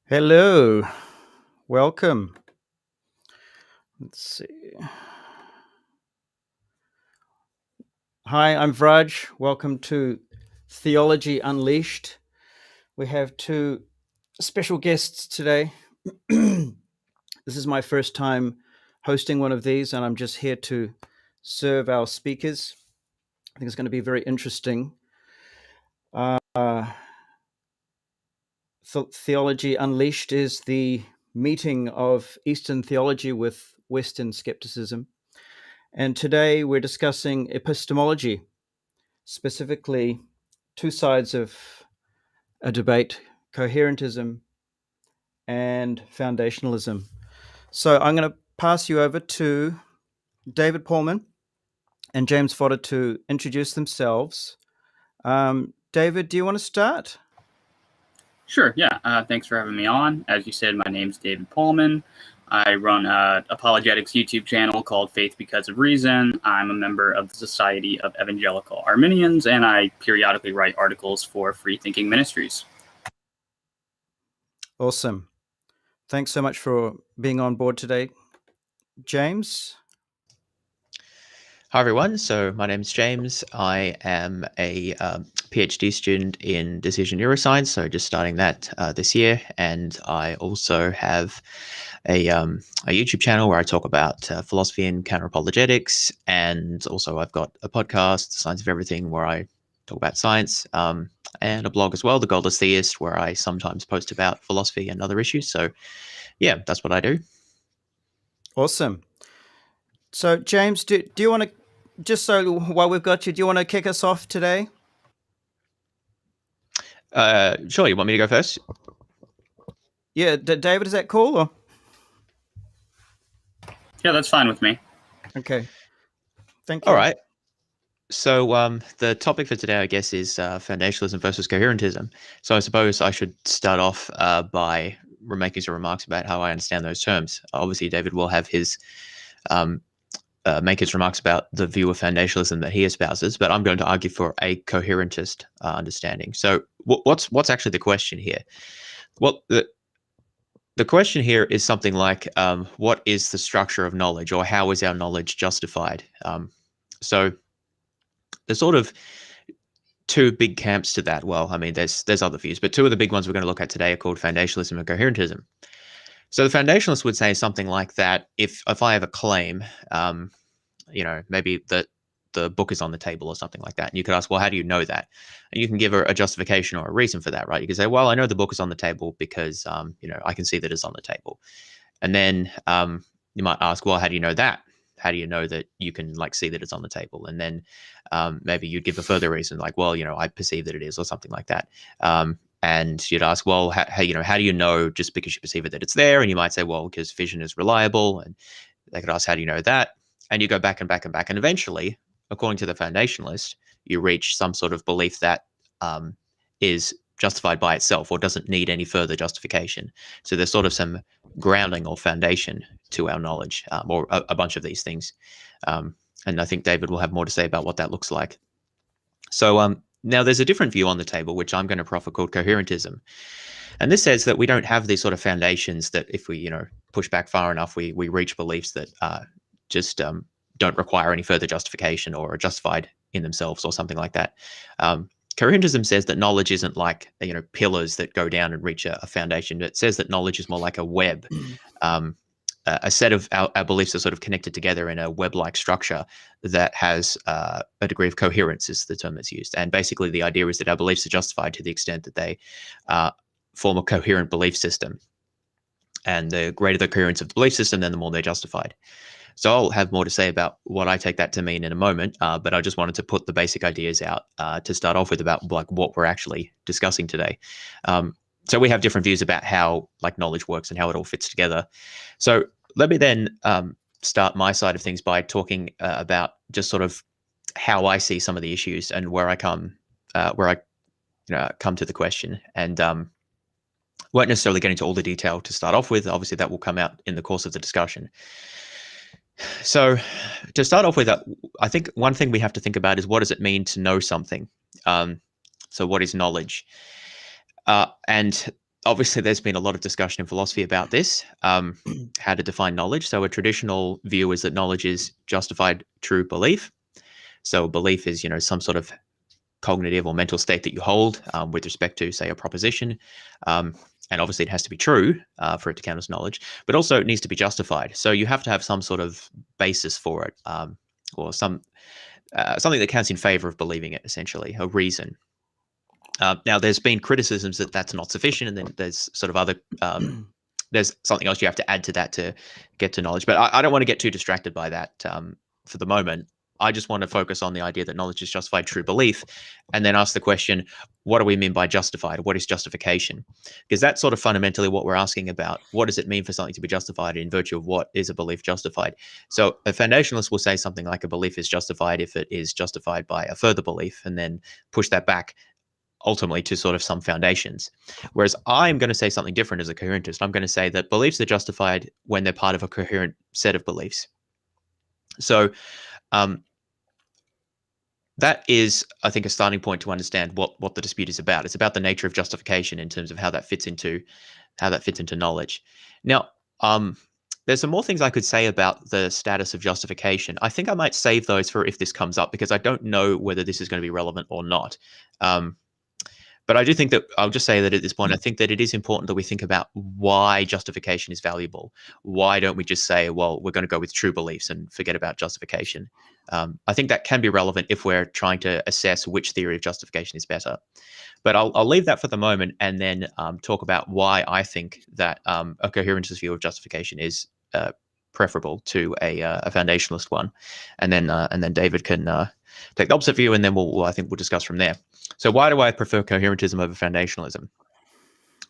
Hello, welcome. Let's see. Hi, I'm Vraj. Welcome to Theology Unleashed. We have two special guests today. This is my first time hosting one of these, and I'm just here to serve our speakers. I think it's going to be very interesting. Theology Unleashed is the meeting of Eastern theology with Western skepticism. And today we're discussing epistemology, specifically two sides of a debate, coherentism and foundationalism. So I'm going to pass you over to David Pallman and James Fodor to introduce themselves. David, do you want to start? Sure, yeah. Thanks for having me on. As you said, my name's David Pallman. I run an apologetics YouTube channel called Faith Because of Reason. I'm a member of the Society of Evangelical Arminians, and I periodically write articles for Free Thinking Ministries. Awesome. Thanks so much for being on board today. James? Hi, everyone. So my name is James. I am a PhD student in decision neuroscience, so just starting that this year. And I also have a YouTube channel where I talk about philosophy and counter-apologetics. And also I've got a podcast, Science of Everything, where I talk about science, and a blog as well, The Godless Theist, where I sometimes post about philosophy and other issues. So yeah, that's what I do. Awesome. So James, do you want to, just so while we've got you, do you want to kick us off today? Sure, you want me to go first? Yeah, David, is that cool? Or? Yeah, that's fine with me. Okay. Thank you. All right. So the topic for today, I guess, is foundationalism versus coherentism. So I suppose I should start off by making some remarks about how I understand those terms. Obviously, David will have his make his remarks about the view of foundationalism that he espouses, but I'm going to argue for a coherentist understanding. So what's actually the question here? Well, the question here is something like, what is the structure of knowledge, or how is our knowledge justified? So there's sort of two big camps to that. Well, I mean, there's other views, but two of the big ones we're going to look at today are called foundationalism and coherentism. So the foundationalist would say something like that: if I have a claim, maybe that the book is on the table or something like that, and you could ask, well, how do you know that? And you can give a justification or a reason for that, right? You could say, well, I know the book is on the table because I can see that it's on the table. And then you might ask, well, how do you know that? How do you know that you can see that it's on the table? And then maybe you'd give a further reason, like, well, I perceive that it is, or something like that. And you'd ask, well, how do you know just because you perceive it that it's there? And you might say, well, because vision is reliable. And they could ask, how do you know that? And you go back and back and back. And eventually, according to the foundationalist, you reach some sort of belief that is justified by itself or doesn't need any further justification. So there's sort of some grounding or foundation to our knowledge, or a bunch of these things. And I think David will have more to say about what that looks like. So now there's a different view on the table, which I'm going to proffer, called coherentism. And this says that we don't have these sort of foundations that if we, push back far enough, we reach beliefs that just don't require any further justification or are justified in themselves or something like that. Coherentism says that knowledge isn't like, pillars that go down and reach a foundation. It says that knowledge is more like a web. A set of our beliefs are sort of connected together in a web-like structure that has a degree of coherence, is the term that's used. And basically the idea is that our beliefs are justified to the extent that they form a coherent belief system. And the greater the coherence of the belief system, then the more they're justified. So I'll have more to say about what I take that to mean in a moment, but I just wanted to put the basic ideas out to start off with about what we're actually discussing today. So we have different views about how knowledge works and how it all fits together. So let me then start my side of things by talking about just sort of how I see some of the issues and where I come to the question. And won't necessarily get into all the detail to start off with. Obviously, that will come out in the course of the discussion. So to start off with, I think one thing we have to think about is, what does it mean to know something? So what is knowledge? And obviously, there's been a lot of discussion in philosophy about this, how to define knowledge. So a traditional view is that knowledge is justified true belief. So belief is, some sort of cognitive or mental state that you hold with respect to, say, a proposition. And obviously it has to be true for it to count as knowledge, but also it needs to be justified. So you have to have some sort of basis for it, or something that counts in favor of believing it, essentially, a reason. Now, there's been criticisms that that's not sufficient, and then there's sort of other there's something else you have to add to that to get to knowledge. But I don't want to get too distracted by that for the moment. I just want to focus on the idea that knowledge is justified true belief, and then ask the question, what do we mean by justified? What is justification? Because that's sort of fundamentally what we're asking about. What does it mean for something to be justified? In virtue of what is a belief justified? So a foundationalist will say something like a belief is justified if it is justified by a further belief, and then push that back ultimately to sort of some foundations. Whereas I'm going to say something different as a coherentist. I'm going to say that beliefs are justified when they're part of a coherent set of beliefs. So that is, I think, a starting point to understand what the dispute is about. It's about the nature of justification in terms of how that fits into knowledge. Now, there's some more things I could say about the status of justification. I think I might save those for if this comes up, because I don't know whether this is going to be relevant or not. But I do think that I'll just say that at this point, I think that it is important that we think about why justification is valuable. Why don't we just say, well, we're going to go with true beliefs and forget about justification? I think that can be relevant if we're trying to assess which theory of justification is better. But I'll leave that for the moment, and then talk about why I think that a coherentist view of justification is preferable to a foundationalist one. And then David can take the opposite view, and then I think we'll discuss from there. So why do I prefer coherentism over foundationalism?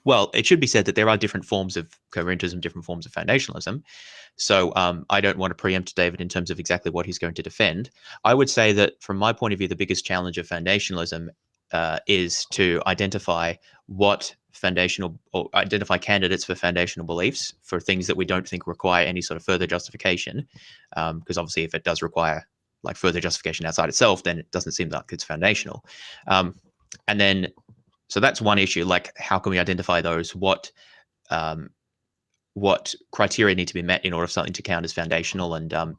Well, it should be said that there are different forms of coherentism, different forms of foundationalism. So I don't want to preempt David in terms of exactly what he's going to defend. I would say that from my point of view, the biggest challenge of foundationalism is to identify identify candidates for foundational beliefs for things that we don't think require any sort of further justification. Because obviously if it does require like further justification outside itself, then it doesn't seem like it's foundational. And then, so that's one issue, like how can we identify those? What criteria need to be met in order for something to count as foundational, and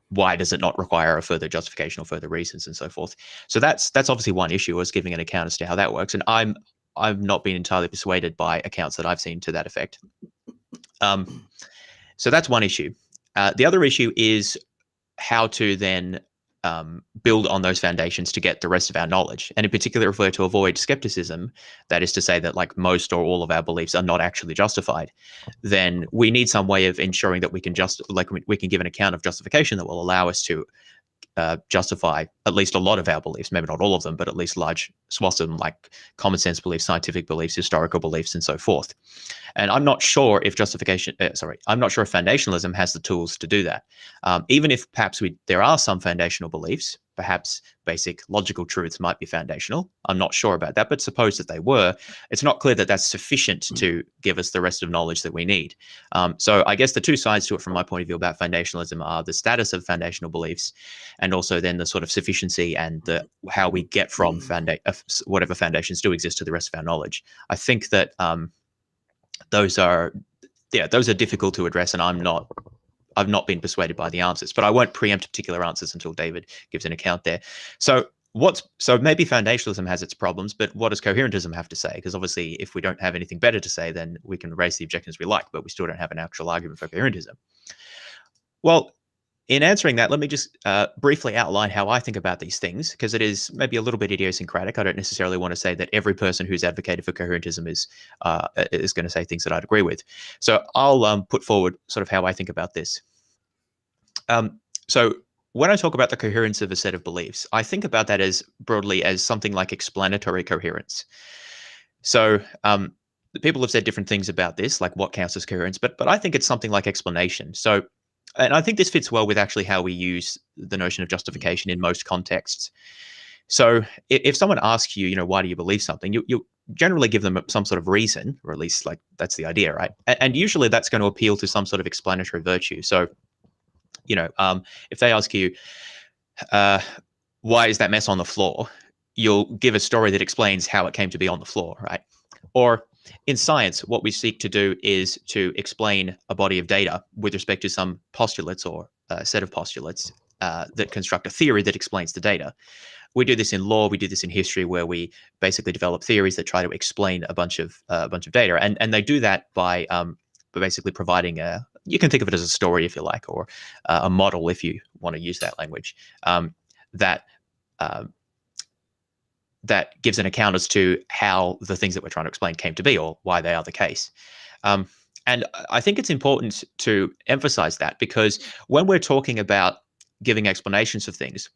why does it not require a further justification or further reasons and so forth? So that's obviously one issue, is giving an account as to how that works. And I've not been entirely persuaded by accounts that I've seen to that effect. So that's one issue. The other issue is how to then build on those foundations to get the rest of our knowledge, and in particular, if we're to avoid skepticism, that is to say that like most or all of our beliefs are not actually justified, then we need some way of ensuring that we can we can give an account of justification that will allow us to justify at least a lot of our beliefs, maybe not all of them, but at least large swaths of them, like common sense beliefs, scientific beliefs, historical beliefs, and so forth. And I'm not sure if I'm not sure if foundationalism has the tools to do that. Even if perhaps there are some foundational beliefs, perhaps basic logical truths might be foundational. I'm not sure about that, but suppose that they were, it's not clear that that's sufficient to give us the rest of knowledge that we need. So I guess the two sides to it from my point of view about foundationalism are the status of foundational beliefs, and also then the sort of sufficiency and how we get from whatever foundations do exist to the rest of our knowledge. I think that those are difficult to address, and I've not been persuaded by the answers, but I won't preempt particular answers until David gives an account there. So maybe foundationalism has its problems, but what does coherentism have to say? Because obviously, if we don't have anything better to say, then we can raise the objections we like, but we still don't have an actual argument for coherentism. Well, in answering that, let me just briefly outline how I think about these things, because it is maybe a little bit idiosyncratic. I don't necessarily want to say that every person who's advocated for coherentism is going to say things that I'd agree with. So I'll put forward sort of how I think about this. So when I talk about the coherence of a set of beliefs, I think about that as broadly as something like explanatory coherence. So people have said different things about this, like what counts as coherence, but I think it's something like explanation. So, and I think this fits well with actually how we use the notion of justification in most contexts. So if someone asks you, why do you believe something, you generally give them some sort of reason, or at least like that's the idea, right? And usually that's going to appeal to some sort of explanatory virtue. So, if they ask you, why is that mess on the floor? You'll give a story that explains how it came to be on the floor, right? Or in science, what we seek to do is to explain a body of data with respect to some postulates or a set of postulates that construct a theory that explains the data. We do this in law, we do this in history, where we basically develop theories that try to explain a bunch of data, and they do that by basically providing you can think of it as a story if you like, or a model if you want to use that language, that gives an account as to how the things that we're trying to explain came to be, or why they are the case. And I think it's important to emphasize that, because when we're talking about giving explanations of things,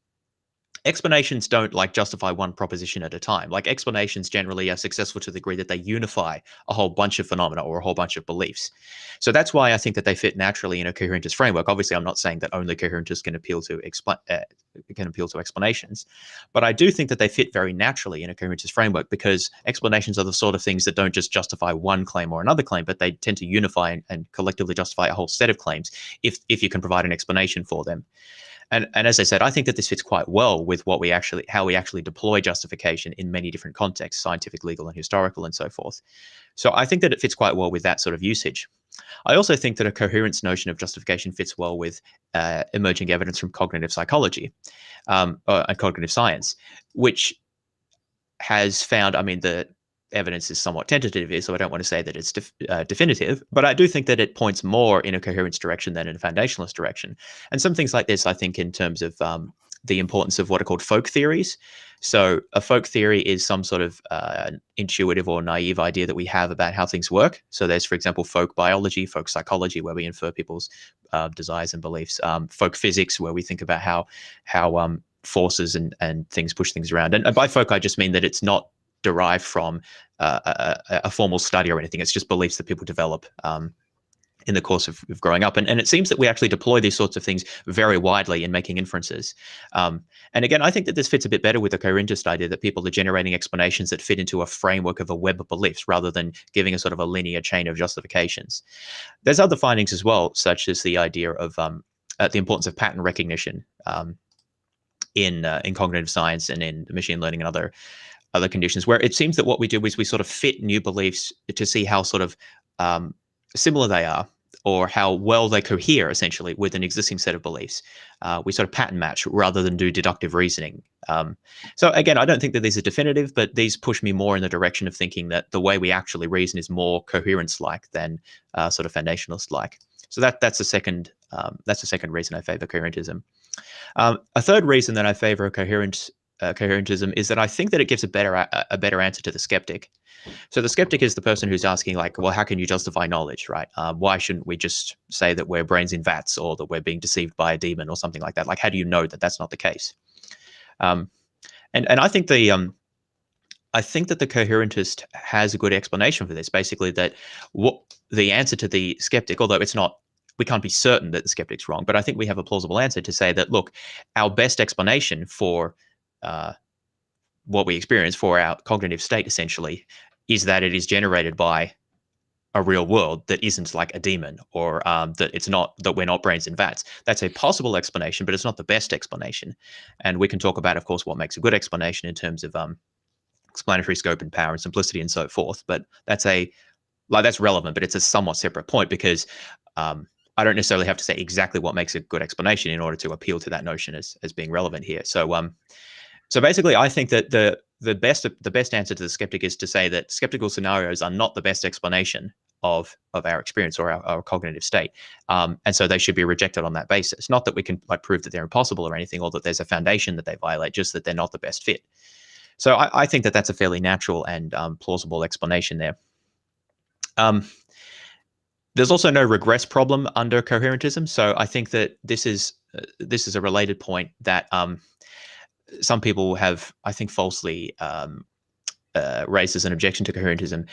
explanations don't like justify one proposition at a time. Like, explanations generally are successful to the degree that they unify a whole bunch of phenomena or a whole bunch of beliefs. So that's why I think that they fit naturally in a coherentist framework. Obviously, I'm not saying that only coherentists can appeal to explanations, but I do think that they fit very naturally in a coherentist framework, because explanations are the sort of things that don't just justify one claim or another claim, but they tend to unify and collectively justify a whole set of claims if you can provide an explanation for them. And as I said, I think that this fits quite well with how we actually deploy justification in many different contexts, scientific, legal, and historical, and so forth. So I think that it fits quite well with that sort of usage. I also think that a coherence notion of justification fits well with emerging evidence from cognitive psychology and cognitive science, which has found, the evidence is somewhat tentative here, so I don't want to say that it's definitive, but I do think that it points more in a coherence direction than in a foundationalist direction. And some things like this, I think, in terms of the importance of what are called folk theories. So a folk theory is some sort of intuitive or naive idea that we have about how things work. So there's, for example, folk biology, folk psychology, where we infer people's desires and beliefs, folk physics, where we think about how forces and things push things around. And by folk, I just mean that it's not derived from a formal study or anything. It's just beliefs that people develop in the course of growing up. And it seems that we actually deploy these sorts of things very widely in making inferences. And again, I think that this fits a bit better with the coherentist idea that people are generating explanations that fit into a framework of a web of beliefs, rather than giving a sort of a linear chain of justifications. There's other findings as well, such as the idea of the importance of pattern recognition in cognitive science and in machine learning and other conditions, where it seems that what we do is we sort of fit new beliefs to see how sort of similar they are, or how well they cohere essentially with an existing set of beliefs. We sort of pattern match rather than do deductive reasoning. So again, I don't think that these are definitive, but these push me more in the direction of thinking that the way we actually reason is more coherence-like than sort of foundationalist-like. So that's the second reason I favor coherentism. A third reason that I favor coherentism is that I think that it gives a better answer to the skeptic. So the skeptic is the person who's asking, like, well, how can you justify knowledge, right? Why shouldn't we just say that we're brains in vats, or that we're being deceived by a demon, or something like that? Like, how do you know that that's not the case? And I think the coherentist has a good explanation for this. Basically, that what the answer to the skeptic, although it's not, we can't be certain that the skeptic's wrong, but I think we have a plausible answer to say that, look, our best explanation for what we experience, for our cognitive state, essentially, is that it is generated by a real world that isn't like a demon, or that we're not brains in vats. That's a possible explanation, but it's not the best explanation. And we can talk about, of course, what makes a good explanation in terms of explanatory scope and power and simplicity and so forth. But that's relevant, but it's a somewhat separate point, because I don't necessarily have to say exactly what makes a good explanation in order to appeal to that notion as being relevant here. So basically, I think that the best answer to the skeptic is to say that skeptical scenarios are not the best explanation of our experience or our cognitive state, and so they should be rejected on that basis. Not that we can prove that they're impossible or anything, or that there's a foundation that they violate, just that they're not the best fit. So I think that that's a fairly natural and plausible explanation there. There's also no regress problem under coherentism, so I think that this is a related point that some people have, I think, falsely raised as an objection to coherentism.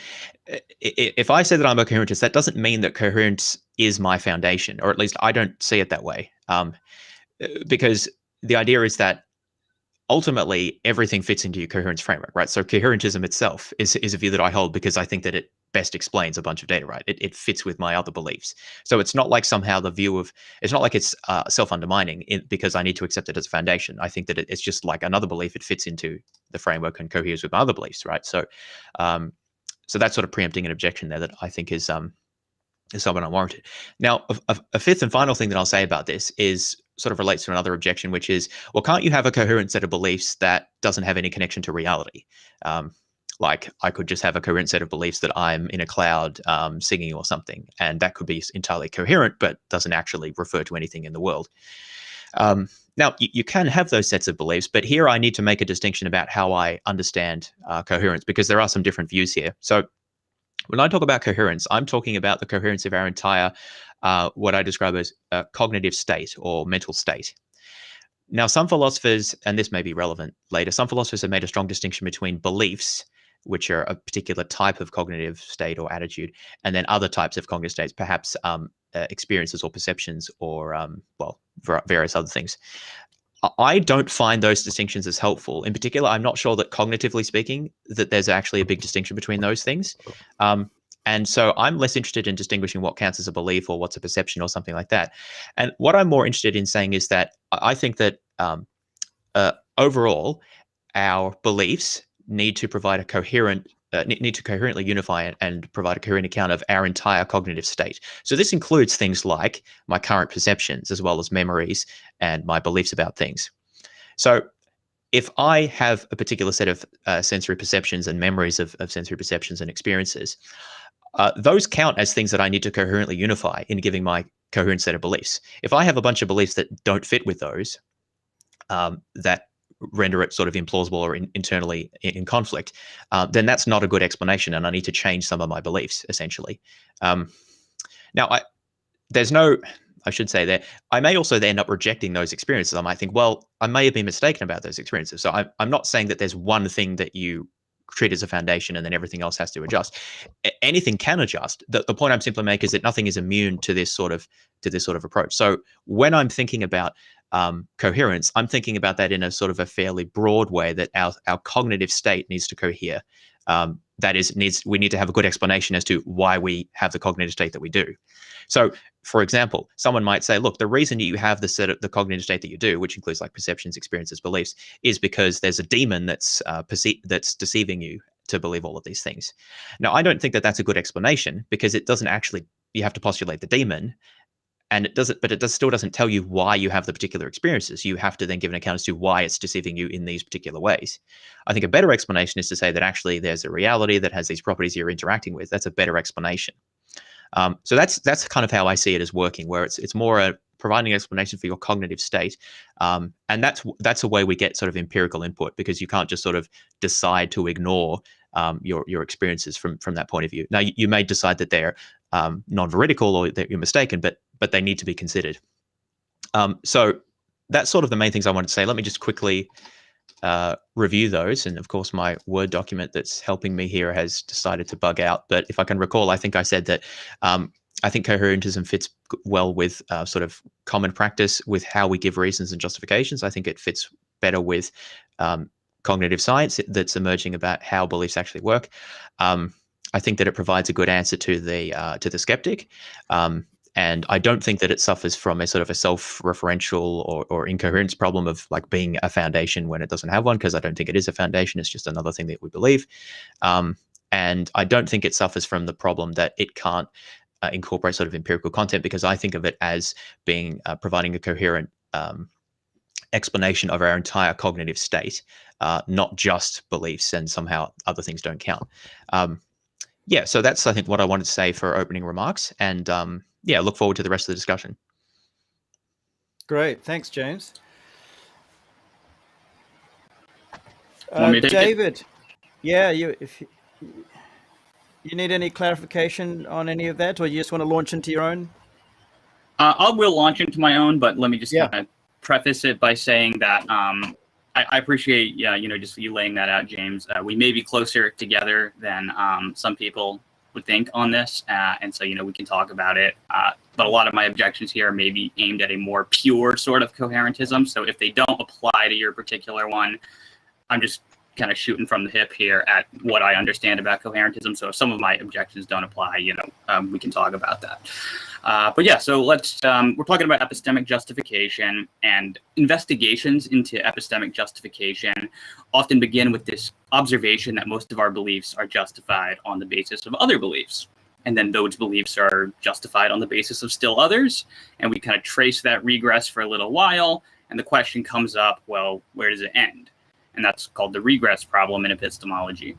If I say that I'm a coherentist, that doesn't mean that coherence is my foundation, or at least I don't see it that way, because the idea is that ultimately everything fits into your coherence framework, right? So coherentism itself is a view that I hold because I think that it best explains a bunch of data, right? It fits with my other beliefs. So it's not like somehow it's not like it's self-undermining because I need to accept it as a foundation. I think that it's just like another belief. It fits into the framework and coheres with my other beliefs, right? So So that's sort of preempting an objection there that I think is somewhat unwarranted. Now, a fifth and final thing that I'll say about this is sort of relates to another objection, which is, well, can't you have a coherent set of beliefs that doesn't have any connection to reality? Like I could just have a coherent set of beliefs that I'm in a cloud singing or something, and that could be entirely coherent, but doesn't actually refer to anything in the world. Now, you can have those sets of beliefs, but here I need to make a distinction about how I understand coherence, because there are some different views here. So when I talk about coherence, I'm talking about the coherence of our entire, what I describe as cognitive state or mental state. Now, some philosophers, and this may be relevant later, some philosophers have made a strong distinction between beliefs, which are a particular type of cognitive state or attitude, and then other types of cognitive states, perhaps experiences or perceptions or, well, various other things. I don't find those distinctions as helpful. In particular, I'm not sure that cognitively speaking, that there's actually a big distinction between those things. And so I'm less interested in distinguishing what counts as a belief or what's a perception or something like that. And what I'm more interested in saying is that I think that overall, our beliefs need to provide a coherent need to coherently unify and provide a coherent account of our entire cognitive state. So this includes things like my current perceptions, as well as memories and my beliefs about things. So if I have a particular set of sensory perceptions and memories of sensory perceptions and experiences, those count as things that I need to coherently unify in giving my coherent set of beliefs. If I have a bunch of beliefs that don't fit with those, that render it sort of implausible or internally in conflict, then that's not a good explanation, and I need to change some of my beliefs, essentially. Now, I should say that I may also end up rejecting those experiences. I might think, well, I may have been mistaken about those experiences. So I'm not saying that there's one thing that you treat as a foundation and then everything else has to adjust. Anything can adjust. The point I'm simply making is that nothing is immune to this sort of approach. So when I'm thinking about coherence, I'm thinking about that in a sort of a fairly broad way, that our cognitive state needs to cohere. That is, we need to have a good explanation as to why we have the cognitive state that we do. So, for example, someone might say, look, the reason you have the cognitive state that you do, which includes like perceptions, experiences, beliefs, is because there's a demon that's deceiving you to believe all of these things. Now, I don't think that that's a good explanation, because it doesn't actually, you have to postulate the demon, and it still doesn't tell you why you have the particular experiences. You have to then give an account as to why it's deceiving you in these particular ways. I think a better explanation is to say that actually there's a reality that has these properties you're interacting with. That's a better explanation. So that's kind of how I see it as working, where it's more providing an explanation for your cognitive state, and that's a way we get sort of empirical input, because you can't just sort of decide to ignore your experiences from that point of view. Now, you may decide that they're non-veridical or that you're mistaken, but they need to be considered. So that's sort of the main things I wanted to say. Let me just quickly review those. And of course, my Word document that's helping me here has decided to bug out. But if I can recall, I think I said that I think coherentism fits well with sort of common practice with how we give reasons and justifications. I think it fits better with cognitive science that's emerging about how beliefs actually work. I think that it provides a good answer to the skeptic. And I don't think that it suffers from a sort of a self-referential or incoherence problem of like being a foundation when it doesn't have one, because I don't think it is a foundation. It's just another thing that we believe. And I don't think it suffers from the problem that it can't incorporate sort of empirical content, because I think of it as being providing a coherent explanation of our entire cognitive state, not just beliefs, and somehow other things don't count. Yeah, so that's, I think, what I wanted to say for opening remarks. And yeah, look forward to the rest of the discussion. Great. Thanks, James. Want me to take it? David, yeah, if you need any clarification on any of that, or you just want to launch into your own? I will launch into my own, but let me just Yeah. kind of preface it by saying that I appreciate just you laying that out, James. We may be closer together than some people would think on this, and so we can talk about it. But a lot of my objections here may be aimed at a more pure sort of coherentism. So if they don't apply to your particular one, I'm just kind of shooting from the hip here at what I understand about coherentism. So if some of my objections don't apply, we can talk about that. But yeah, so let's, we're talking about epistemic justification, and investigations into epistemic justification often begin with this observation that most of our beliefs are justified on the basis of other beliefs. And then those beliefs are justified on the basis of still others. And we kind of trace that regress for a little while. And the question comes up, well, where does it end? And that's called the regress problem in epistemology.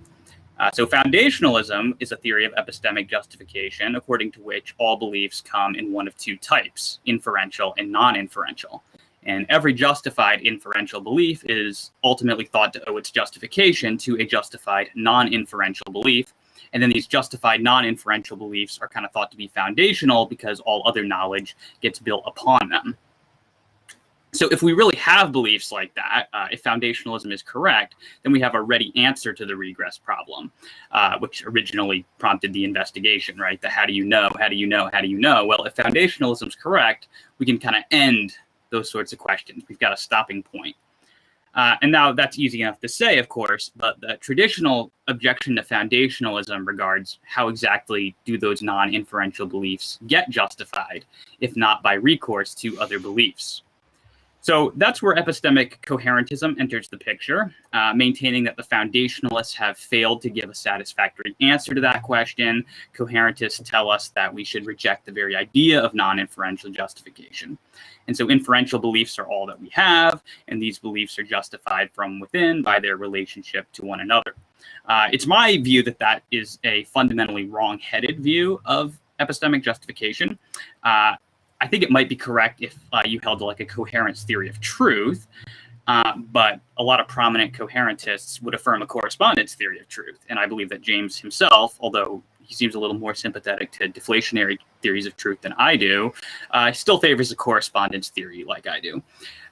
So foundationalism is a theory of epistemic justification, according to which all beliefs come in one of two types, inferential and non-inferential. And every justified inferential belief is ultimately thought to owe its justification to a justified non-inferential belief. And then these justified non-inferential beliefs are kind of thought to be foundational because all other knowledge gets built upon them. So if we really have beliefs like that, if foundationalism is correct, then we have a ready answer to the regress problem, which originally prompted the investigation, right? The how do you know, how do you know, how do you know? Well, if foundationalism is correct, we can kind of end those sorts of questions. We've got a stopping point. And now that's easy enough to say, of course, but the traditional objection to foundationalism regards how exactly do those non-inferential beliefs get justified, if not by recourse to other beliefs. So that's where epistemic coherentism enters the picture, maintaining that the foundationalists have failed to give a satisfactory answer to that question. Coherentists tell us that we should reject the very idea of non-inferential justification. And so inferential beliefs are all that we have, and these beliefs are justified from within by their relationship to one another. It's my view that that is a fundamentally wrong-headed view of epistemic justification. I think it might be correct if you held like a coherence theory of truth, but a lot of prominent coherentists would affirm a correspondence theory of truth. And I believe that James himself, although he seems a little more sympathetic to deflationary theories of truth than I do, still favors a correspondence theory like I do.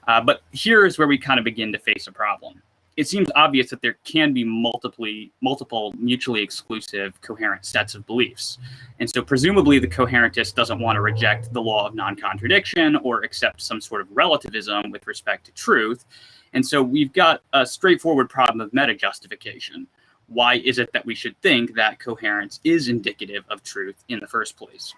But here is where we kind of begin to face a problem. It seems obvious that there can be multiple mutually exclusive coherent sets of beliefs. And so presumably the coherentist doesn't want to reject the law of non-contradiction or accept some sort of relativism with respect to truth. And so we've got a straightforward problem of meta-justification. Why is it that we should think that coherence is indicative of truth in the first place?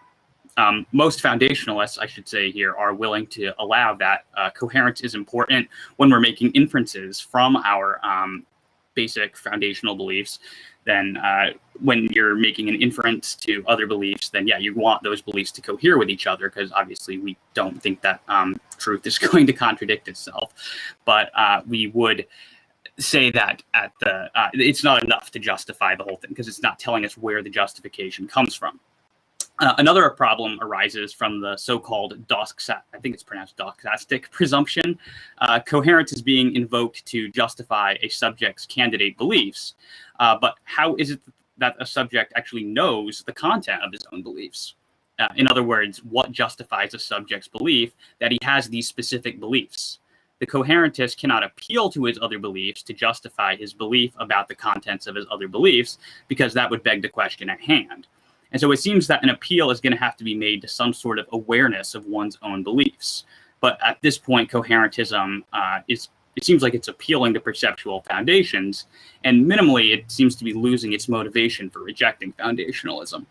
Most foundationalists, I should say here, are willing to allow that coherence is important when we're making inferences from our basic foundational beliefs. Then when you're making an inference to other beliefs, then yeah, you want those beliefs to cohere with each other, because obviously we don't think that truth is going to contradict itself. But we would say that it's not enough to justify the whole thing, because it's not telling us where the justification comes from. Another problem arises from the so-called Doxastic presumption. Coherence is being invoked to justify a subject's candidate beliefs, but how is it that a subject actually knows the content of his own beliefs? In other words, what justifies a subject's belief that he has these specific beliefs? The coherentist cannot appeal to his other beliefs to justify his belief about the contents of his other beliefs, because that would beg the question at hand. And so it seems that an appeal is going to have to be made to some sort of awareness of one's own beliefs. But at this point, coherentism it seems like it's appealing to perceptual foundations, and minimally, it seems to be losing its motivation for rejecting foundationalism.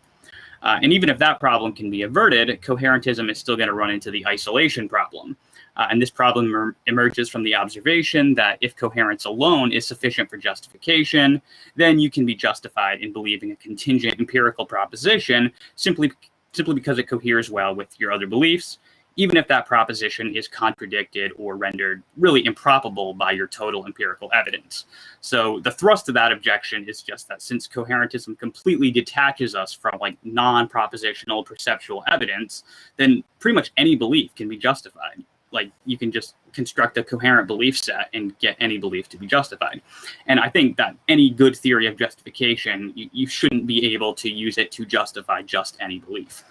And even if that problem can be averted, coherentism is still going to run into the isolation problem. And this problem emerges from the observation that if coherence alone is sufficient for justification, then you can be justified in believing a contingent empirical proposition simply because it coheres well with your other beliefs, even if that proposition is contradicted or rendered really improbable by your total empirical evidence. So the thrust of that objection is just that since coherentism completely detaches us from like non-propositional perceptual evidence, then pretty much any belief can be justified. Like you can just construct a coherent belief set and get any belief to be justified. And I think that any good theory of justification, you shouldn't be able to use it to justify just any belief.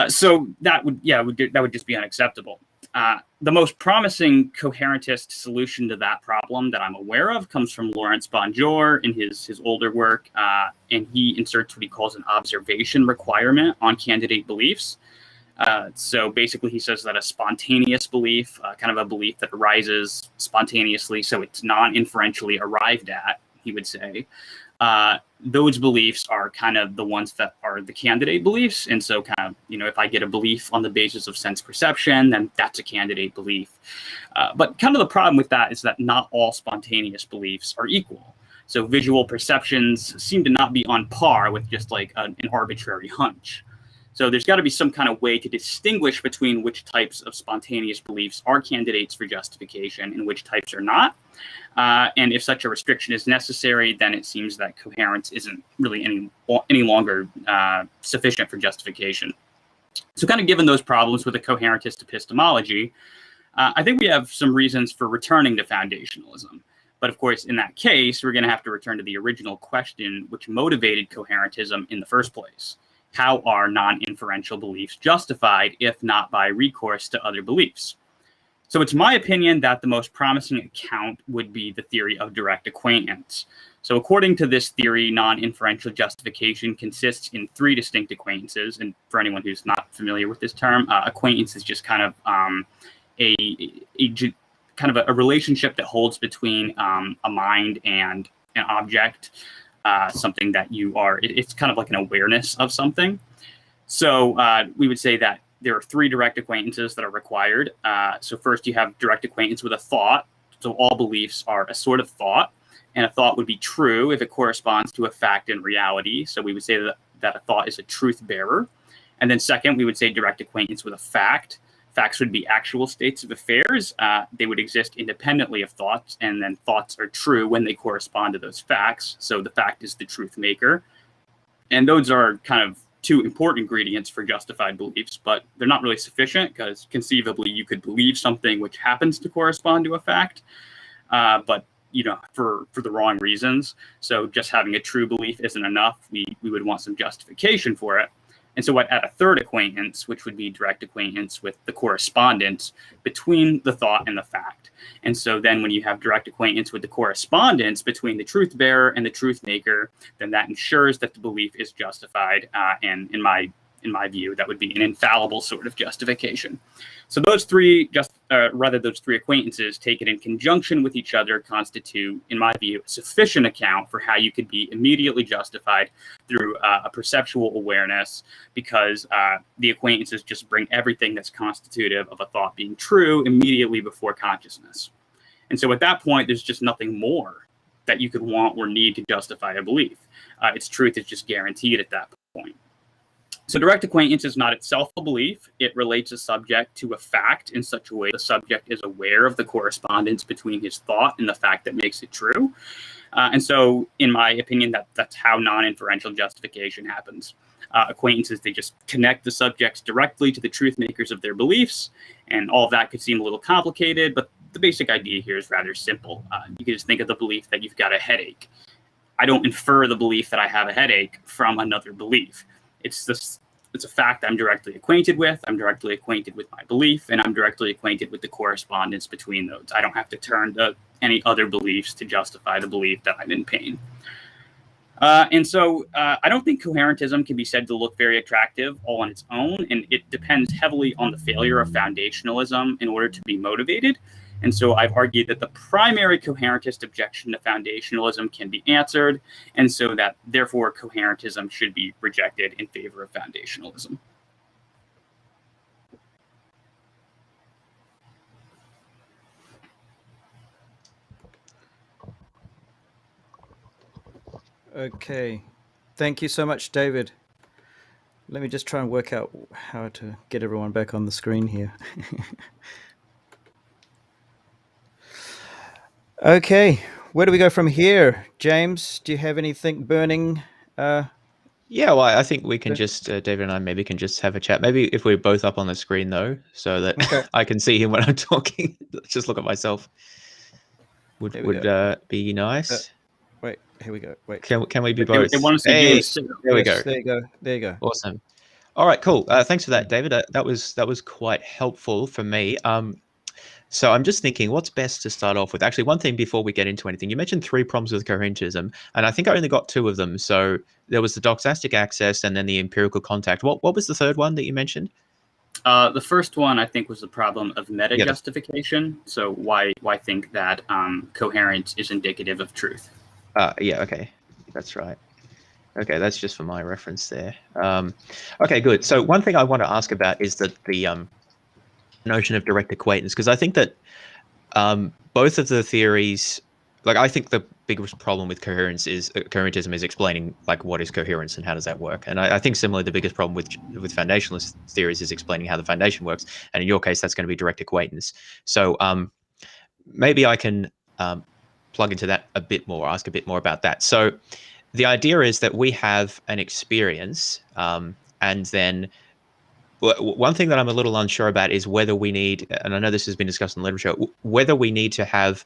So that would just be unacceptable. The most promising coherentist solution to that problem that I'm aware of comes from Lawrence Bonjour in his older work, and he inserts what he calls an observation requirement on candidate beliefs. So basically, he says that a spontaneous belief, kind of a belief that arises spontaneously, so it's non-inferentially arrived at, he would say, those beliefs are kind of the ones that are the candidate beliefs. And so kind of, if I get a belief on the basis of sense perception, then that's a candidate belief. But kind of the problem with that is that not all spontaneous beliefs are equal. So visual perceptions seem to not be on par with just like an arbitrary hunch. So there's got to be some kind of way to distinguish between which types of spontaneous beliefs are candidates for justification and which types are not. And if such a restriction is necessary, then it seems that coherence isn't really any longer sufficient for justification. So kind of given those problems with a coherentist epistemology, I think we have some reasons for returning to foundationalism. But of course, in that case, we're going to have to return to the original question which motivated coherentism in the first place. How are non-inferential beliefs justified, if not by recourse to other beliefs? So it's my opinion that the most promising account would be the theory of direct acquaintance. So according to this theory, non-inferential justification consists in three distinct acquaintances. And for anyone who's not familiar with this term, acquaintance is just kind of a relationship that holds between a mind and an object. Something that it's kind of like an awareness of something. So we would say that there are three direct acquaintances that are required. So first you have direct acquaintance with a thought. So all beliefs are a sort of thought, and a thought would be true if it corresponds to a fact in reality. So we would say that a thought is a truth bearer. And then second, we would say direct acquaintance with a fact. Facts would be actual states of affairs. They would exist independently of thoughts, and then thoughts are true when they correspond to those facts. So the fact is the truth maker. And those are kind of two important ingredients for justified beliefs, but they're not really sufficient because conceivably you could believe something which happens to correspond to a fact, but for the wrong reasons. So just having a true belief isn't enough. We would want some justification for it. And so at a third acquaintance, which would be direct acquaintance with the correspondence between the thought and the fact. And so then when you have direct acquaintance with the correspondence between the truth bearer and the truth maker, then that ensures that the belief is justified. And in my view, that would be an infallible sort of justification. So those three acquaintances taken in conjunction with each other constitute, in my view, a sufficient account for how you could be immediately justified through a perceptual awareness, because the acquaintances just bring everything that's constitutive of a thought being true immediately before consciousness. And so at that point, there's just nothing more that you could want or need to justify a belief. Its truth is just guaranteed at that point. So direct acquaintance is not itself a belief. It relates a subject to a fact in such a way the subject is aware of the correspondence between his thought and the fact that makes it true. And so, in my opinion, that's how non-inferential justification happens. Acquaintances, they just connect the subjects directly to the truth makers of their beliefs, and all of that could seem a little complicated, but the basic idea here is rather simple. You can just think of the belief that you've got a headache. I don't infer the belief that I have a headache from another belief. It's a fact I'm directly acquainted with. I'm directly acquainted with my belief, and I'm directly acquainted with the correspondence between those. I don't have to turn to any other beliefs to justify the belief that I'm in pain. And so I don't think coherentism can be said to look very attractive all on its own, and it depends heavily on the failure of foundationalism in order to be motivated. And so I've argued that the primary coherentist objection to foundationalism can be answered, and so that therefore coherentism should be rejected in favor of foundationalism. Okay. Thank you so much, David. Let me just try and work out how to get everyone back on the screen here. Okay, where do we go from here? James, do you have anything burning? Yeah, well, I think we can just, David and I maybe can just have a chat. Maybe if we're both up on the screen, though, so that I can see him when I'm talking. Let's just look at myself. Would be nice. Wait, here we go. Wait. Can we be both? There we go. There you go. Awesome. All right, cool. Thanks for that, David. That was quite helpful for me. So I'm just thinking, what's best to start off with? Actually, one thing before we get into anything, you mentioned three problems with coherentism, and I think I only got two of them. So there was the doxastic access and then the empirical contact. What was the third one that you mentioned? The first one, I think, was the problem of meta-justification. So why think that coherence is indicative of truth? Yeah, okay. That's right. Okay, that's just for my reference there. Okay, good. So one thing I want to ask about is that the notion of direct acquaintance, because I think that both of the theories, like I think the biggest problem with coherentism is explaining like what is coherence and how does that work. And I think similarly the biggest problem with foundationalist theories is explaining how the foundation works. And in your case, that's going to be direct acquaintance. So maybe I can plug into that a bit more, ask a bit more about that. So the idea is that we have an experience, and then one thing that I'm a little unsure about is whether we need, and I know this has been discussed in the literature, whether we need to have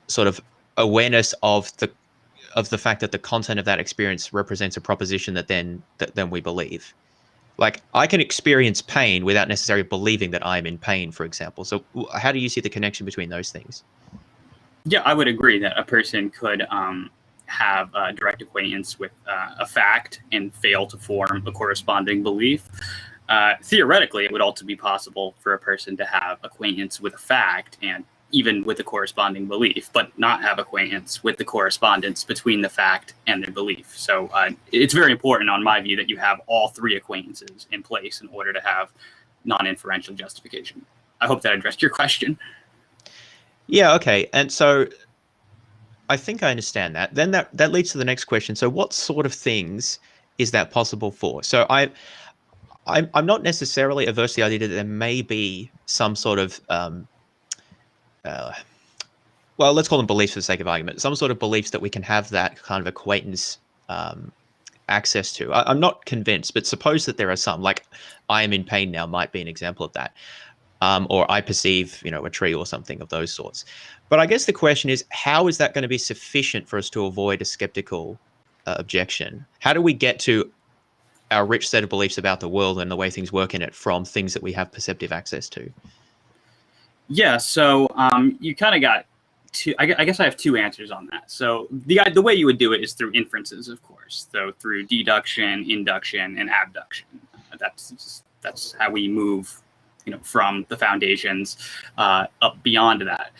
sort of awareness of the fact that the content of that experience represents a proposition that then we believe. Like I can experience pain without necessarily believing that I'm in pain, for example. So how do you see the connection between those things? Yeah, I would agree that a person could have a direct acquaintance with a fact and fail to form a corresponding belief. Theoretically, it would also be possible for a person to have acquaintance with a fact and even with a corresponding belief, but not have acquaintance with the correspondence between the fact and their belief. So it's very important, on my view, that you have all three acquaintances in place in order to have non-inferential justification. I hope that addressed your question. Yeah, okay. And so I think I understand that. Then that leads to the next question. So what sort of things is that possible for? So I'm not necessarily averse to the idea that there may be some sort of well, let's call them beliefs for the sake of argument, some sort of beliefs that we can have that kind of acquaintance access to. I'm not convinced, but suppose that there are some, like I am in pain now might be an example of that. Or I perceive, a tree or something of those sorts. But I guess the question is, how is that going to be sufficient for us to avoid a skeptical objection? How do we get to our rich set of beliefs about the world and the way things work in it from things that we have perceptive access to? Yeah, so you kind of got two. I guess I have two answers on that. So the way you would do it is through inferences, of course. So through deduction, induction, and abduction. That's how we move, from the foundations up beyond that.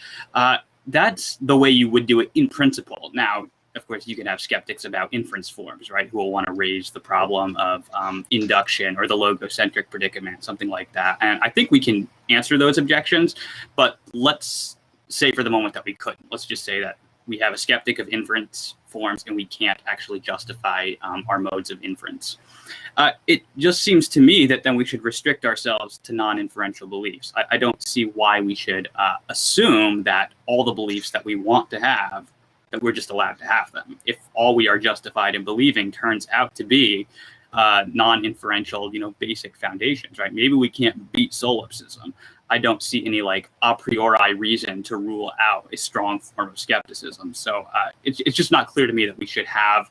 That's the way you would do it in principle. Now, of course, you can have skeptics about inference forms, right, who will want to raise the problem of induction or the logocentric predicament, something like that. And I think we can answer those objections, but let's say for the moment that we couldn't. Let's just say that we have a skeptic of inference forms and we can't actually justify our modes of inference. It just seems to me that then we should restrict ourselves to non-inferential beliefs. I don't see why we should assume that all the beliefs that we want to have, that we're just allowed to have them. If all we are justified in believing turns out to be non-inferential, basic foundations, right? Maybe we can't beat solipsism. I don't see any a priori reason to rule out a strong form of skepticism. So it's just not clear to me that we should have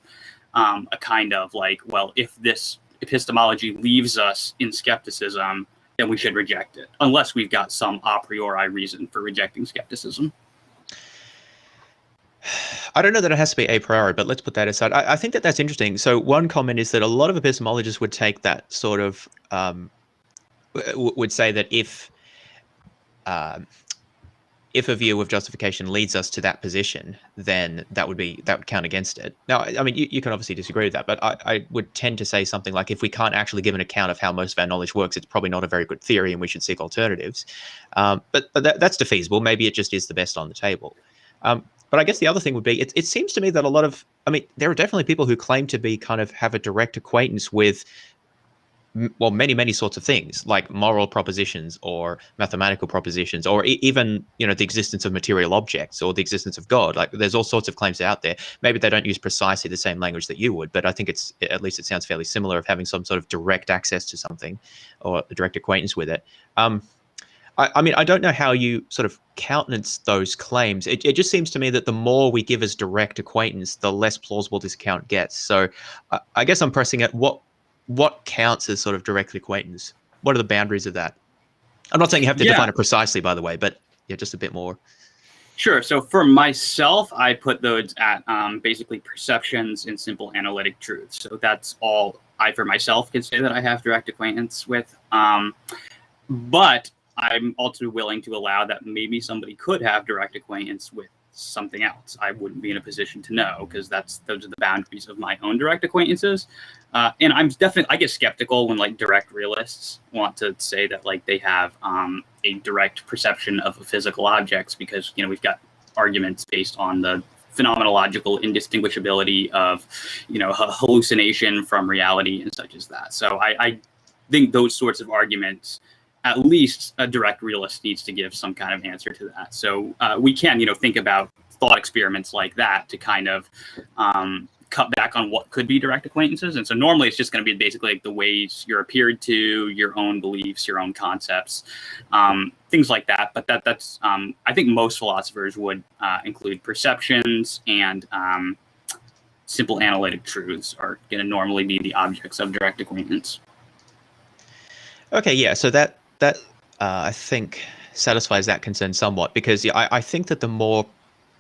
a kind of well, if this epistemology leaves us in skepticism, then we should reject it, unless we've got some a priori reason for rejecting skepticism. I don't know that it has to be a priori, but let's put that aside. I think that's interesting. So one comment is that a lot of epistemologists would take that sort of, would say that if a view of justification leads us to that position, then that would count against it. Now, I mean, you can obviously disagree with that, but I would tend to say something like, if we can't actually give an account of how most of our knowledge works, it's probably not a very good theory and we should seek alternatives. But that's defeasible. Maybe it just is the best on the table. But I guess the other thing would be, it seems to me that there are definitely people who claim to be have a direct acquaintance with, well, many sorts of things, like moral propositions or mathematical propositions, or even, the existence of material objects or the existence of God. Like there's all sorts of claims out there. Maybe they don't use precisely the same language that you would, but I think at least it sounds fairly similar, of having some sort of direct access to something or a direct acquaintance with it. I mean, I don't know how you sort of countenance those claims. It just seems to me that the more we give as direct acquaintance, the less plausible this account gets. So I guess I'm pressing at what counts as sort of direct acquaintance? What are the boundaries of that? I'm not saying you have to define it precisely, by the way, but yeah, just a bit more. Sure. So for myself, I put those at basically perceptions and simple analytic truths. So that's all I, for myself, can say that I have direct acquaintance with. But I'm also willing to allow that maybe somebody could have direct acquaintance with something else. I wouldn't be in a position to know, because those are the boundaries of my own direct acquaintances. And I get skeptical when like direct realists want to say that like they have a direct perception of physical objects, because we've got arguments based on the phenomenological indistinguishability of hallucination from reality and such as that. So I think those sorts of arguments, at least a direct realist needs to give some kind of answer to that. So we can, think about thought experiments like that to kind of cut back on what could be direct acquaintances. And so normally it's just going to be basically like the ways you're appeared to, your own beliefs, your own concepts, things like that. But that's I think most philosophers would include perceptions, and simple analytic truths are going to normally be the objects of direct acquaintance. Okay, yeah, so that I think satisfies that concern somewhat, because I think that the more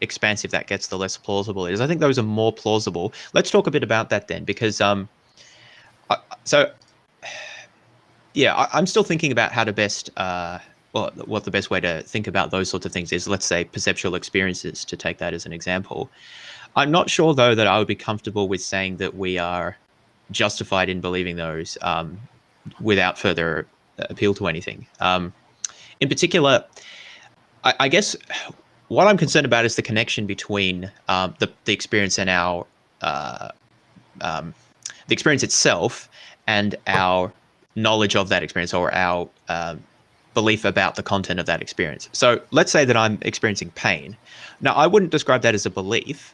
expansive that gets, the less plausible it is. I think those are more plausible. Let's talk a bit about that then, because I'm still thinking about how to best what the best way to think about those sorts of things is. Let's say perceptual experiences, to take that as an example. I'm not sure though that I would be comfortable with saying that we are justified in believing those without further appeal to anything. In particular, I guess what I'm concerned about is the connection between the experience and our the experience itself and our knowledge of that experience, or our belief about the content of that experience. So let's say that I'm experiencing pain. Now, I wouldn't describe that as a belief.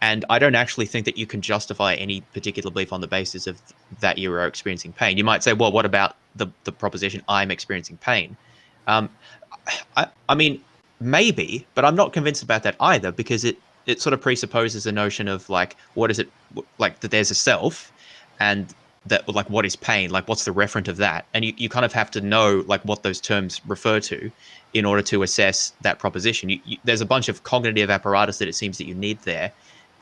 And I don't actually think that you can justify any particular belief on the basis of that you are experiencing pain. You might say, well, what about the proposition I'm experiencing pain? I mean, maybe, but I'm not convinced about that either, because it sort of presupposes a notion of like, what is it, like that there's a self, and that like what is pain, like what's the referent of that, and you kind of have to know like what those terms refer to in order to assess that proposition. There's a bunch of cognitive apparatus that it seems that you need there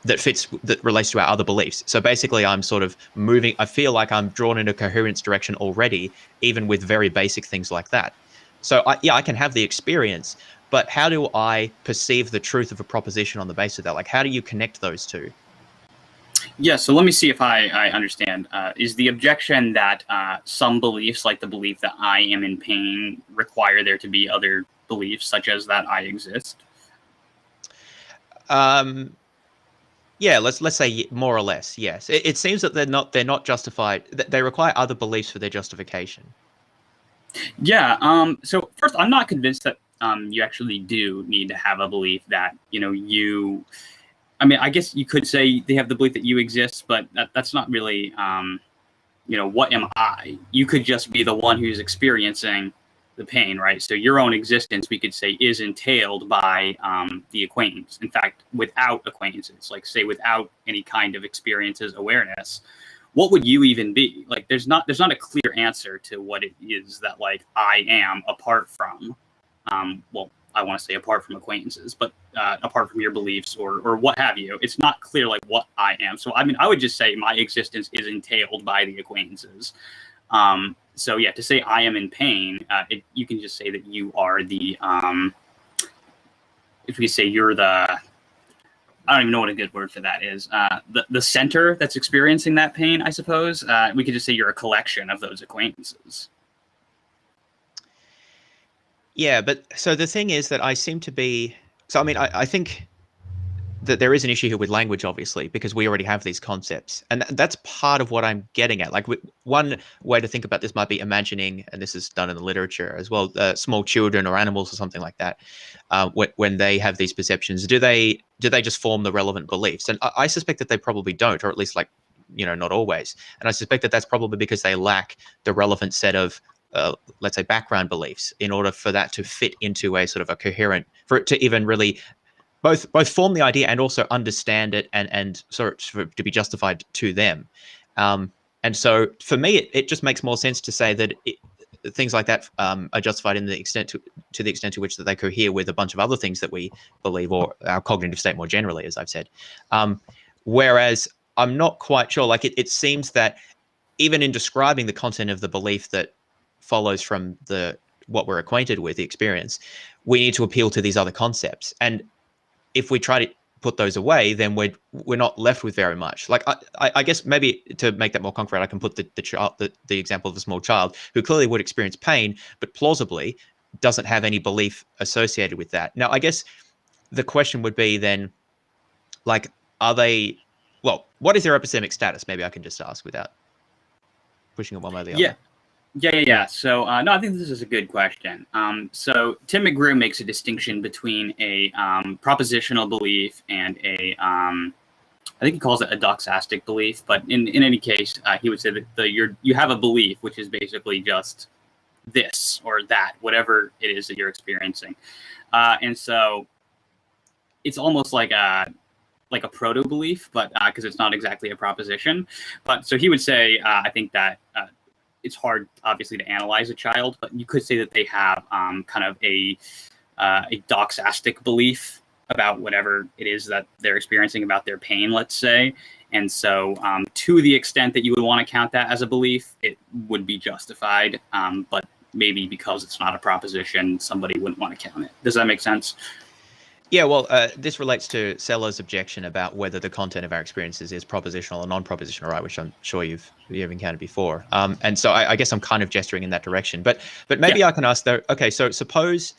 that relates to our other beliefs. So basically I'm sort of moving, I feel like I'm drawn in a coherence direction already, even with very basic things like that. So I can have the experience, but how do I perceive the truth of a proposition on the basis of that? Like, how do you connect those two? Yeah, so let me see if I understand. Is the objection that some beliefs, like the belief that I am in pain, require there to be other beliefs, such as that I exist? Yeah, let's say more or less, yes. It seems that they're not justified. They require other beliefs for their justification. Yeah. So first, I'm not convinced that you actually do need to have a belief that you. I mean, I guess you could say they have the belief that you exist, but that's not really. What am I? You could just be the one who's experiencing the pain, right? So your own existence, we could say, is entailed by the acquaintance. In fact, without acquaintances, like say without any kind of experiences, awareness, what would you even be? Like there's not a clear answer to what it is that like I am apart from, I want to say apart from acquaintances, but apart from your beliefs or what have you. It's not clear like what I am. So I mean, I would just say my existence is entailed by the acquaintances. So yeah, to say I am in pain, you can just say that you are the, if we say you're the, I don't even know what a good word for that is, the center that's experiencing that pain, I suppose. We could just say you're a collection of those acquaintances. Yeah, but so the thing is that I seem to be, so I mean, I think that there is an issue here with language, obviously, because we already have these concepts. And that's part of what I'm getting at. Like one way to think about this might be imagining, and this is done in the literature as well, small children or animals or something like that. When they have these perceptions, do they just form the relevant beliefs? And I suspect that they probably don't, or at least like, not always. And I suspect that that's probably because they lack the relevant set of let's say background beliefs in order for that to fit into a sort of a coherent, for it to even really both form the idea and also understand it and sort of to be justified to them. And so for me, it just makes more sense to say that things like that are justified in the extent to the extent to which that they cohere with a bunch of other things that we believe, or our cognitive state more generally, as I've said. Whereas I'm not quite sure, like it seems that even in describing the content of the belief that follows from what we're acquainted with, the experience, we need to appeal to these other concepts. And if we try to put those away, then we're not left with very much. Like I guess maybe to make that more concrete, I can put the example of a small child who clearly would experience pain, but plausibly doesn't have any belief associated with that. Now, I guess the question would be then, like, what is their epistemic status? Maybe I can just ask without pushing it one way or the other. Yeah. So, no, I think this is a good question. So Tim McGrew makes a distinction between a propositional belief and I think he calls it a doxastic belief. But in any case, he would say that you have a belief, which is basically just this or that, whatever it is that you're experiencing. And so it's almost like a proto-belief, but because it's not exactly a proposition. But so he would say, I think that it's hard, obviously, to analyze a child, but you could say that they have kind of a doxastic belief about whatever it is that they're experiencing about their pain, let's say. And so to the extent that you would want to count that as a belief, it would be justified. But maybe because it's not a proposition, somebody wouldn't want to count it. Does that make sense? Yeah, well, this relates to Sellers' objection about whether the content of our experiences is propositional or non-propositional, right? Which I'm sure you've encountered before. And so I guess I'm kind of gesturing in that direction. But maybe I can ask though. Okay, so suppose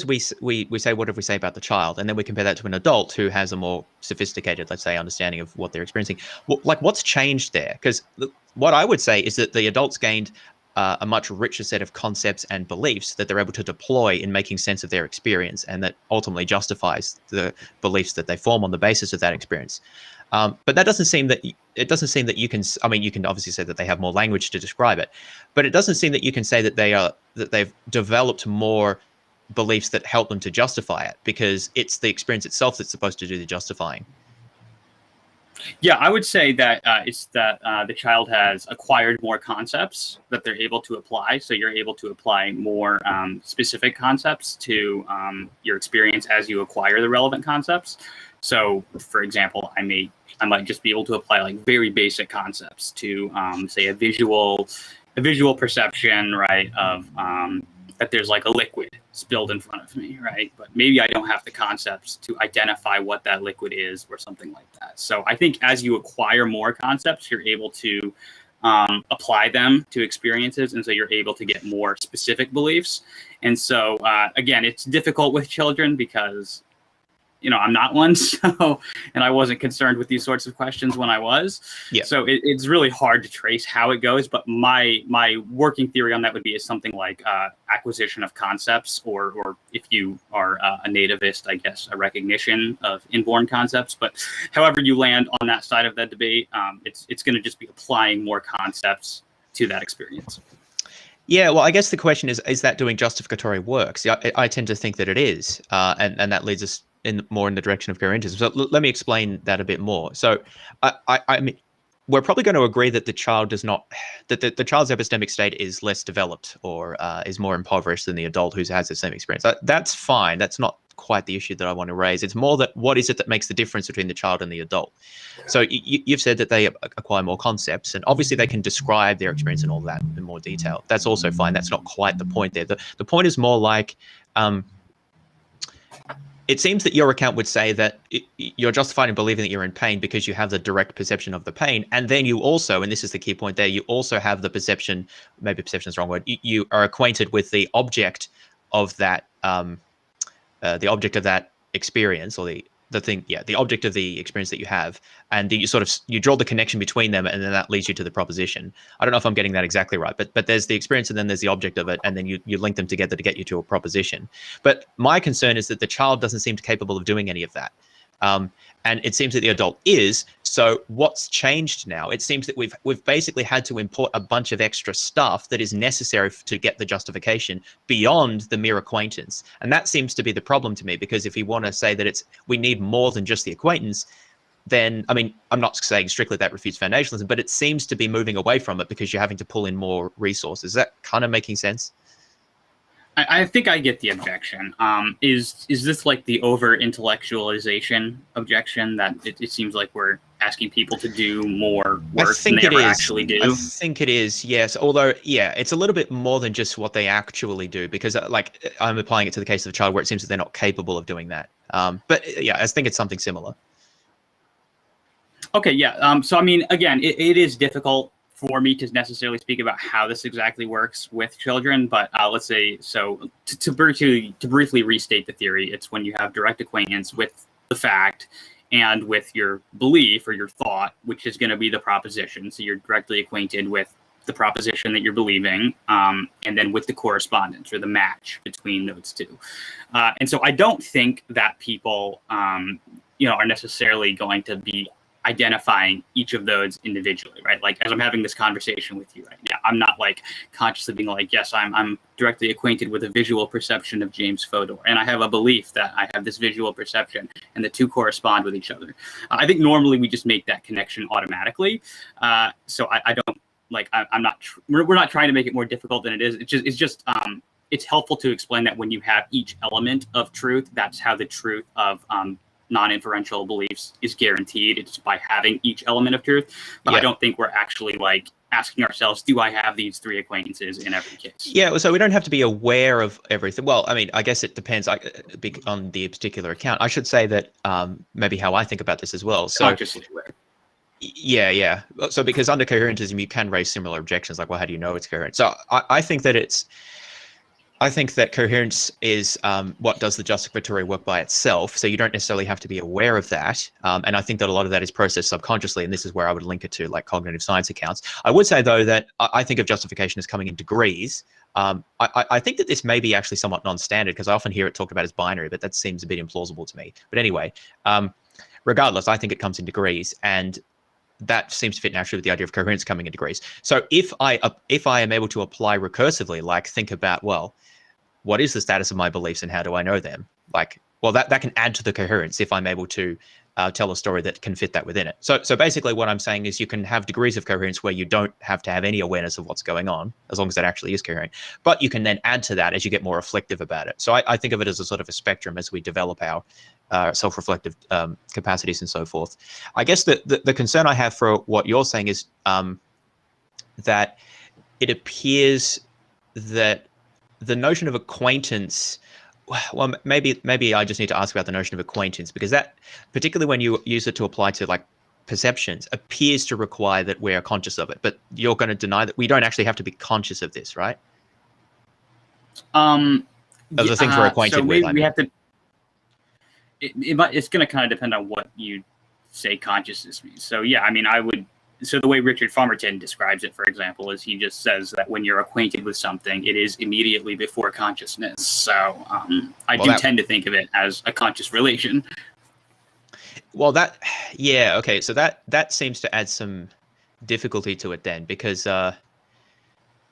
we say, what if we say about the child, and then we compare that to an adult who has a more sophisticated, let's say, understanding of what they're experiencing. What's changed there? Because what I would say is that the adults gained a much richer set of concepts and beliefs that they're able to deploy in making sense of their experience, and that ultimately justifies the beliefs that they form on the basis of that experience. But that doesn't seem that you can. I mean, you can obviously say that they have more language to describe it, but it doesn't seem that you can say that they've developed more beliefs that help them to justify it, because it's the experience itself that's supposed to do the justifying. Yeah, I would say that it's that the child has acquired more concepts that they're able to apply. So you're able to apply more specific concepts to your experience as you acquire the relevant concepts. So, for example, I might just be able to apply like very basic concepts to say a visual perception, right, of that there's like a liquid spilled in front of me, right? But maybe I don't have the concepts to identify what that liquid is or something like that. So I think as you acquire more concepts, you're able to apply them to experiences. And so you're able to get more specific beliefs. And so, again, it's difficult with children because, I'm not one, and I wasn't concerned with these sorts of questions when I was. Yeah. So it's really hard to trace how it goes. But my working theory on that would be something like acquisition of concepts, or if you are a nativist, I guess, a recognition of inborn concepts. But however you land on that side of that debate, it's going to just be applying more concepts to that experience. Yeah, well, I guess the question is that doing justificatory work? See, I tend to think that it is, and that leads us more in the direction of coherentism. So let me explain that a bit more. So I mean, we're probably going to agree that the child does not, that the child's epistemic state is less developed or is more impoverished than the adult who has the same experience. That's fine. That's not quite the issue that I want to raise. It's more that what is it that makes the difference between the child and the adult? So you've said that they acquire more concepts, and obviously they can describe their experience and all that in more detail. That's also fine. That's not quite the point there. The point is more like, it seems that your account would say that you're justified in believing that you're in pain because you have the direct perception of the pain. And then you also, and this is the key point there, you also have the perception, maybe perception is the wrong word, you are acquainted with the object of that, experience, or the object of the experience that you have, and you draw the connection between them, and then that leads you to the proposition. I don't know if I'm getting that exactly right, but there's the experience and then there's the object of it, and then you link them together to get you to a proposition. But my concern is that the child doesn't seem capable of doing any of that. And it seems that the adult is. So what's changed now? It seems that we've basically had to import a bunch of extra stuff that is necessary to get the justification beyond the mere acquaintance. And that seems to be the problem to me, because if you want to say that we need more than just the acquaintance, then, I mean, I'm not saying strictly that refutes foundationalism, but it seems to be moving away from it because you're having to pull in more resources. Is that kind of making sense? I think I get the objection. Is this like the over-intellectualization objection that it seems like we're asking people to do more work than they ever actually do? I think it is, yes. Although, yeah, it's a little bit more than just what they actually do, because like I'm applying it to the case of a child where it seems that they're not capable of doing that. But yeah, I think it's something similar. Okay, yeah. So I mean, again, it is difficult for me to necessarily speak about how this exactly works with children, but let's say, so to briefly restate the theory, it's when you have direct acquaintance with the fact and with your belief or your thought, which is going to be the proposition. So you're directly acquainted with the proposition that you're believing, and then with the correspondence or the match between those two. And so I don't think that people, are necessarily going to be identifying each of those individually, right? Like as I'm having this conversation with you right now, I'm not like consciously being like, yes, I'm directly acquainted with a visual perception of James Fodor, and I have a belief that I have this visual perception, and the two correspond with each other. I think normally we just make that connection automatically. So I don't like. I'm not. We're not trying to make it more difficult than it is. It's just. It's helpful to explain that when you have each element of truth, that's how the truth of non-inferential beliefs is guaranteed. It's by having each element of truth. But yeah. I don't think we're actually like asking ourselves, do I have these three acquaintances in every case? Yeah, so we don't have to be aware of everything. Well, I mean, I guess it depends on the particular account. I should say that maybe how I think about this as well. So consciously aware. Yeah. So because under coherentism, you can raise similar objections like, well, how do you know it's coherent? So I think that coherence is what does the justificatory work by itself. So you don't necessarily have to be aware of that. And I think that a lot of that is processed subconsciously. And this is where I would link it to like cognitive science accounts. I would say, though, that I think of justification as coming in degrees. I think that this may be actually somewhat non-standard because I often hear it talked about as binary, but that seems a bit implausible to me. But anyway, regardless, I think it comes in degrees. And that seems to fit naturally with the idea of coherence coming in degrees. So if I am able to apply recursively, like think about, well, what is the status of my beliefs and how do I know them? Like, well, that can add to the coherence if I'm able to tell a story that can fit that within it. So basically what I'm saying is you can have degrees of coherence where you don't have to have any awareness of what's going on, as long as that actually is coherent. But you can then add to that as you get more reflective about it. So I think of it as a sort of a spectrum as we develop our self-reflective capacities and so forth. I guess the concern I have for what you're saying is that it appears that the notion of acquaintance, well, maybe I just need to ask about the notion of acquaintance, because that, particularly when you use it to apply to like perceptions, appears to require that we're conscious of it. But you're going to deny that we don't actually have to be conscious of this, right? Of the things we're acquainted with. So we have to. It's going to kind of depend on what you say consciousness means. So yeah, I mean, I would. So the way Richard Farmerton describes it, for example, is he just says that when you're acquainted with something, it is immediately before consciousness. So I tend to think of it as a conscious relation. Well, okay. So that seems to add some difficulty to it then, because so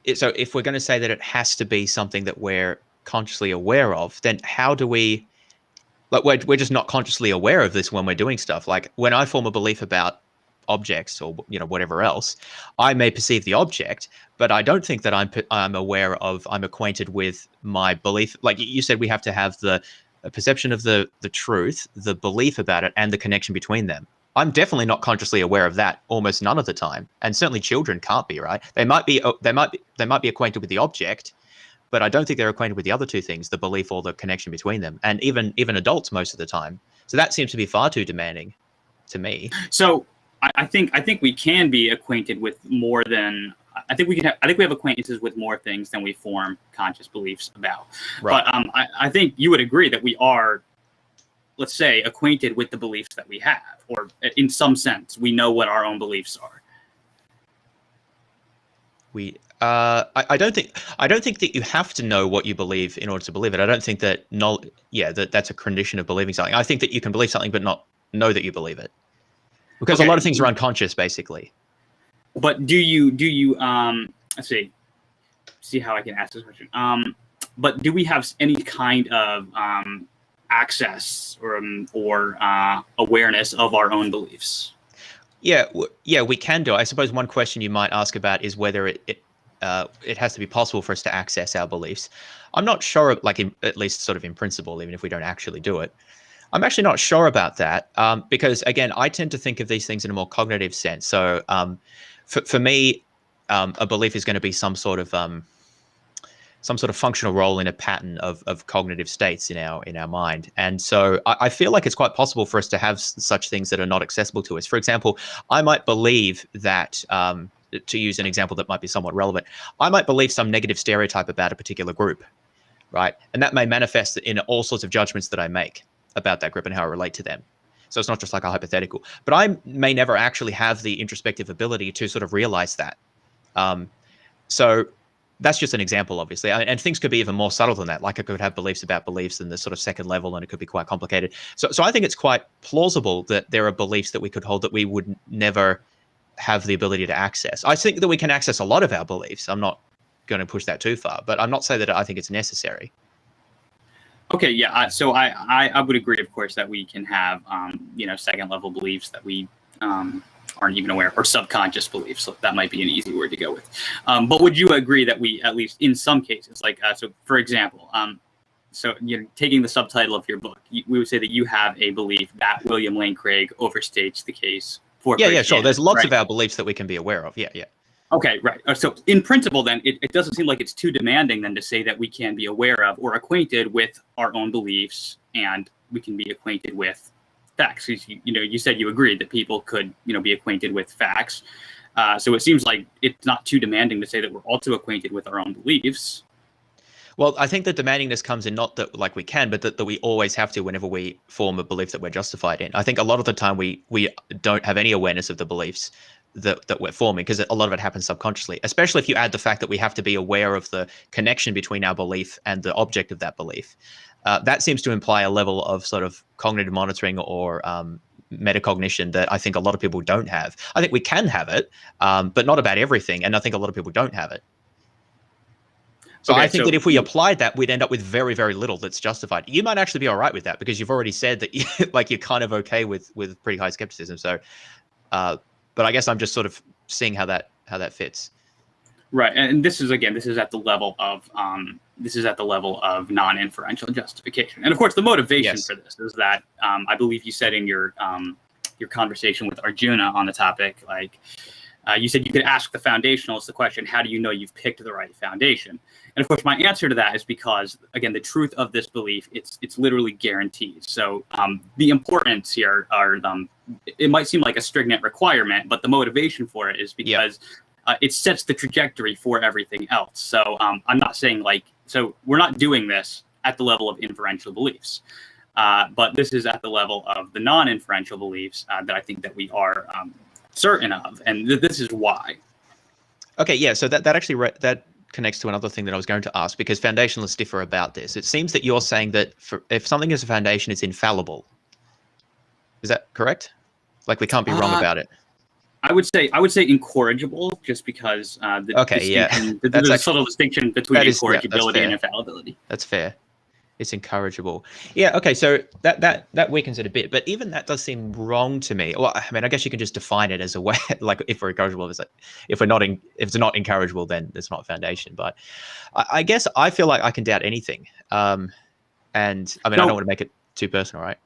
if we're going to say that it has to be something that we're consciously aware of, then how do we, like, we're just not consciously aware of this when we're doing stuff. Like when I form a belief about objects or whatever else, I may perceive the object, but I don't think that I'm acquainted with my belief. Like you said, we have to have the perception of the truth, the belief about it, and the connection between them. I'm definitely not consciously aware of that almost none of the time, and certainly children can't be, right? They might be acquainted with the object, but I don't think they're acquainted with the other two things, the belief or the connection between them, and even adults most of the time. So that seems to be far too demanding to me. So I think we can be acquainted with more than. I think we have acquaintances with more things than we form conscious beliefs about. Right. But I think you would agree that we are, let's say, acquainted with the beliefs that we have, or in some sense, we know what our own beliefs are. I don't think that you have to know what you believe in order to believe it. I don't think that that's a condition of believing something. I think that you can believe something but not know that you believe it. Because a lot of things are unconscious, basically. But do you let's see how I can ask this question. But do we have any kind of access or awareness of our own beliefs? Yeah, we can do. I suppose one question you might ask about is whether it it has to be possible for us to access our beliefs. I'm not sure, like at least sort of in principle, even if we don't actually do it. I'm actually not sure about that because, again, I tend to think of these things in a more cognitive sense. So for me, a belief is going to be some sort of functional role in a pattern of cognitive states in our mind. And so I feel like it's quite possible for us to have such things that are not accessible to us. For example, I might believe that, to use an example that might be somewhat relevant, I might believe some negative stereotype about a particular group, right? And that may manifest in all sorts of judgments that I make about that group and how I relate to them. So it's not just like a hypothetical, but I may never actually have the introspective ability to sort of realize that. So that's just an example, obviously. And things could be even more subtle than that. Like I could have beliefs about beliefs in the sort of second level, and it could be quite complicated. So I think it's quite plausible that there are beliefs that we could hold that we would never have the ability to access. I think that we can access a lot of our beliefs. I'm not going to push that too far, but I'm not saying that I think it's necessary. Okay, yeah. So I would agree, of course, that we can have second level beliefs that we aren't even aware, or subconscious beliefs. So that might be an easy word to go with. But would you agree that we, at least in some cases, like so, for example, taking the subtitle of your book, we would say that you have a belief that William Lane Craig overstates the case for Christianity. Yeah, sure. There's lots right? of our beliefs that we can be aware of. Yeah. Okay, right. So in principle, then, it doesn't seem like it's too demanding then to say that we can be aware of or acquainted with our own beliefs, and we can be acquainted with facts. You said you agreed that people could, be acquainted with facts. So it seems like it's not too demanding to say that we're also acquainted with our own beliefs. Well, I think the demandingness comes in not that like we can, but that we always have to whenever we form a belief that we're justified in. I think a lot of the time we don't have any awareness of the beliefs that we're forming, because a lot of it happens subconsciously, especially if you add the fact that we have to be aware of the connection between our belief and the object of that belief. That seems to imply a level of sort of cognitive monitoring or metacognition that I think a lot of people don't have. I think we can have it, but not about everything, and I think a lot of people don't have it. So I think that if we applied that, we'd end up with very, very little that's justified. You might actually be all right with that, because you've already said that you're kind of okay with pretty high skepticism. So, but I guess I'm just sort of seeing how that fits. Right, and this is at the level of non-inferential justification. And of course, the motivation for this is that I believe you said in your conversation with Arjuna on the topic, like you said you could ask the foundationalist the question, how do you know you've picked the right foundation? And of course, my answer to that is because, again, the truth of this belief, it's literally guaranteed. So the importance here are, it might seem like a stringent requirement, but the motivation for it is because it sets the trajectory for everything else. So I'm not saying so we're not doing this at the level of inferential beliefs, but this is at the level of the non-inferential beliefs that I think that we are certain of, and this is why. Okay, yeah. So that actually that connects to another thing that I was going to ask, because foundationalists differ about this. It seems that you're saying that if something is a foundation, it's infallible. Is that correct? Like we can't be wrong about it. I would say incorrigible, just because there's a subtle distinction between incorrigibility and infallibility. That's fair. It's incorrigible. Yeah. Okay. So that weakens it a bit, but even that does seem wrong to me. Well, I mean, I guess you can just define it as a way, like if we're incorrigible, if it's not incorrigible, then it's not foundation. But I guess I feel like I can doubt anything. And I mean, I don't want to make it too personal, right?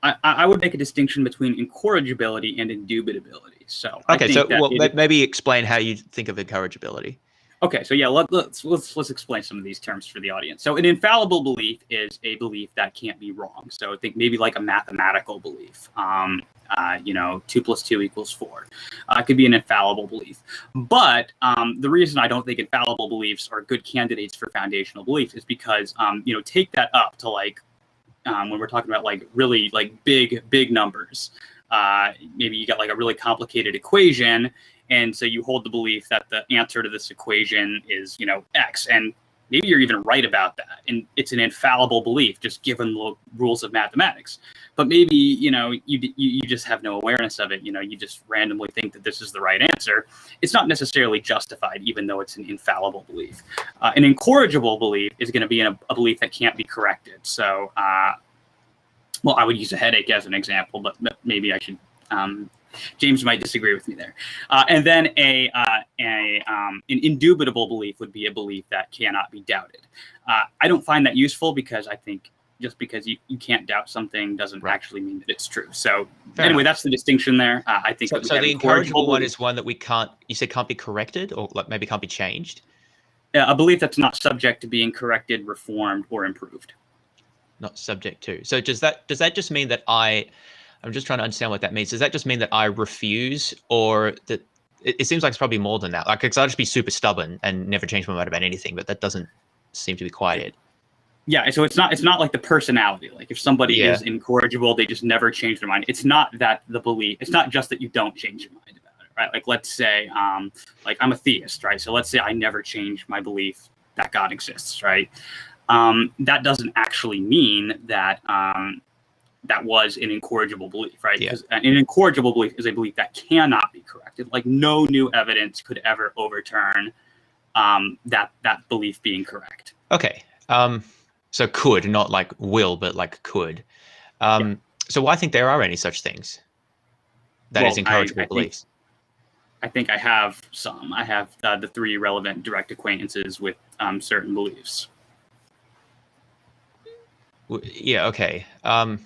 I would make a distinction between incorrigibility and indubitability. So maybe explain how you think of incorrigibility. Okay, so yeah, let's explain some of these terms for the audience. So an infallible belief is a belief that can't be wrong. So think maybe like a mathematical belief. 2 + 2 = 4. It could be an infallible belief. But the reason I don't think infallible beliefs are good candidates for foundational beliefs is because take that up to when we're talking about really big numbers. Maybe you got a really complicated equation, and so you hold the belief that the answer to this equation is X, and maybe you're even right about that, and it's an infallible belief just given the rules of mathematics. But maybe you just have no awareness of it. You just randomly think that this is the right answer. It's not necessarily justified, even though it's an infallible belief. An incorrigible belief is going to be a belief that can't be corrected. So I would use a headache as an example, but maybe I should James might disagree with me there. And then an indubitable belief would be a belief that cannot be doubted. I don't find that useful because I think just because you can't doubt something doesn't actually mean that it's true. So anyway, that's the distinction there. I think so the incorrigible one is one that we can't, you said can't be corrected, or like maybe can't be changed? A belief that's not subject to being corrected, reformed, or improved. Not subject to. So does that just mean that I'm just trying to understand what that means. Does that just mean that I refuse, or that it seems like it's probably more than that? Like, because I'll just be super stubborn and never change my mind about anything, but that doesn't seem to be quite it. Yeah, so it's not like the personality. Like if somebody is incorrigible, they just never change their mind. It's not that the belief. It's not just that you don't change your mind about it, right? Like let's say, like I'm a theist, right? So let's say I never change my belief that God exists, right? That doesn't actually mean that that was an incorrigible belief, right? Because an incorrigible belief is a belief that cannot be corrected. Like no new evidence could ever overturn that belief being correct. Okay. So could, not like will, but like could. So I think there are any such things that is incorrigible beliefs. I think I have some. I have the 3 relevant direct acquaintances with certain beliefs. Yeah, okay. Well,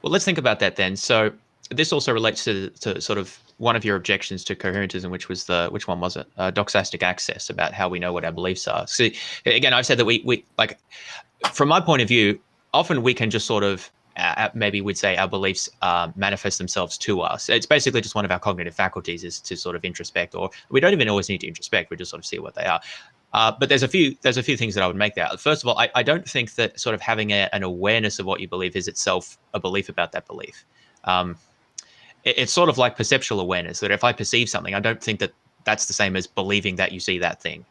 let's think about that then. So this also relates to sort of one of your objections to coherentism, which was which one was it? Doxastic access, about how we know what our beliefs are. So again, I've said that we like, from my point of view, often we can just sort of, maybe we'd say our beliefs manifest themselves to us. It's basically just one of our cognitive faculties is to sort of introspect, or we don't even always need to introspect, we just sort of see what they are. But there's a few things that I would make there. First of all, I don't think that sort of having an awareness of what you believe is itself a belief about that belief. It's sort of like perceptual awareness, that if I perceive something, I don't think that that's the same as believing that you see that thing.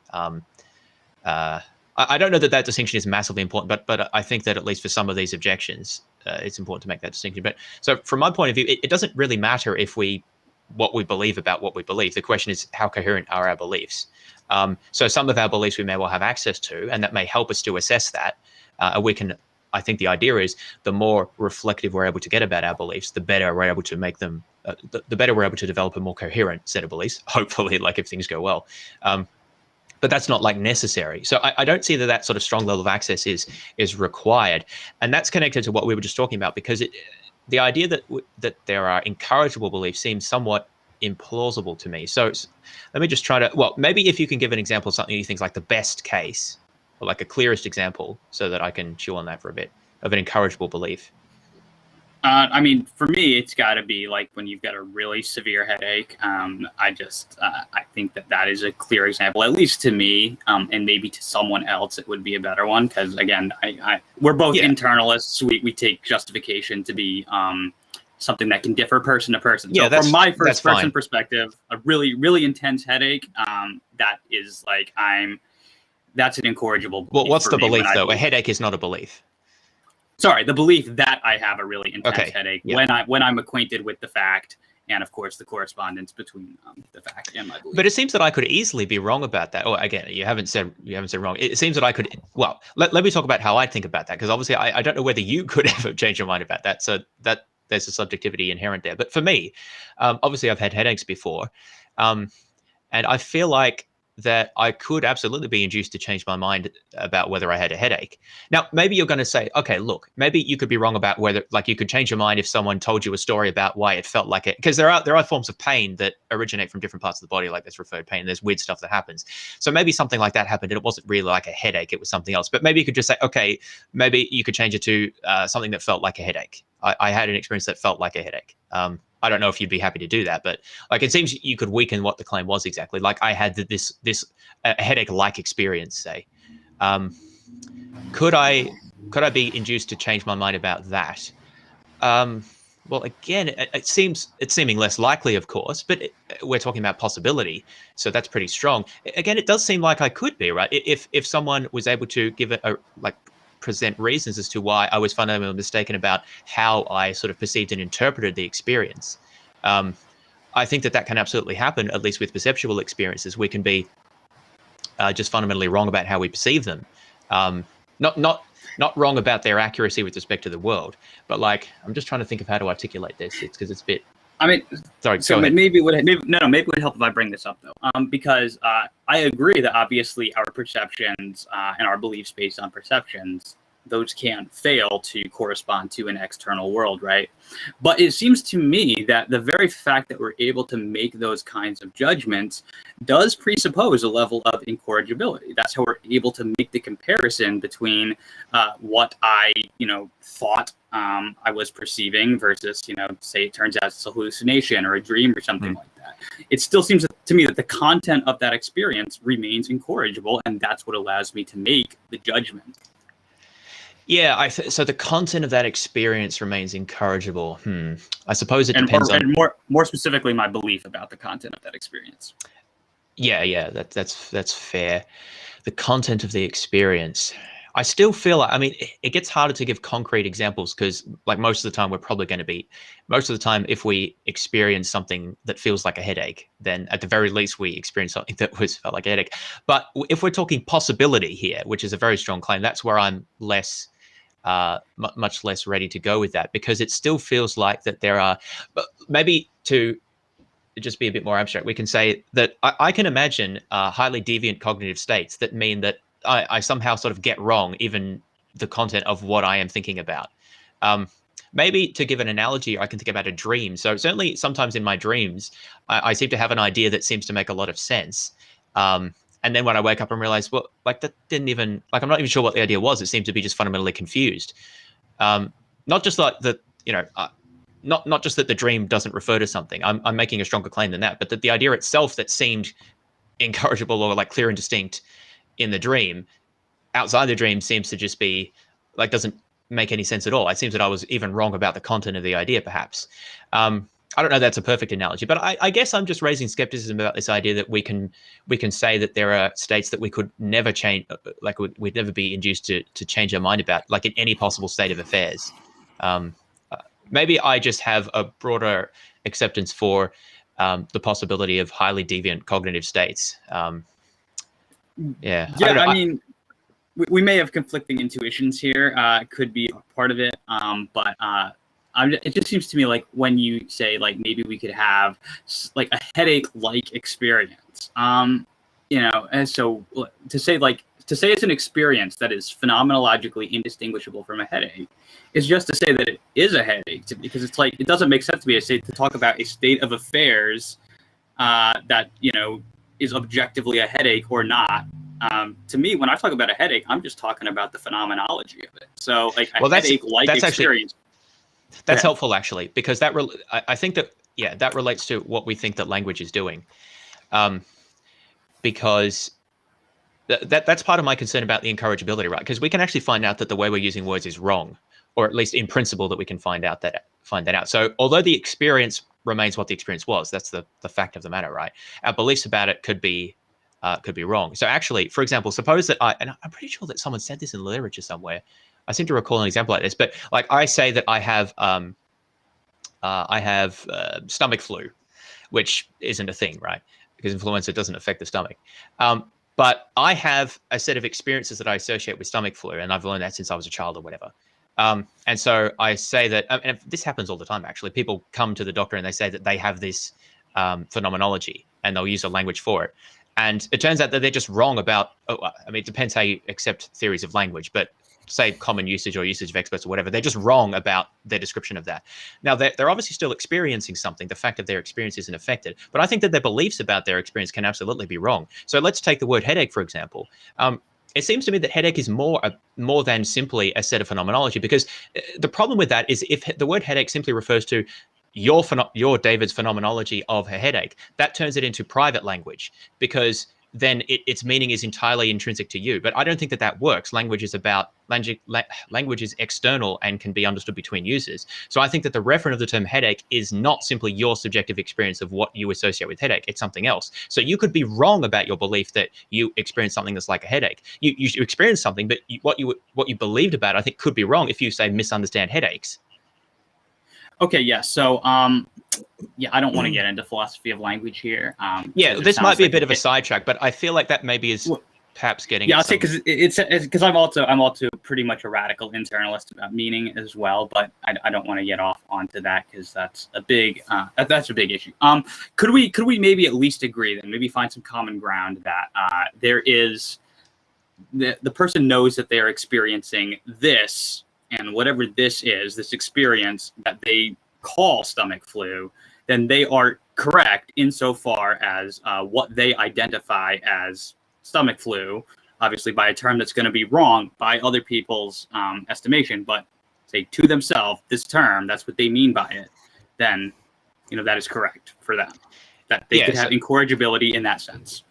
I don't know that distinction is massively important, but I think that at least for some of these objections, it's important to make that distinction. But so from my point of view, it doesn't really matter what we believe about what we believe. The question is, how coherent are our beliefs? So some of our beliefs we may well have access to, and that may help us to assess that. I think the idea is the more reflective we're able to get about our beliefs, the better we're able to make them, the better we're able to develop a more coherent set of beliefs, hopefully, like if things go well. But that's not like necessary. So I don't see that sort of strong level of access is required. And that's connected to what we were just talking about, because the idea that there are incorrigible beliefs seems somewhat implausible to me. So let me just try to, well, maybe if you can give an example of something you think is like the best case, or like a clearest example, so that I can chew on that for a bit, of an incorrigible belief. I mean, for me, it's got to be like when you've got a really severe headache. I think that is a clear example, at least to me, and maybe to someone else, it would be a better one. Because again, we're both internalists. We take justification to be something that can differ person to person. So from my first person perspective, a really, really intense headache, that is like that's an incorrigible belief. Well, what's the belief though? A headache is not a belief. Sorry, the belief that I have a really intense headache when I'm acquainted with the fact, and of course the correspondence between the fact and my belief. But it seems that I could easily be wrong about that. Or again, you haven't said wrong. It seems that I could. Well, let me talk about how I think about that, because obviously I don't know whether you could ever change your mind about that. So that there's a subjectivity inherent there. But for me, obviously I've had headaches before, and I feel like that I could absolutely be induced to change my mind about whether I had a headache. Now, maybe you're going to say, okay, look, maybe you could be wrong about whether, like, you could change your mind if someone told you a story about why it felt like it, because there are forms of pain that originate from different parts of the body, like there's referred pain, there's weird stuff that happens. So maybe something like that happened and it wasn't really like a headache, it was something else. But maybe you could just say, okay, maybe you could change it to something that felt like a headache. I had an experience that felt like a headache. I don't know if you'd be happy to do that, but like it seems you could weaken what the claim was exactly. Like I had this headache-like experience, say. Could I be induced to change my mind about that? Well, again, it's seeming less likely, of course, but we're talking about possibility, so that's pretty strong. Again, it does seem like I could be, right? If someone was able to give it present reasons as to why I was fundamentally mistaken about how I sort of perceived and interpreted the experience. I think that can absolutely happen, at least with perceptual experiences. We can be just fundamentally wrong about how we perceive them. Not wrong about their accuracy with respect to the world, but like, I'm just trying to think of how to articulate this. It's because it's a bit... I mean, sorry, so go ahead. maybe it would help if I bring this up though, because I agree that obviously our perceptions and our beliefs based on perceptions, those can't fail to correspond to an external world, right? But it seems to me that the very fact that we're able to make those kinds of judgments does presuppose a level of incorrigibility. That's how we're able to make the comparison between what I, thought I was perceiving versus, say it turns out it's a hallucination or a dream or something like that. It still seems to me that the content of that experience remains incorrigible, and that's what allows me to make the judgment. Yeah, so the content of that experience remains incorrigible. I suppose it depends on... And more specifically, my belief about the content of that experience. Yeah, that's fair. The content of the experience. I still feel like, I mean, it gets harder to give concrete examples because, like, most of the time we're probably going to be, most of the time if we experience something that feels like a headache, then at the very least we experience something that felt like a headache. But if we're talking possibility here, which is a very strong claim, that's where I'm less... much less ready to go with that, because it still feels like that there are, maybe to just be a bit more abstract, we can say that I can imagine highly deviant cognitive states that mean that I somehow sort of get wrong even the content of what I am thinking about. Maybe to give an analogy, I can think about a dream. So certainly sometimes in my dreams, I seem to have an idea that seems to make a lot of sense. And then when I wake up and realize, well, like that didn't even, like, I'm not even sure what the idea was. It seemed to be just fundamentally confused. Not just like that, not just that the dream doesn't refer to something. I'm making a stronger claim than that, but that the idea itself that seemed incorrigible or like clear and distinct in the dream, outside the dream seems to just be like, doesn't make any sense at all. It seems that I was even wrong about the content of the idea, perhaps. I don't know that's a perfect analogy, but I guess I'm just raising skepticism about this idea that we can say that there are states that we could never change, like we'd never be induced to change our mind about, like in any possible state of affairs. Maybe I just have a broader acceptance for the possibility of highly deviant cognitive states. Yeah, I mean, we may have conflicting intuitions here. Could be part of it, but. It just seems to me like when you say like maybe we could have like a headache-like experience, and so to say it's an experience that is phenomenologically indistinguishable from a headache is just to say that it is a headache to me, because it's like it doesn't make sense to me to talk about a state of affairs that is objectively a headache or not. To me, when I talk about a headache, I'm just talking about the phenomenology of it. So like a headache-like experience. That's helpful, actually, because I think that, that relates to what we think that language is doing, because that's part of my concern about the incorrigibility, right? Because we can actually find out that the way we're using words is wrong, or at least in principle that we can find that out. So although the experience remains what the experience was, that's the fact of the matter, right? Our beliefs about it could be wrong. So actually, for example, suppose that and I'm pretty sure that someone said this in literature somewhere. I seem to recall an example like this, but like I say that I have stomach flu, which isn't a thing, right? Because influenza doesn't affect the stomach. But I have a set of experiences that I associate with stomach flu, and I've learned that since I was a child or whatever. And so I say that, and this happens all the time, actually. People come to the doctor and they say that they have this phenomenology, and they'll use a language for it. And it turns out that they're just wrong about, it depends how you accept theories of language, but say common usage or usage of experts or whatever, they're just wrong about their description of that. Now, they're obviously still experiencing something. The fact of their experience isn't affected. But I think that their beliefs about their experience can absolutely be wrong. So let's take the word headache, for example. It seems to me that headache is more than simply a set of phenomenology, because the problem with that is if the word headache simply refers to your David's phenomenology of a headache, that turns it into private language, because then its meaning is entirely intrinsic to you. But I don't think that works. Language is external and can be understood between users. So I think that the referent of the term headache is not simply your subjective experience of what you associate with headache. It's something else. So you could be wrong about your belief that you experience something that's like a headache. You experience something, but what you believed about it, I think, could be wrong if you say misunderstand headaches. Okay, yeah. So, I don't want to get into philosophy of language here. This might be a bit of a sidetrack, but I feel like that maybe is perhaps getting Yeah, at I'll say some... because because I'm also pretty much a radical internalist about meaning as well, but I don't want to get off onto that because that's a big issue. Could we maybe at least agree then, maybe find some common ground that there is the person knows that they are experiencing this, and whatever this is, this experience that they call stomach flu, then they are correct insofar as what they identify as stomach flu, obviously by a term that's going to be wrong by other people's estimation, but say to themselves, this term, that's what they mean by it, then that is correct for them. That they could have incorrigibility in that sense.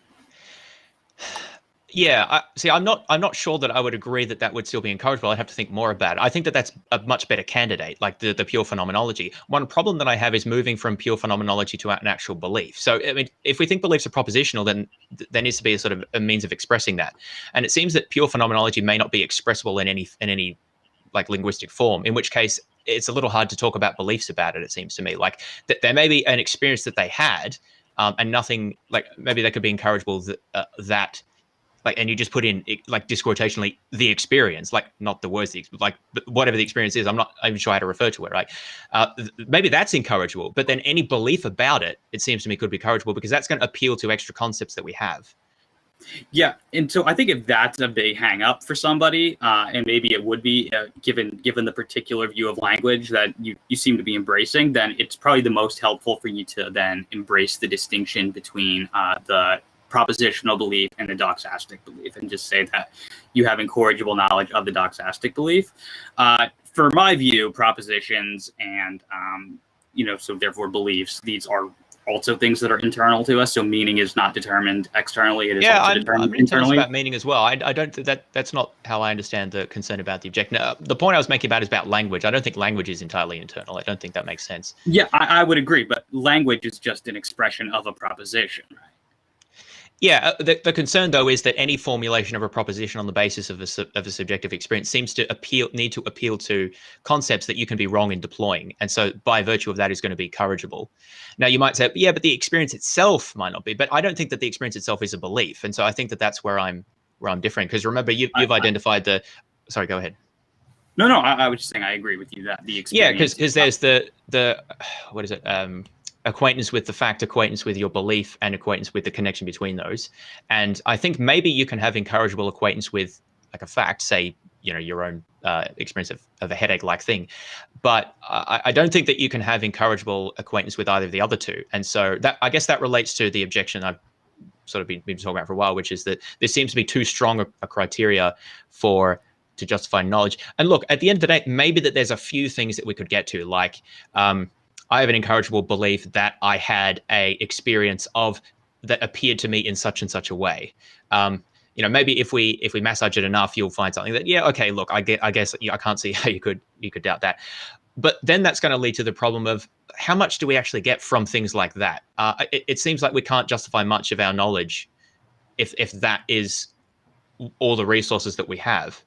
Yeah, I'm not sure that I would agree that that would still be incorrigible. I'd have to think more about it. I think that that's a much better candidate, like the pure phenomenology. One problem that I have is moving from pure phenomenology to an actual belief. So, I mean, if we think beliefs are propositional, then there needs to be a sort of a means of expressing that. And it seems that pure phenomenology may not be expressible in any like linguistic form, in which case it's a little hard to talk about beliefs about it, it seems to me. Like that there may be an experience that they had, and nothing, like maybe they could be incorrigible that like, and you just put in like disquotationally the experience, like not the words, like whatever the experience is. I'm not even sure how to refer to it, right? Maybe that's incorrigible, but then any belief about it, it seems to me, could be corrigible because that's going to appeal to extra concepts that we have. Yeah, and so I think if that's a big hang up for somebody, and maybe it would be given the particular view of language that you seem to be embracing, then it's probably the most helpful for you to then embrace the distinction between the propositional belief and the doxastic belief, and just say that you have incorrigible knowledge of the doxastic belief. For my view, propositions and so therefore beliefs, these are also things that are internal to us. So meaning is not determined externally; it is also determined internally. About meaning as well. I don't think that's not how I understand the concern about the objection. The point I was making about is about language. I don't think language is entirely internal. I don't think that makes sense. Yeah, I would agree, but language is just an expression of a proposition, right? Yeah, the concern though is that any formulation of a proposition on the basis of a subjective experience seems to need to appeal to concepts that you can be wrong in deploying, and so by virtue of that is going to be corrigible. Now you might say, yeah, but the experience itself might not be. But I don't think that the experience itself is a belief, and so I think that that's where I'm different. Because remember, you've identified the. Sorry, go ahead. No, I was just saying I agree with you that the experience. Yeah, because there's the what is it? Acquaintance with the fact, acquaintance with your belief, and acquaintance with the connection between those. And I think maybe you can have incorrigible acquaintance with like a fact, say, your own experience of a headache-like thing. But I don't think that you can have incorrigible acquaintance with either of the other two. And so that, I guess that relates to the objection I've sort of been talking about for a while, which is that there seems to be too strong a criteria to justify knowledge. And look, at the end of the day, maybe that there's a few things that we could get to, like, I have an incorrigible belief that I had a experience of that appeared to me in such and such a way. Maybe if we massage it enough, you'll find something that, yeah, okay, look, I guess I can't see how you could doubt that. But then that's going to lead to the problem of how much do we actually get from things like that? It seems like we can't justify much of our knowledge if that is all the resources that we have.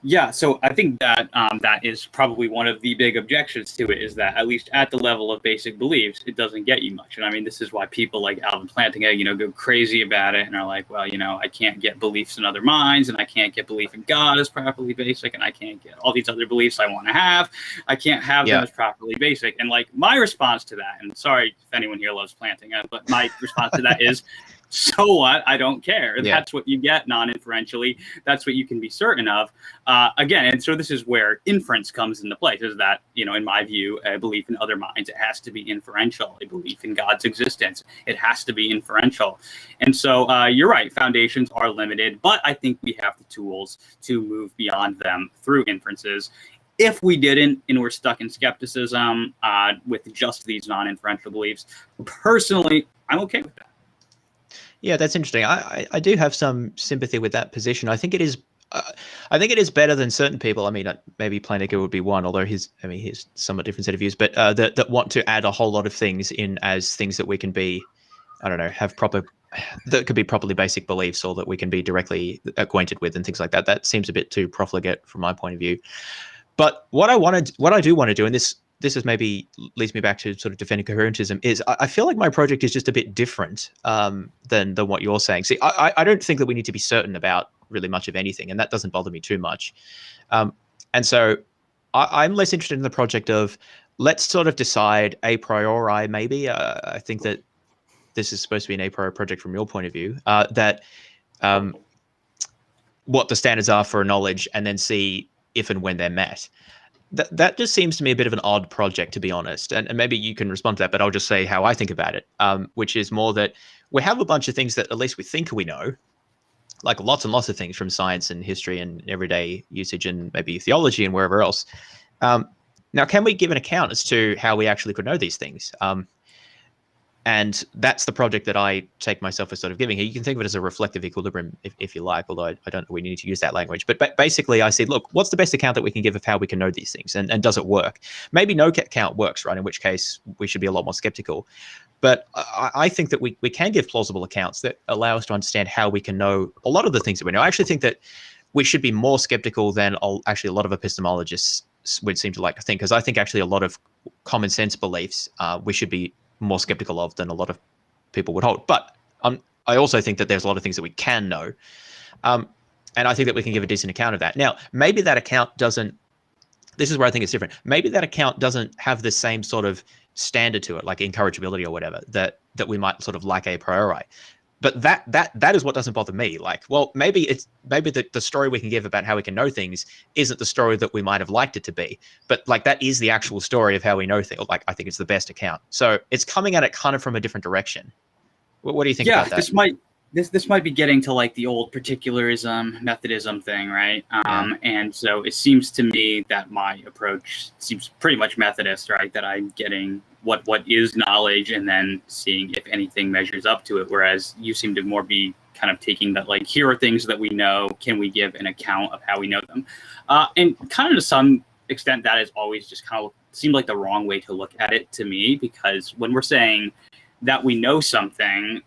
Yeah, so I think that that is probably one of the big objections to it, is that at least at the level of basic beliefs, it doesn't get you much. And I mean, this is why people like Alvin Plantinga, go crazy about it and are like, well, I can't get beliefs in other minds, and I can't get belief in God as properly basic, and I can't get all these other beliefs I want to have. I can't have them as properly basic. And like my response to that, and sorry if anyone here loves Plantinga, but my response to that is, so what? I don't care. Yeah. That's what you get non-inferentially. That's what you can be certain of. Again, and so this is where inference comes into play. Is that, in my view, a belief in other minds, it has to be inferential. A belief in God's existence, it has to be inferential. And so you're right, foundations are limited, but I think we have the tools to move beyond them through inferences. If we didn't, and we're stuck in skepticism with just these non-inferential beliefs, personally, I'm okay with that. Yeah, that's interesting. I do have some sympathy with that position. I think it is better than certain people. I mean, maybe Plantinga would be one, although he's somewhat different set of views. But that want to add a whole lot of things in as things that we can be, that could be properly basic beliefs, or that we can be directly acquainted with, and things like that. That seems a bit too profligate from my point of view. But what I do want to do, and this this is maybe leads me back to sort of defending coherentism, is I feel like my project is just a bit different than what you're saying. See, I don't think that we need to be certain about really much of anything, and that doesn't bother me too much. And so I'm less interested in the project of let's sort of decide a priori, maybe. I think that this is supposed to be an a priori project from your point of view, that what the standards are for knowledge and then see if and when they're met. That just seems to me a bit of an odd project, to be honest. And maybe you can respond to that, but I'll just say how I think about it, which is more that we have a bunch of things that at least we think we know, like lots and lots of things from science and history and everyday usage and maybe theology and wherever else. Now, can we give an account as to how we actually could know these things? And that's the project that I take myself as sort of giving here. You can think of it as a reflective equilibrium if you like, although I don't know we need to use that language. But basically, I said, look, what's the best account that we can give of how we can know these things? And does it work? Maybe no account works, right? In which case, we should be a lot more skeptical. But I think that we can give plausible accounts that allow us to understand how we can know a lot of the things that we know. I actually think that we should be more skeptical than actually a lot of epistemologists would seem to like to think, because I think actually a lot of common sense beliefs we should be more skeptical of than a lot of people would hold. But I also think that there's a lot of things that we can know. And I think that we can give a decent account of that. Now, maybe that account doesn't, this is where I think it's different. Maybe that account doesn't have the same sort of standard to it, like incorrigibility or whatever, that we might sort of like a priori. But that is what doesn't bother me. Like, well, maybe the story we can give about how we can know things isn't the story that we might have liked it to be, but like that is the actual story of how we know things. Like, I think it's the best account. So it's coming at it kind of from a different direction. What do you think about that? This might be getting to like the old particularism, Methodism thing, right? And so it seems to me that my approach seems pretty much Methodist, right? That I'm getting what is knowledge and then seeing if anything measures up to it. Whereas you seem to more be kind of taking that, like, here are things that we know. Can we give an account of how we know them? And kind of to some extent, that has always just kind of seemed like the wrong way to look at it to me, because when we're saying that we know something,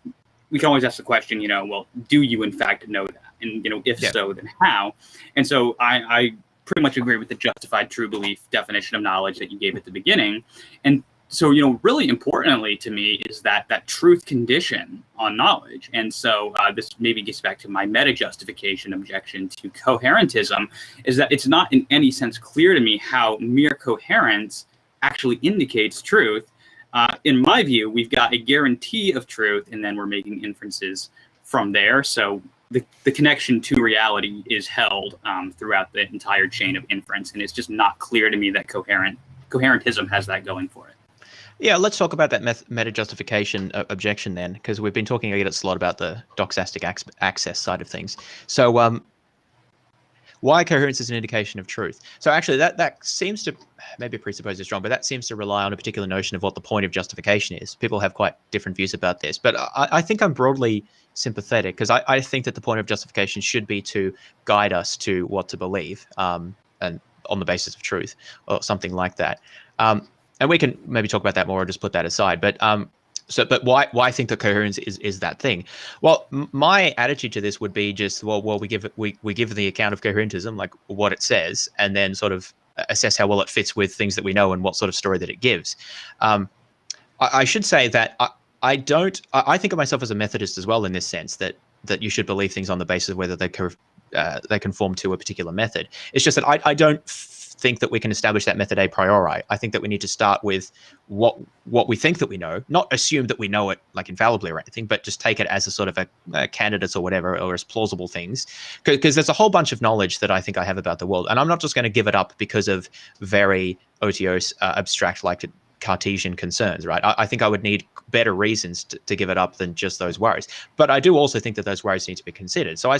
we can always ask the question, well, do you in fact know that? And, if so, then how? And so I pretty much agree with the justified true belief definition of knowledge that you gave at the beginning. And so, really importantly to me is that truth condition on knowledge. And so this maybe gets back to my meta-justification objection to coherentism, is that it's not in any sense clear to me how mere coherence actually indicates truth. In my view, we've got a guarantee of truth, and then we're making inferences from there. So the connection to reality is held throughout the entire chain of inference, and it's just not clear to me that coherentism has that going for it. Yeah, let's talk about that meta-justification objection then, because we've been talking a lot about the doxastic access side of things. So why coherence is an indication of truth? So actually that seems to, maybe presuppose it's wrong, but that seems to rely on a particular notion of what the point of justification is. People have quite different views about this, but I think I'm broadly sympathetic, because I think that the point of justification should be to guide us to what to believe, and on the basis of truth or something like that. And we can maybe talk about that more or just put that aside. But but why I think that coherence is that thing? Well, my attitude to this would be just, well, we give the account of coherentism, like what it says, and then sort of assess how well it fits with things that we know and what sort of story that it gives. I should say that I think of myself as a Methodist as well, in this sense that you should believe things on the basis of whether they conform to a particular method. It's just that I don't think that we can establish that method a priori. I think that we need to start with what we think that we know, not assume that we know it like infallibly or anything, but just take it as a sort of a candidates or whatever, or as plausible things. Because there's a whole bunch of knowledge that I think I have about the world, and I'm not just going to give it up because of very otiose, abstract, like Cartesian concerns, right? I think I would need better reasons to give it up than just those worries. But I do also think that those worries need to be considered. So I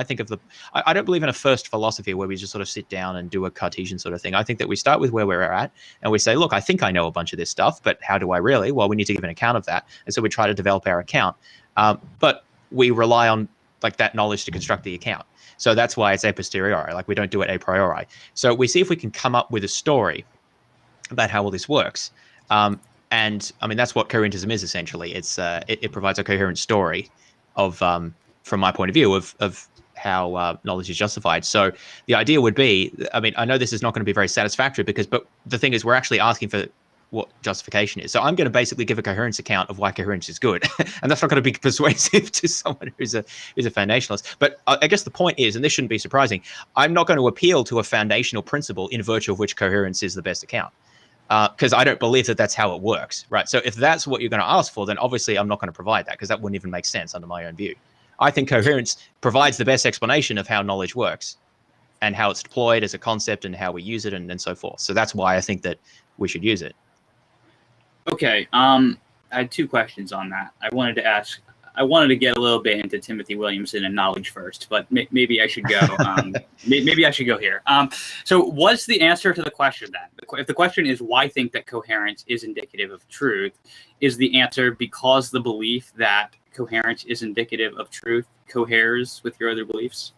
think of I don't believe in a first philosophy where we just sort of sit down and do a Cartesian sort of thing. I think that we start with where we're at and we say, look, I think I know a bunch of this stuff, but how do I really? Well, we need to give an account of that. And so we try to develop our account. But we rely on like that knowledge to construct the account. So that's why it's a posteriori, like we don't do it a priori. So we see if we can come up with a story about how all this works. And I mean, that's what coherentism is essentially. It provides a coherent story of, from my point of view, of how knowledge is justified. So the idea would be, I mean, I know this is not going to be very satisfactory but the thing is, we're actually asking for what justification is. So I'm going to basically give a coherence account of why coherence is good, and that's not going to be persuasive to someone who's a foundationalist. But I guess the point is, and this shouldn't be surprising, I'm not going to appeal to a foundational principle in virtue of which coherence is the best account, because I don't believe that that's how it works, right? So if that's what you're going to ask for, then obviously I'm not going to provide that, because that wouldn't even make sense under my own view. I think coherence provides the best explanation of how knowledge works and how it's deployed as a concept and how we use it and so forth. So that's why I think that we should use it. Okay, I had two questions on that. I wanted to get a little bit into Timothy Williamson and knowledge first, but maybe I should go. Maybe I should go here. So, what's the answer to the question then? If the question is why think that coherence is indicative of truth, is the answer because the belief that coherence is indicative of truth coheres with your other beliefs?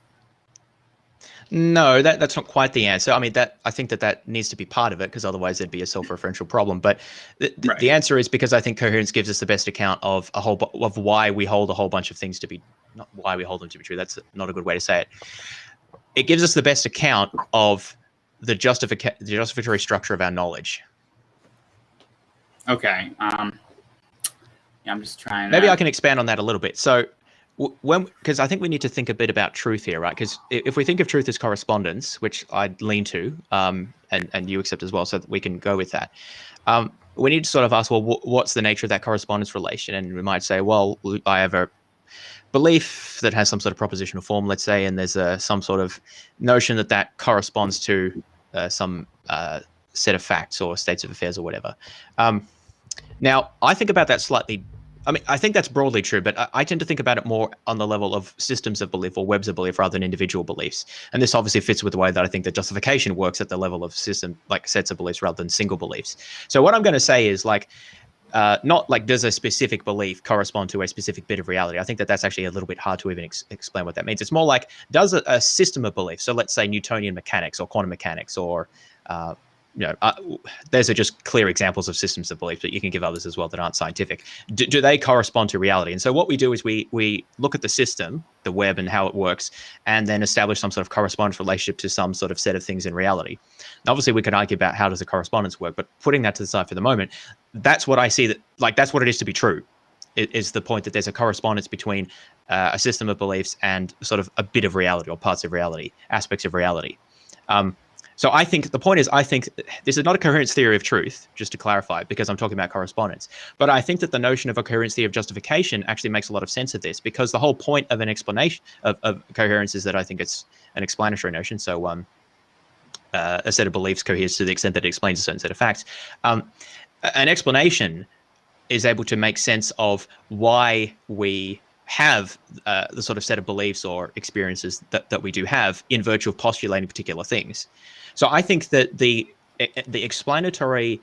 No, that's not quite the answer. I mean, I think that needs to be part of it, because otherwise there'd be a self-referential problem. But the answer is because I think coherence gives us the best account of of why we hold a whole bunch of things to be, not why we hold them to be true. That's not a good way to say it. It gives us the best account of the justificatory structure of our knowledge. Okay. Yeah, I'm just trying. Maybe I can expand on that a little bit. So, because I think we need to think a bit about truth here, right? Because if we think of truth as correspondence, which I'd lean to, and you accept as well, so that we can go with that, we need to sort of ask, well, what's the nature of that correspondence relation? And we might say, well, I have a belief that has some sort of propositional form, let's say, and there's some sort of notion that corresponds to some set of facts or states of affairs or whatever. Now, I think about that slightly. I mean, I think that's broadly true, but I tend to think about it more on the level of systems of belief or webs of belief rather than individual beliefs. And this obviously fits with the way that I think that justification works at the level of system, like sets of beliefs rather than single beliefs. So what I'm going to say is not like does a specific belief correspond to a specific bit of reality. I think that's actually a little bit hard to even explain what that means. It's more like, does a system of beliefs, so let's say Newtonian mechanics or quantum mechanics or those are just clear examples of systems of belief, but you can give others as well that aren't scientific. Do they correspond to reality? And so what we do is we look at the system, the web, and how it works, and then establish some sort of correspondence relationship to some sort of set of things in reality. Now, obviously, we can argue about how does the correspondence work, but putting that to the side for the moment, that's what I see that's what it is to be true. It is the point that there's a correspondence between a system of beliefs and sort of a bit of reality or parts of reality, aspects of reality. So I think the point is, I think this is not a coherence theory of truth, just to clarify, because I'm talking about correspondence. But I think that the notion of a coherence theory of justification actually makes a lot of sense of this, because the whole point of an explanation of coherence is that I think it's an explanatory notion. So a set of beliefs coheres to the extent that it explains a certain set of facts. An explanation is able to make sense of why we have the sort of set of beliefs or experiences that we do have in virtue of postulating particular things. So I think that the explanatory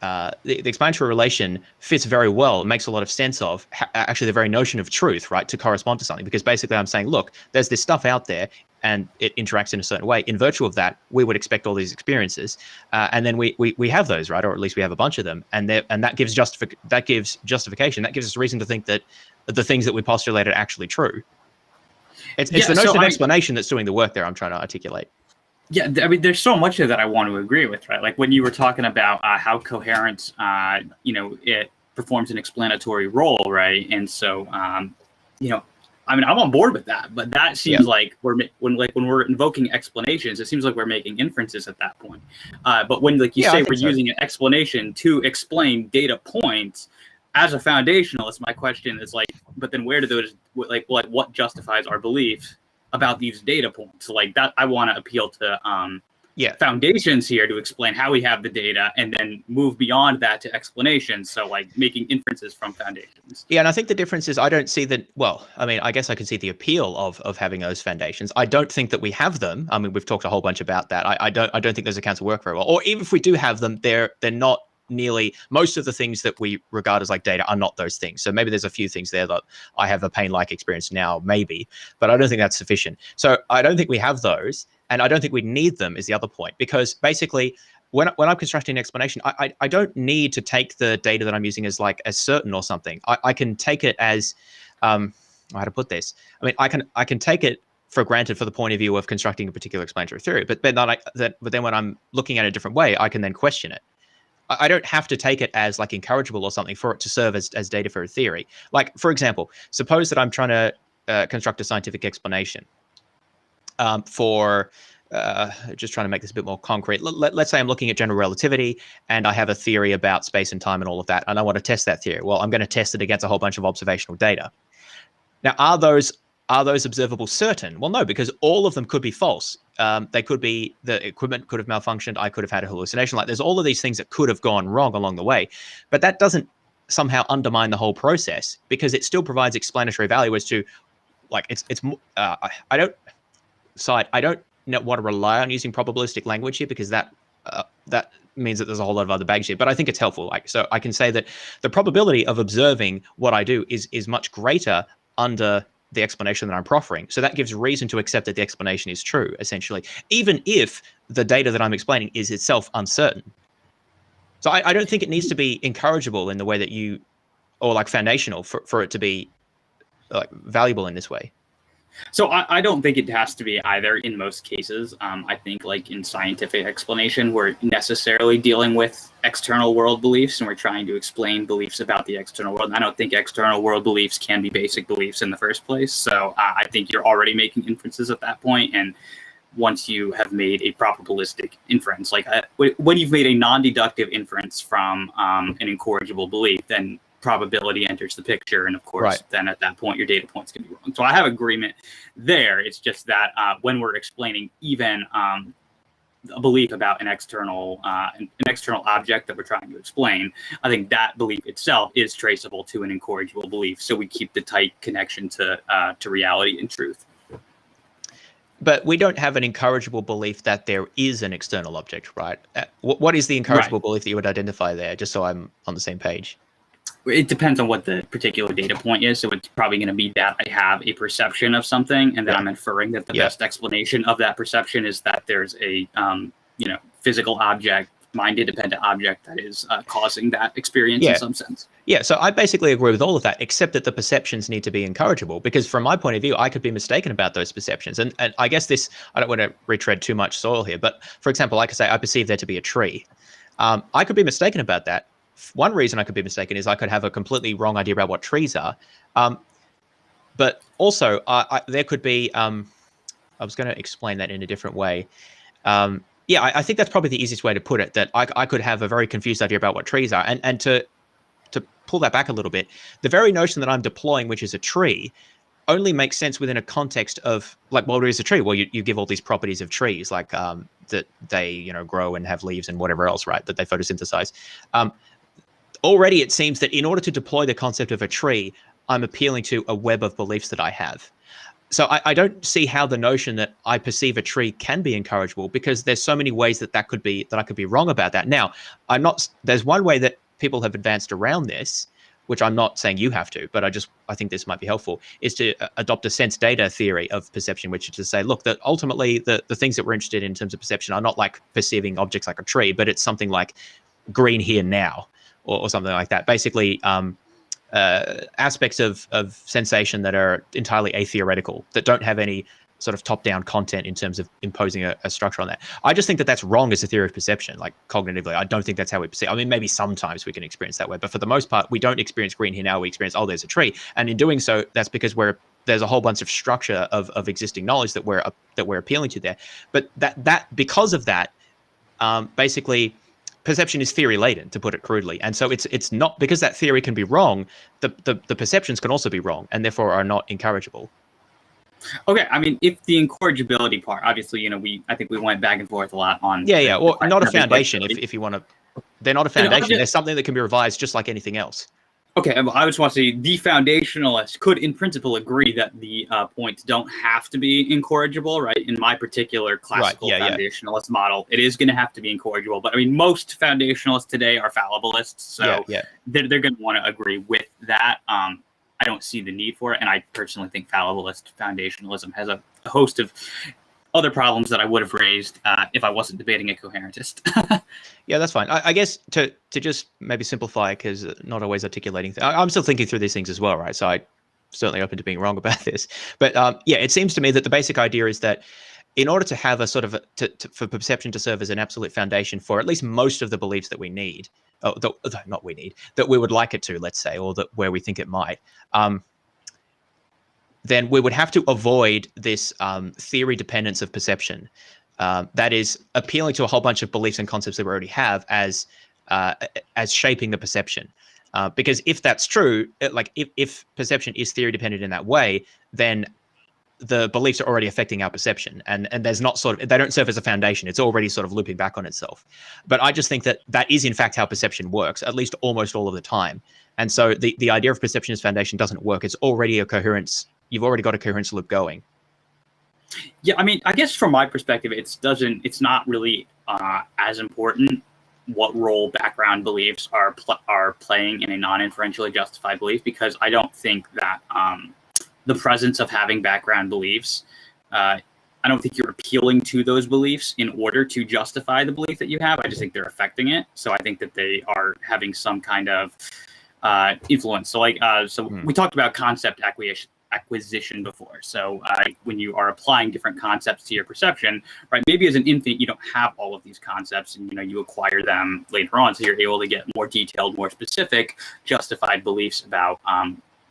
the explanatory relation fits very well. It makes a lot of sense of actually the very notion of truth, right, to correspond to something, because basically I'm saying, look, there's this stuff out there and it interacts in a certain way. In virtue of that, we would expect all these experiences, and then we have those, right, or at least we have a bunch of them, and that gives justification. That gives us reason to think that the things that we postulate are actually true. It's the notion of explanation that's doing the work there I'm trying to articulate. Yeah, I mean, there's so much of that I want to agree with, right? Like when you were talking about how coherence, it performs an explanatory role, right? And so, I mean, I'm on board with that, but that seems like when we're invoking explanations, it seems like we're making inferences at that point. But when, like you say, we're using an explanation to explain data points, as a foundationalist, my question is like, but then where do those, like what justifies our belief about these data points? Like that, I want to appeal to foundations here to explain how we have the data, and then move beyond that to explanations. So like making inferences from foundations. Yeah, and I think the difference is I don't see that. Well, I mean, I guess I can see the appeal of having those foundations. I don't think that we have them. I mean, we've talked a whole bunch about that. I don't think those accounts work very well. Or even if we do have them, they're not nearly, most of the things that we regard as like data are not those things. So maybe there's a few things there that I have a pain-like experience now, maybe, but I don't think that's sufficient. So I don't think we have those, and I don't think we need them is the other point, because basically when I'm constructing an explanation, I don't need to take the data that I'm using as like as certain or something. I can take it as, how to put this? I mean, I can take it for granted for the point of view of constructing a particular explanatory theory. But then when I'm looking at it a different way, I can then question it. I don't have to take it as like incorrigible or something for it to serve as data for a theory. Like, for example, suppose that I'm trying to construct a scientific explanation for just trying to make this a bit more concrete. Let's say I'm looking at general relativity and I have a theory about space and time and all of that, and I want to test that theory. Well, I'm going to test it against a whole bunch of observational data. Now, are those observables certain? Well, no, because all of them could be false. They could be, the equipment could have malfunctioned. I could have had a hallucination. Like, there's all of these things that could have gone wrong along the way, but that doesn't somehow undermine the whole process, because it still provides explanatory value as to, like, I don't want to rely on using probabilistic language here, because that means that there's a whole lot of other baggage here, but I think it's helpful. Like, so I can say that the probability of observing what I do is much greater under the explanation that I'm proffering. So that gives reason to accept that the explanation is true, essentially, even if the data that I'm explaining is itself uncertain. So I don't think it needs to be incorrigible in the way that or like foundational for it to be like valuable in this way. So I don't think it has to be either in most cases. I think, like, in scientific explanation, we're necessarily dealing with external world beliefs, and we're trying to explain beliefs about the external world. And I don't think external world beliefs can be basic beliefs in the first place. So I think you're already making inferences at that point. And once you have made a probabilistic inference, like when you've made a non-deductive inference from an incorrigible belief, then probability enters the picture, and of course, then at that point, your data points can be wrong. So I have agreement there. It's just that when we're explaining even a belief about an external object that we're trying to explain, I think that belief itself is traceable to an incorrigible belief. So we keep the tight connection to reality and truth. But we don't have an incorrigible belief that there is an external object, right? What is the incorrigible belief that you would identify there, just so I'm on the same page? It depends on what the particular data point is. So it's probably going to be that I have a perception of something, and then I'm inferring that the best explanation of that perception is that there's a physical object, mind-independent object that is causing that experience in some sense. Yeah, so I basically agree with all of that, except that the perceptions need to be incorrigible, because from my point of view, I could be mistaken about those perceptions. And I guess I don't want to retread too much soil here, but for example, like I say, I perceive there to be a tree. I could be mistaken about that. One reason I could be mistaken is I could have a completely wrong idea about what trees are. But also, there could be, I was going to explain that in a different way. I think that's probably the easiest way to put it, that I could have a very confused idea about what trees are. And to pull that back a little bit, the very notion that I'm deploying, which is a tree, only makes sense within a context of, like, well, what is a tree? Well, you give all these properties of trees, like that they grow and have leaves and whatever else, right, that they photosynthesize. Already it seems that in order to deploy the concept of a tree, I'm appealing to a web of beliefs that I have. So I don't see how the notion that I perceive a tree can be incorrigible, because there's so many ways that I could be wrong about that. Now, there's one way that people have advanced around this, which I'm not saying you have to, but I think this might be helpful, is to adopt a sense data theory of perception, which is to say, look, that ultimately the things that we're interested in terms of perception are not like perceiving objects like a tree, but it's something like green here now, or something like that. Basically, aspects of sensation that are entirely atheoretical, that don't have any sort of top-down content in terms of imposing a structure on that. I just think that that's wrong as a theory of perception, like cognitively. I don't think that's how we perceive. I mean, maybe sometimes we can experience that way, but for the most part, we don't experience green here now. We experience, oh, there's a tree. And in doing so, that's because there's a whole bunch of structure of existing knowledge that we're appealing to there. But because of that, basically, perception is theory laden, to put it crudely, and so it's not, because that theory can be wrong, the perceptions can also be wrong, and therefore are not incorrigible. Okay, I mean, if the incorrigibility part, obviously, I think we went back and forth a lot on. Yeah, well, not a foundation. If you want to, they're not a foundation. They're something that can be revised just like anything else. Okay, I just want to say the foundationalists could, in principle, agree that the points don't have to be incorrigible, right? In my particular classical foundationalist model, it is going to have to be incorrigible. But I mean, most foundationalists today are fallibilists, so they're going to want to agree with that. I don't see the need for it, and I personally think fallibilist foundationalism has a host of other problems that I would have raised if I wasn't debating a coherentist. Yeah, that's fine. I guess to just maybe simplify, because not always articulating. I'm still thinking through these things as well, right? So certainly open to being wrong about this. But yeah, it seems to me that the basic idea is that in order to have a sort of for perception to serve as an absolute foundation for at least most of the beliefs that we need, that we would like it to, let's say, or that where we think it might, then we would have to avoid this theory dependence of perception. That is appealing to a whole bunch of beliefs and concepts that we already have as shaping the perception. Because if that's true, if perception is theory dependent in that way, then the beliefs are already affecting our perception, and there's not they don't serve as a foundation. It's already sort of looping back on itself. But I just think that is in fact how perception works, at least almost all of the time. And so the idea of perception as foundation doesn't work. It's already a coherence. You've already got a coherence loop going. Yeah, I mean, I guess from my perspective, it's not really as important what role background beliefs are playing in a non-inferentially justified belief, because I don't think that the presence of having background beliefs, I don't think you're appealing to those beliefs in order to justify the belief that you have. I just think they're affecting it. So I think that they are having some kind of influence. So we talked about concept acquisition before. So when you are applying different concepts to your perception, right? Maybe as an infant, you don't have all of these concepts, and you acquire them later on. So you're able to get more detailed, more specific, justified beliefs about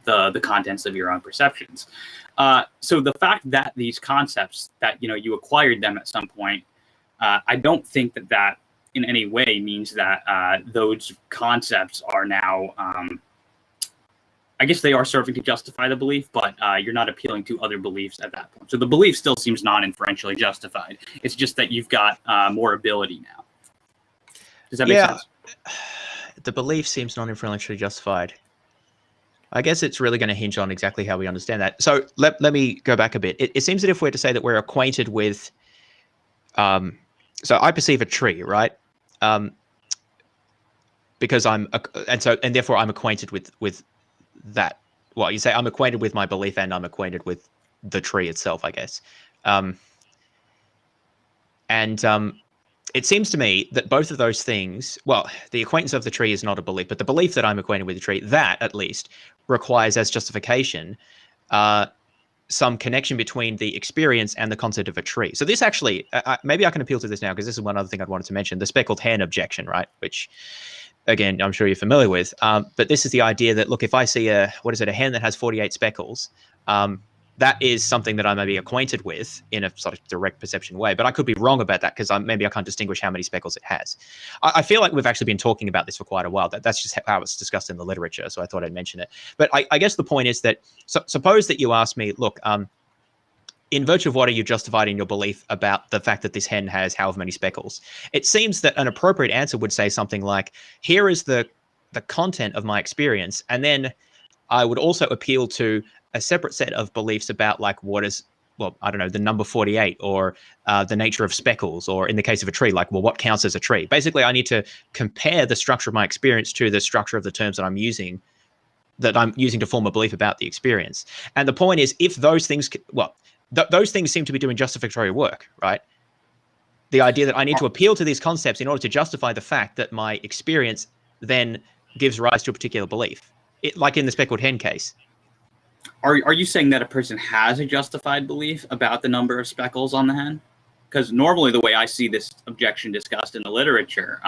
the contents of your own perceptions. So the fact that these concepts that you acquired them at some point, I don't think that in any way means that those concepts are now. I guess they are serving to justify the belief, but you're not appealing to other beliefs at that point. So the belief still seems non-inferentially justified. It's just that you've got more ability now. Does that make sense? The belief seems non-inferentially justified. I guess it's really going to hinge on exactly how we understand that. So let me go back a bit. It seems that if we're to say that we're acquainted with, so I perceive a tree, right? Because and therefore I'm acquainted with that. Well, you say I'm acquainted with my belief and I'm acquainted with the tree itself, I guess. It seems to me that both of those things, well, the acquaintance of the tree is not a belief, but the belief that I'm acquainted with the tree, that at least requires as justification some connection between the experience and the concept of a tree. So this actually, maybe I can appeal to this now, because this is one other thing I'd wanted to mention, the speckled hen objection, right? Which, again, I'm sure you're familiar with. But this is the idea that, look, if I see a hen that has 48 speckles, that is something that I may be acquainted with in a sort of direct perception way, but I could be wrong about that because maybe I can't distinguish how many speckles it has. I feel like we've actually been talking about this for quite a while. That's just how it's discussed in the literature, so I thought I'd mention it. But I guess the point is that, suppose that you ask me, look, in virtue of what are you justified in your belief about the fact that this hen has however many speckles? It seems that an appropriate answer would say something like, here is the content of my experience, and then I would also appeal to a separate set of beliefs about, like, what is, well, I don't know, the number 48, or the nature of speckles, or in the case of a tree, like, well, what counts as a tree? Basically, I need to compare the structure of my experience to the structure of the terms that I'm using to form a belief about the experience. And the point is, if those things, those things seem to be doing justificatory work, right? The idea that I need to appeal to these concepts in order to justify the fact that my experience then gives rise to a particular belief, like in the speckled hen case. Are you saying that a person has a justified belief about the number of speckles on the hen? Because normally the way I see this objection discussed in the literature,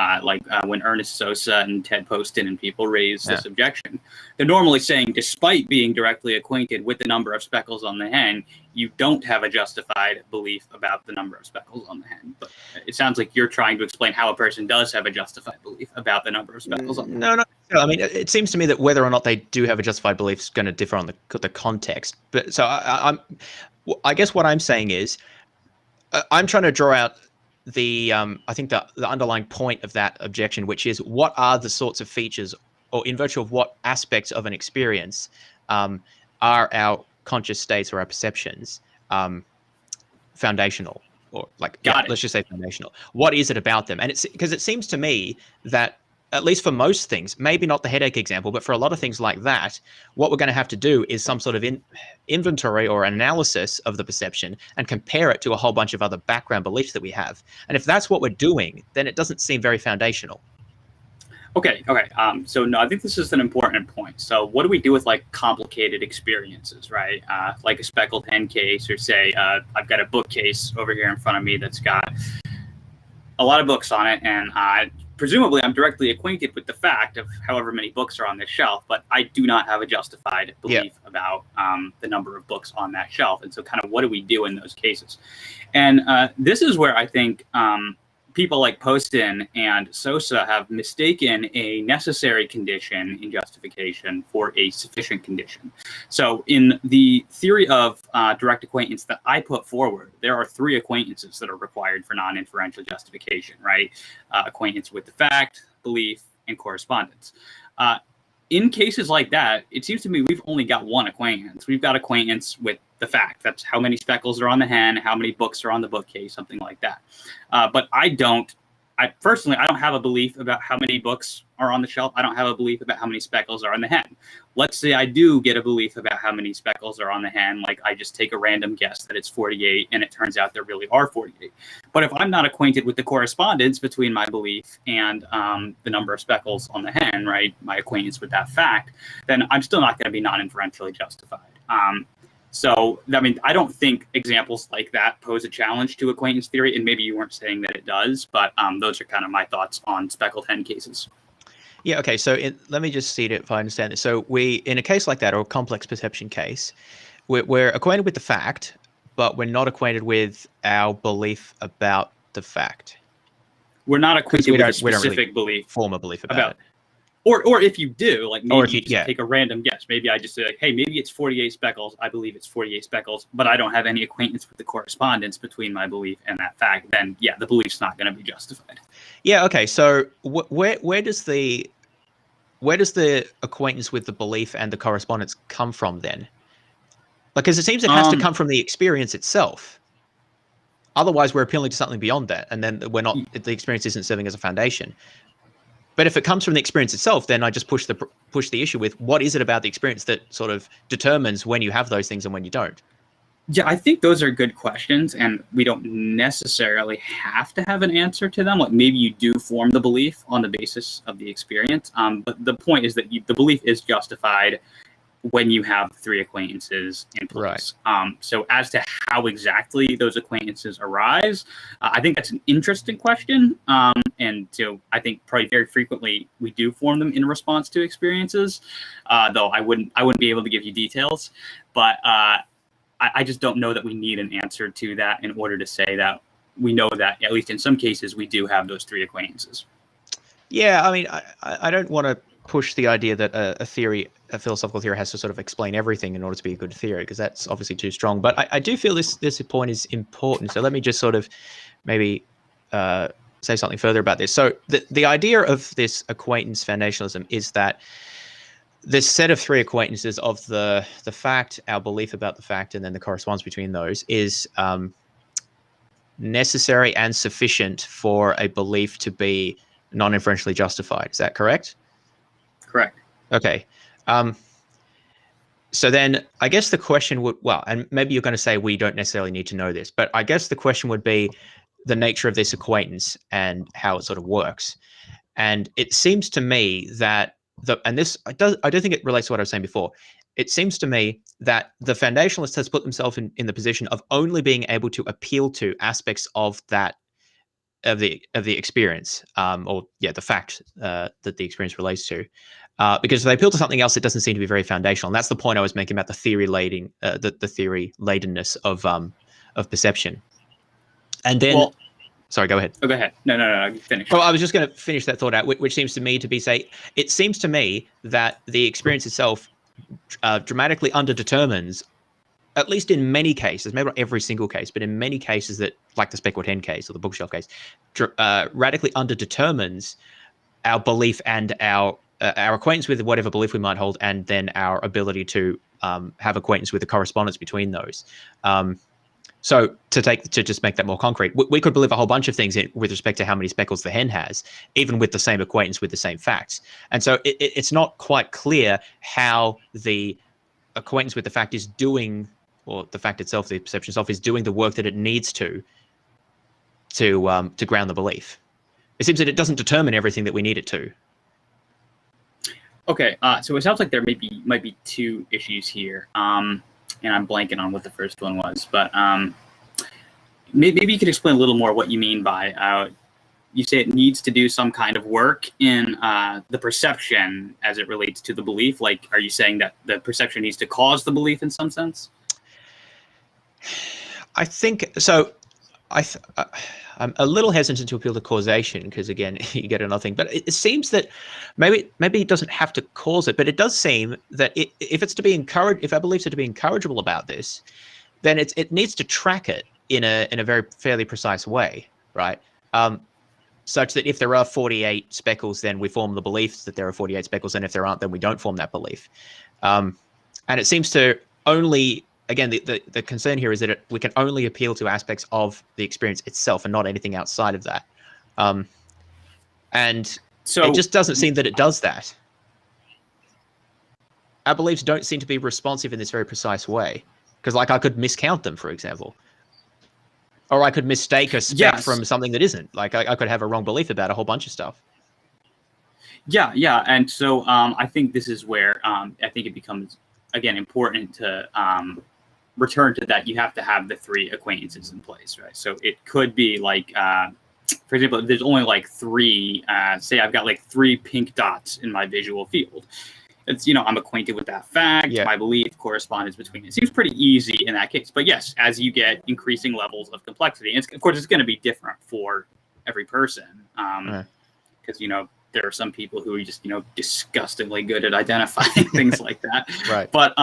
when Ernest Sosa and Ted Poston and people raise this objection, they're normally saying, despite being directly acquainted with the number of speckles on the hen, you don't have a justified belief about the number of speckles on the hen. But it sounds like you're trying to explain how a person does have a justified belief about the number of speckles on the hen. No, I mean, it seems to me that whether or not they do have a justified belief is going to differ on the context. But so I guess what I'm saying is, I'm trying to draw out I think the underlying point of that objection, which is, what are the sorts of features, or in virtue of what aspects of an experience are our conscious states or our perceptions foundational, or let's just say foundational. What is it about them? And it's because it seems to me that, at least for most things, maybe not the headache example, but for a lot of things like that, what we're going to have to do is some sort of inventory or analysis of the perception and compare it to a whole bunch of other background beliefs that we have. And if that's what we're doing, then it doesn't seem very foundational. Okay. So no, I think this is an important point. So what do we do with like complicated experiences, right? Like a speckled hen case, or say I've got a bookcase over here in front of me that's got a lot of books on it, and presumably I'm directly acquainted with the fact of however many books are on this shelf, but I do not have a justified belief about the number of books on that shelf. And so kind of what do we do in those cases? And this is where I think people like Poston and Sosa have mistaken a necessary condition in justification for a sufficient condition. So in the theory of direct acquaintance that I put forward, there are three acquaintances that are required for non-inferential justification, right? Acquaintance with the fact, belief, and correspondence. In cases like that, it seems to me we've only got one acquaintance. We've got acquaintance with the fact. That's how many speckles are on the hen, how many books are on the bookcase, something like that. But I personally don't have a belief about how many books are on the shelf. I don't have a belief about how many speckles are on the hen. Let's say I do get a belief about how many speckles are on the hen, like I just take a random guess that it's 48 and it turns out there really are 48. But if I'm not acquainted with the correspondence between my belief and the number of speckles on the hen, right, my acquaintance with that fact, then I'm still not going to be non-inferentially justified. So, I mean, I don't think examples like that pose a challenge to acquaintance theory, and maybe you weren't saying that it does, but those are kind of my thoughts on speckled hen cases. Yeah, okay, so let me just see it if I understand this. So in a case like that, or a complex perception case, we're acquainted with the fact, but we're not acquainted with our belief about the fact. We're not acquainted with a specific really belief. Form a belief about it. Or if you do, like maybe you just take a random guess. Maybe I just say like, hey, maybe it's 48 speckles. I believe it's 48 speckles, but I don't have any acquaintance with the correspondence between my belief and that fact. Then yeah, the belief's not going to be justified. Yeah. Okay. So where does the acquaintance with the belief and the correspondence come from then? Because it seems it has to come from the experience itself. Otherwise, we're appealing to something beyond that, and then the experience isn't serving as a foundation. But if it comes from the experience itself, then I just push the issue with what is it about the experience that sort of determines when you have those things and when you don't? Yeah, I think those are good questions, and we don't necessarily have to have an answer to them. Like maybe you do form the belief on the basis of the experience, but the point is that the belief is justified when you have three acquaintances in place. Right. So as to how exactly those acquaintances arise, I think that's an interesting question. And so I think probably very frequently we do form them in response to experiences, though I wouldn't be able to give you details. But I just don't know that we need an answer to that in order to say that we know that, at least in some cases, we do have those three acquaintances. Yeah, I mean, I don't want to push the idea that a philosophical theory has to sort of explain everything in order to be a good theory, because that's obviously too strong. But I do feel this point is important. So let me just sort of maybe say something further about this. So the idea of this acquaintance foundationalism is that this set of three acquaintances of the fact, our belief about the fact, and then the correspondence between those is necessary and sufficient for a belief to be non-inferentially justified. Is that correct? Correct. Okay. So then I guess the question would, well, and maybe you're going to say we don't necessarily need to know this, but I guess the question would be the nature of this acquaintance and how it sort of works. And it seems to me that I don't think it relates to what I was saying before. It seems to me that the foundationalist has put themselves in the position of only being able to appeal to aspects of that of the experience, the fact that the experience relates to, because if they appeal to something else, it doesn't seem to be very foundational. And that's the point I was making about the theory theory ladenness of perception. And then, sorry, go ahead. Oh, go ahead. No, you finish. Well, I was just going to finish that thought out, which seems to me to be it seems to me that the experience itself dramatically underdetermines, at least in many cases, maybe not every single case, but in many cases that, like the speckled hen case or the bookshelf case, radically underdetermines our belief and our acquaintance with whatever belief we might hold, and then our ability to have acquaintance with the correspondence between those. So to just make that more concrete, we could believe a whole bunch of things with respect to how many speckles the hen has, even with the same acquaintance with the same facts. And so it's not quite clear how the acquaintance with the fact is doing, or the fact itself, the perception itself, is doing the work that it needs to ground the belief. It seems that it doesn't determine everything that we need it to. Okay, so it sounds like there might be two issues here, and I'm blanking on what the first one was, but maybe you could explain a little more what you mean by you say it needs to do some kind of work in the perception as it relates to the belief. Like, are you saying that the perception needs to cause the belief in some sense? I think so. I'm a little hesitant to appeal to causation because, again, you get another thing. But it seems that maybe it doesn't have to cause it, but it does seem that if it's to be encouraged, if our beliefs are to be encourageable about this, then it needs to track it in a very fairly precise way, right? Such that if there are 48 speckles, then we form the belief that there are 48 speckles, and if there aren't, then we don't form that belief. And it seems to only, again, the concern here is that we can only appeal to aspects of the experience itself and not anything outside of that. And so it just doesn't seem that it does that. Our beliefs don't seem to be responsive in this very precise way. Because, like, I could miscount them, for example. Or I could mistake a speck from something that isn't. Like, I could have a wrong belief about a whole bunch of stuff. Yeah. And so I think this is where I think it becomes, again, important to return to that. You have to have the three acquaintances in place, right? So it could be like, for example, if there's only like three, say I've got like 3 pink dots in my visual field. It's, I'm acquainted with that fact. Yeah. My belief correspondence between it seems pretty easy in that case. But yes, as you get increasing levels of complexity, and of course, it's going to be different for every person. Because, there are some people who are just, disgustingly good at identifying things like that. Right. But,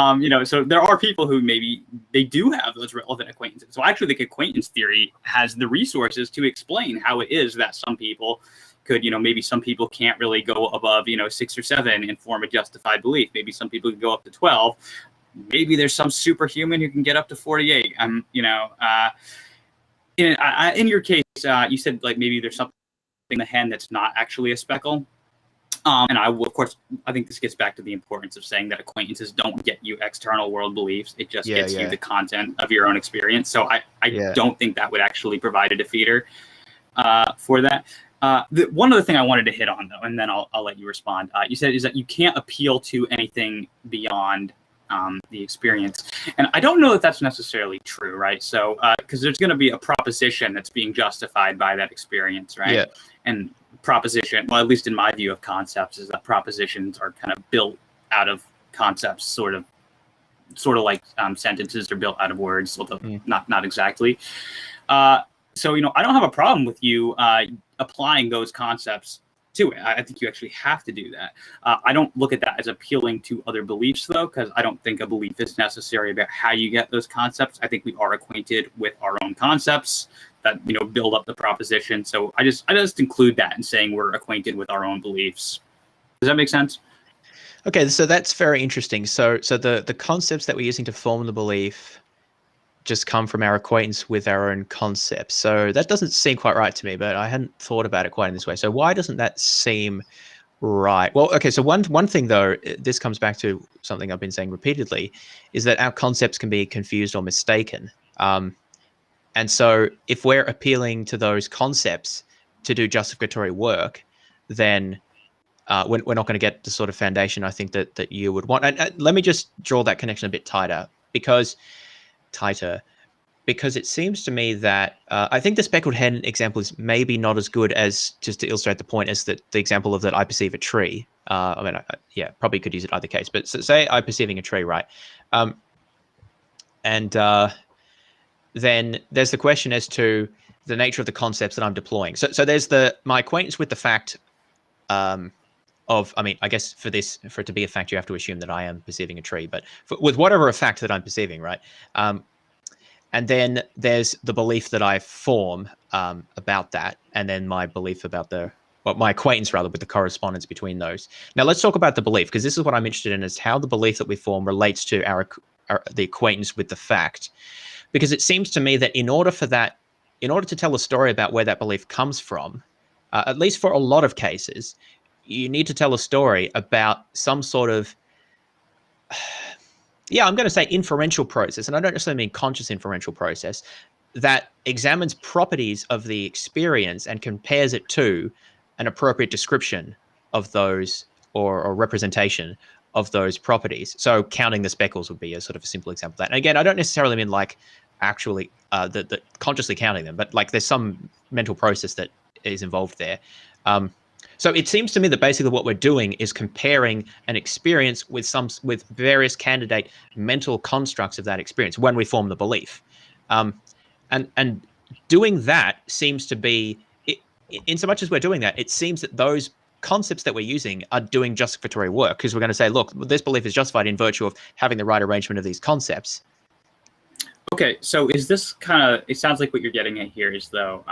so there are people who maybe they do have those relevant acquaintances. So I actually think acquaintance theory has the resources to explain how it is that some people could, maybe some people can't really go above, 6 or 7 and form a justified belief. Maybe some people can go up to 12. Maybe there's some superhuman who can get up to 48. In your case, you said like maybe there's something in the hen that's not actually a speckle. And of course, I think this gets back to the importance of saying that acquaintances don't get you external world beliefs. It just gets you the content of your own experience. So I don't think that would actually provide a defeater for that. One other thing I wanted to hit on, though, and then I'll let you respond. You said is that you can't appeal to anything beyond the experience. And I don't know that that's necessarily true, right? So because there's going to be a proposition that's being justified by that experience, right? Yeah. And proposition, well, at least in my view of concepts, is that propositions are kind of built out of concepts, sort of like sentences are built out of words, although not exactly. So, I don't have a problem with you applying those concepts to it. I think you actually have to do that. I don't look at that as appealing to other beliefs, though, because I don't think a belief is necessary about how you get those concepts. I think we are acquainted with our own concepts that, build up the proposition. So I just include that in saying we're acquainted with our own beliefs. Does that make sense? Okay, so that's very interesting. So the concepts that we're using to form the belief just come from our acquaintance with our own concepts. So that doesn't seem quite right to me, but I hadn't thought about it quite in this way. So why doesn't that seem right? Well, okay, so one thing, though, this comes back to something I've been saying repeatedly, is that our concepts can be confused or mistaken. And so if we're appealing to those concepts to do justificatory work, then we're not going to get the sort of foundation I think that you would want. And let me just draw that connection a bit tighter, because it seems to me that I think the speckled hen example is maybe not as good as, just to illustrate the point, as the example of that I perceive a tree. Probably could use it either case, but say I'm perceiving a tree, right? Then there's the question as to the nature of the concepts that I'm deploying. So there's my acquaintance with the fact I guess for it to be a fact, you have to assume that I am perceiving a tree, but with whatever a fact that I'm perceiving, right? And then there's the belief that I form about that, and then my belief about my acquaintance rather with the correspondence between those. Now let's talk about the belief, because this is what I'm interested in, is how the belief that we form relates to the acquaintance with the fact. Because it seems to me that in order to tell a story about where that belief comes from, at least for a lot of cases, you need to tell a story about some sort of, I'm going to say inferential process, and I don't necessarily mean conscious inferential process, that examines properties of the experience and compares it to an appropriate description of those or representation of those properties. So counting the speckles would be a sort of a simple example of that. And again, I don't necessarily mean like actually the consciously counting them, but like there's some mental process that is involved there. So it seems to me that basically what we're doing is comparing an experience with various candidate mental constructs of that experience when we form the belief, and doing that seems to be, in so much as we're doing that, it seems that those concepts that we're using are doing justificatory work, because we're going to say, look, this belief is justified in virtue of having the right arrangement of these concepts. Okay, so is this kind of, it sounds like what you're getting at here is though,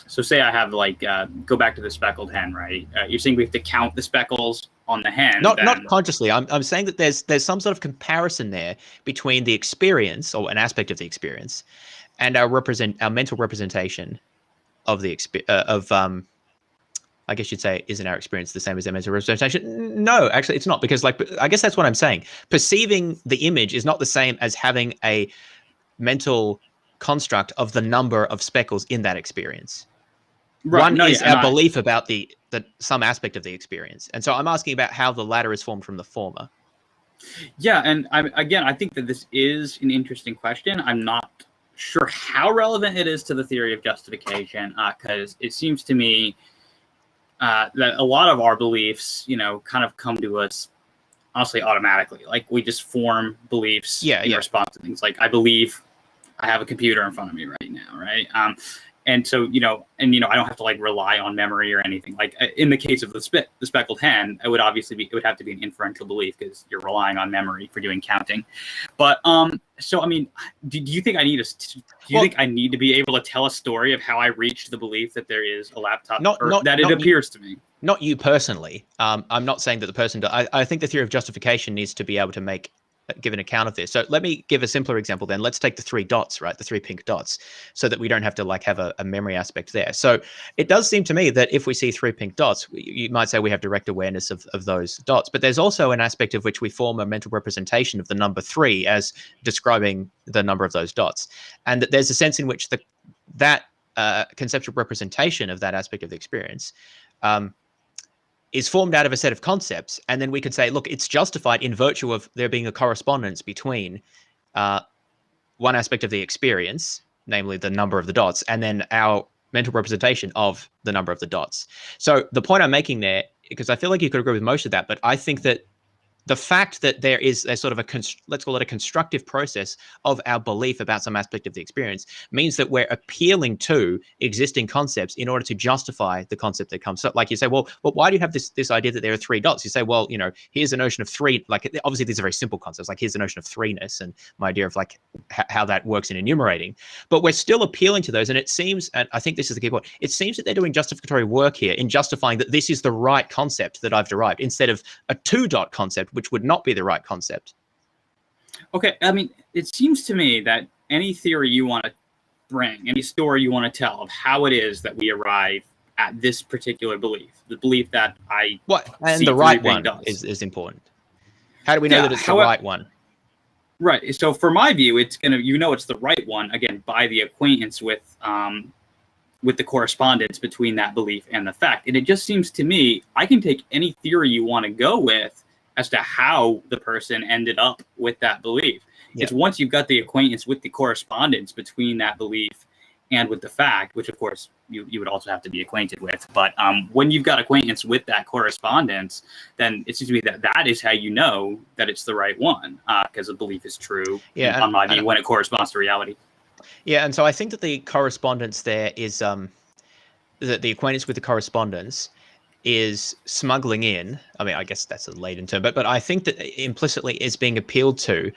so say I have like, go back to the speckled hen, right? You're saying we have to count the speckles on the hen. Not consciously. I'm saying that there's some sort of comparison there between the experience, or an aspect of the experience, and our mental representation of the I guess you'd say, isn't our experience the same as their mental representation? No, actually it's not, because like, I guess that's what I'm saying. Perceiving the image is not the same as having a mental construct of the number of speckles in that experience. Right. One is our belief about the some aspect of the experience. And so I'm asking about how the latter is formed from the former. Yeah, and I think that this is an interesting question. I'm not sure how relevant it is to the theory of justification, because it seems to me that a lot of our beliefs, kind of come to us honestly automatically. Like we just form beliefs in response to things. Like I believe I have a computer in front of me right now, right? And so, I don't have to like rely on memory or anything. Like in the case of the speckled hen, it would have to be an inferential belief, because you're relying on memory for doing counting. But so I mean, do you think I need to be able to tell a story of how I reached the belief that there is a laptop, it appears to me? Not you personally. I'm not saying that the person. I think the theory of justification needs to be able to give an account of this. So let me give a simpler example then. Let's take the 3 dots, right? The 3 pink dots, so that we don't have to like have a memory aspect there. So it does seem to me that if we see 3 pink dots, you might say we have direct awareness of those dots, but there's also an aspect of which we form a mental representation of the number 3 as describing the number of those dots. And that there's a sense in which that conceptual representation of that aspect of the experience is formed out of a set of concepts. And then we could say, look, it's justified in virtue of there being a correspondence between one aspect of the experience, namely the number of the dots, and then our mental representation of the number of the dots. So the point I'm making there, because I feel like you could agree with most of that, but I think that the fact that there is a sort of let's call it a constructive process of our belief about some aspect of the experience means that we're appealing to existing concepts in order to justify the concept that comes. So like you say, well, why do you have this idea that there are 3 dots? You say, well, here's a notion of 3, like obviously these are very simple concepts, like here's a notion of 3-ness and my idea of like how that works in enumerating, but we're still appealing to those. And it seems, and I think this is the key point, it seems that they're doing justificatory work here in justifying that this is the right concept that I've derived, instead of a 2-dot concept, which would not be the right concept. Okay, I mean, it seems to me that any theory you want to bring, any story you want to tell of how it is that we arrive at this particular belief, the belief that and the right one is important. How do we know that it's the right one? Right. So for my view, it's it's the right one, again, by the acquaintance with the correspondence between that belief and the fact. And it just seems to me, I can take any theory you want to go with as to how the person ended up with that belief. Yeah. It's once you've got the acquaintance with the correspondence between that belief and with the fact, which of course you would also have to be acquainted with. But when you've got acquaintance with that correspondence, then it seems to me that is how you know that it's the right one, because the belief is true, on my view, when it corresponds to reality. Yeah, and so I think that the correspondence there is that the acquaintance with the correspondence is smuggling in, I mean, I guess that's a laden term, but I think that implicitly is being appealed to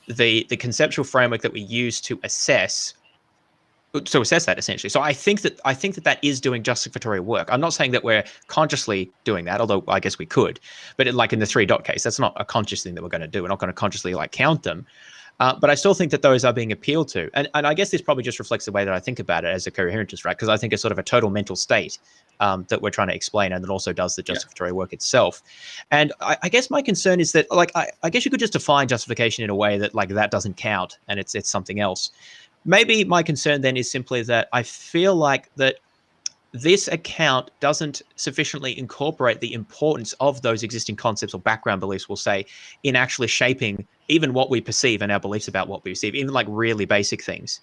the conceptual framework that we use to assess that, essentially. So I think that is doing justificatory work. I'm not saying that we're consciously doing that, although I guess we could, but like in the 3-dot case, that's not a conscious thing that we're going to do. We're not going to consciously like count them. But I still think that those are being appealed to. And I guess this probably just reflects the way that I think about it as a coherentist, right? Because I think it's sort of a total mental state that we're trying to explain, and that also does the justificatory work itself. And I guess my concern is that, like, I guess you could just define justification in a way that, like, that doesn't count and it's something else. Maybe my concern then is simply that I feel like that this account doesn't sufficiently incorporate the importance of those existing concepts or background beliefs, we'll say, in actually shaping even what we perceive and our beliefs about what we perceive, even like really basic things.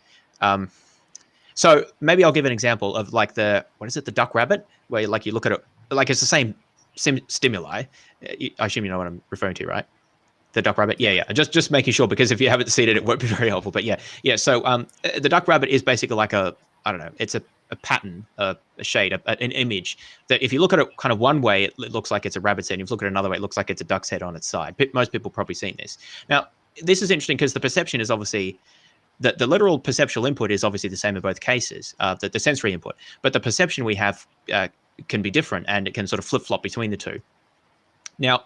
So maybe I'll give an example of like the duck rabbit, where like you look at it, like it's the same stimuli. I assume you know what I'm referring to, right? The duck rabbit. Yeah. Just making sure, because if you haven't seen it, it won't be very helpful. But yeah. So the duck rabbit is basically like it's a pattern, a shade, an image that if you look at it kind of one way, it looks like it's a rabbit's head. If you look at it another way, it looks like it's a duck's head on its side. Most people probably seen this. Now, this is interesting because the perception is obviously, the literal perceptual input is obviously the same in both cases, the sensory input, but the perception we have can be different, and it can sort of flip-flop between the two. Now,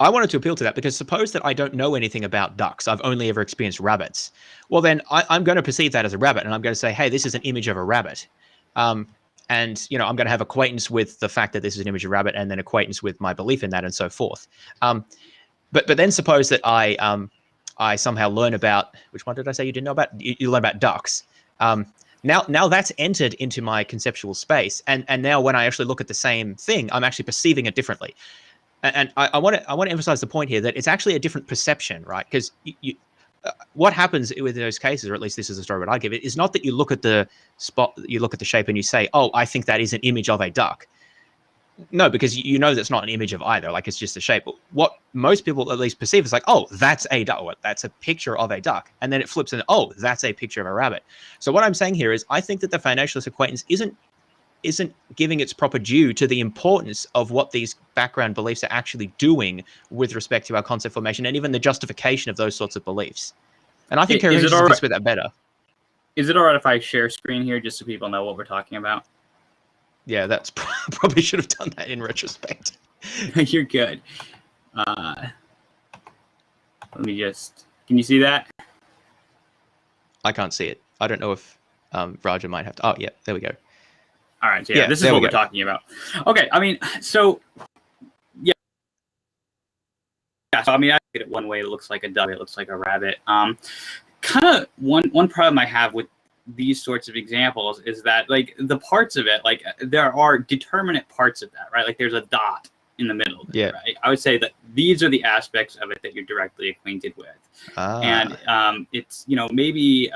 I wanted to appeal to that because suppose that I don't know anything about ducks. I've only ever experienced rabbits. Well, then I'm going to perceive that as a rabbit, and I'm going to say, hey, this is an image of a rabbit. And, I'm going to have acquaintance with the fact that this is an image of a rabbit, and then acquaintance with my belief in that, and so forth. But then suppose that I somehow learn about, which one did I say you didn't know about? You learn about ducks. Now that's entered into my conceptual space, and now when I actually look at the same thing, I'm actually perceiving it differently. And I want to emphasize the point here that it's actually a different perception, right? Because what happens with those cases, or at least this is the story that I give it, is not that you look at the spot, you look at the shape, and you say, "Oh, I think that is an image of a duck." No, because you know that's not an image of either. Like, it's just a shape. But what most people at least perceive is like, oh, that's a duck. Or, that's a picture of a duck. And then it flips and, oh, that's a picture of a rabbit. So what I'm saying here is I think that the foundationalist acquaintance isn't giving its proper due to the importance of what these background beliefs are actually doing with respect to our concept formation and even the justification of those sorts of beliefs. And I think Coherentism fits with that better. Is it all right if I share screen here just so people know what we're talking about? Yeah, that's probably should have done that in retrospect. You're good. Let me just, can you see that? I can't see it. I don't know if Raja might have to. Oh, yeah, there we go. All right, so yeah, this is what we're talking about. Okay, I mean, so, yeah. So, I mean, I look at it one way, it looks like a duck, it looks like a rabbit. Kind of one problem I have with these sorts of examples is that, like, the parts of it, like, there are determinate parts of that, right? Like, there's a dot in the middle, there, right? I would say that these are the aspects of it that you're directly acquainted with. And it's, maybe,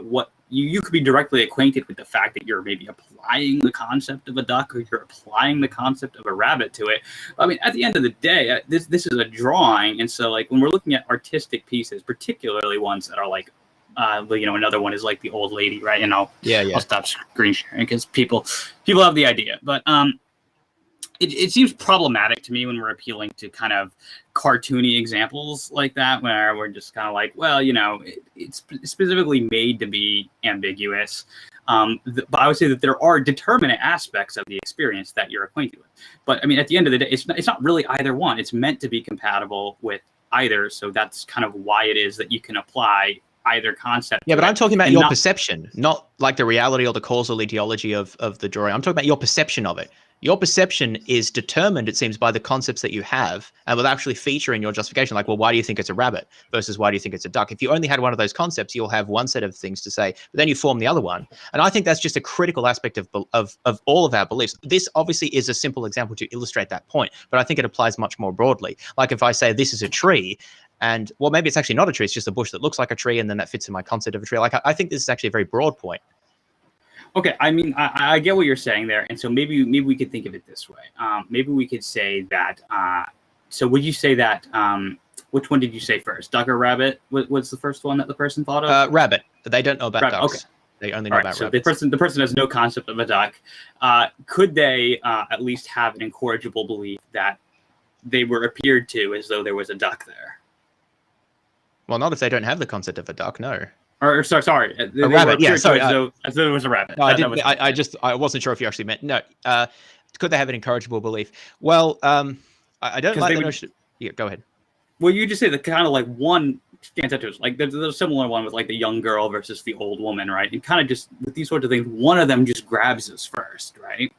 what you could be directly acquainted with the fact that you're maybe applying the concept of a duck, or you're applying the concept of a rabbit to it. I mean, at the end of the day, this is a drawing. And so, like, when we're looking at artistic pieces, particularly ones that are like, another one is like the old lady, right? And I'll stop screen sharing because people have the idea. But it seems problematic to me when we're appealing to kind of cartoony examples like that, where we're just kind of like, well, it's specifically made to be ambiguous. But I would say that there are determinate aspects of the experience that you're acquainted with. But I mean, at the end of the day, it's not really either one. It's meant to be compatible with either. So that's kind of why it is that you can apply either concept. Yeah, but I'm talking about your perception, not like the reality or the causal etiology of the drawing. I'm talking about your perception of it. Your perception is determined, it seems, by the concepts that you have, and will actually feature in your justification. Like, well, why do you think it's a rabbit versus why do you think it's a duck? If you only had one of those concepts, you'll have one set of things to say, but then you form the other one. And I think that's just a critical aspect of all of our beliefs. This obviously is a simple example to illustrate that point, but I think it applies much more broadly. Like if I say this is a tree, and well, maybe it's actually not a tree, it's just a bush that looks like a tree, and then that fits in my concept of a tree. Like, I think this is actually a very broad point. Okay, I mean, I get what you're saying there, and so maybe we could think of it this way. Maybe we could say that. So would you say that? Which one did you say first? Duck or rabbit? What's the first one that the person thought of? Rabbit. They don't know about ducks. Okay. They only know about rabbits. So the person has no concept of a duck. Could they at least have an incorrigible belief that they were appeared to as though there was a duck there? Well, not if they don't have the concept of a duck. No. Or sorry, a rabbit. Yeah, sorry. As though it was a rabbit. No, I wasn't sure if you actually meant no. Could they have an incorrigible belief? Well, I don't like the notion. Yeah, go ahead. Well, you just say the kind of like one stands out to us. Like there's a similar one with like the young girl versus the old woman, right? And kind of just with these sorts of things, one of them just grabs us first, right?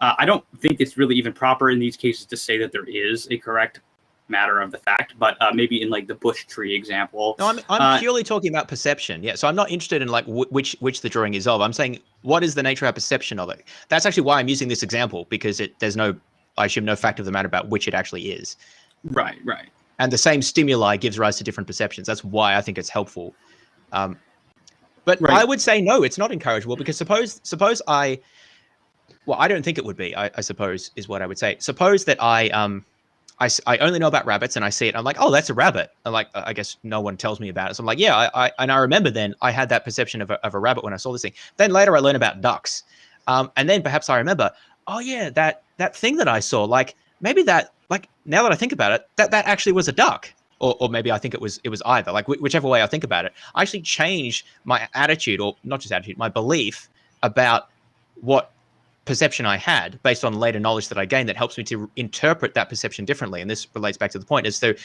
I don't think it's really even proper in these cases to say that there is a correct matter of the fact, but maybe in like the bush tree example. No, I'm purely talking about perception. Yeah, so I'm not interested in like which the drawing is of. I'm saying what is the nature of our perception of it. That's actually why I'm using this example, because there's no, I assume, no fact of the matter about which it actually is. Right. And the same stimuli gives rise to different perceptions. That's why I think it's helpful. But right. I would say no, it's not incorrigible, because suppose I don't think it would be. I suppose is what I would say. Suppose that I only know about rabbits, and I see it. I'm like, oh, that's a rabbit. And like, I guess no one tells me about it. So I'm like, yeah, I remember then I had that perception of a rabbit when I saw this thing. Then later I learn about ducks. And then perhaps I remember, oh yeah, that thing that I saw, like maybe that, like now that I think about it, that actually was a duck. Or maybe I think it was either, like whichever way I think about it. I actually change my attitude, or not just attitude, my belief about what perception I had based on later knowledge that I gained that helps me to interpret that perception differently. And this relates back to the point is that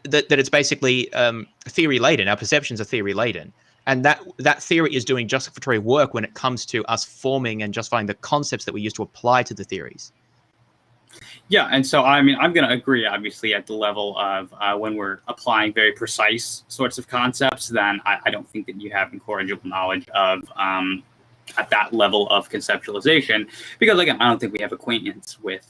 that it's basically theory laden. Our perceptions are theory laden, and that theory is doing justificatory work when it comes to us forming and justifying the concepts that we use to apply to the theories. Yeah, and so I mean, I'm going to agree, obviously, at the level of when we're applying very precise sorts of concepts, then I don't think that you have incorrigible knowledge of at that level of conceptualization, because again, I don't think we have acquaintance with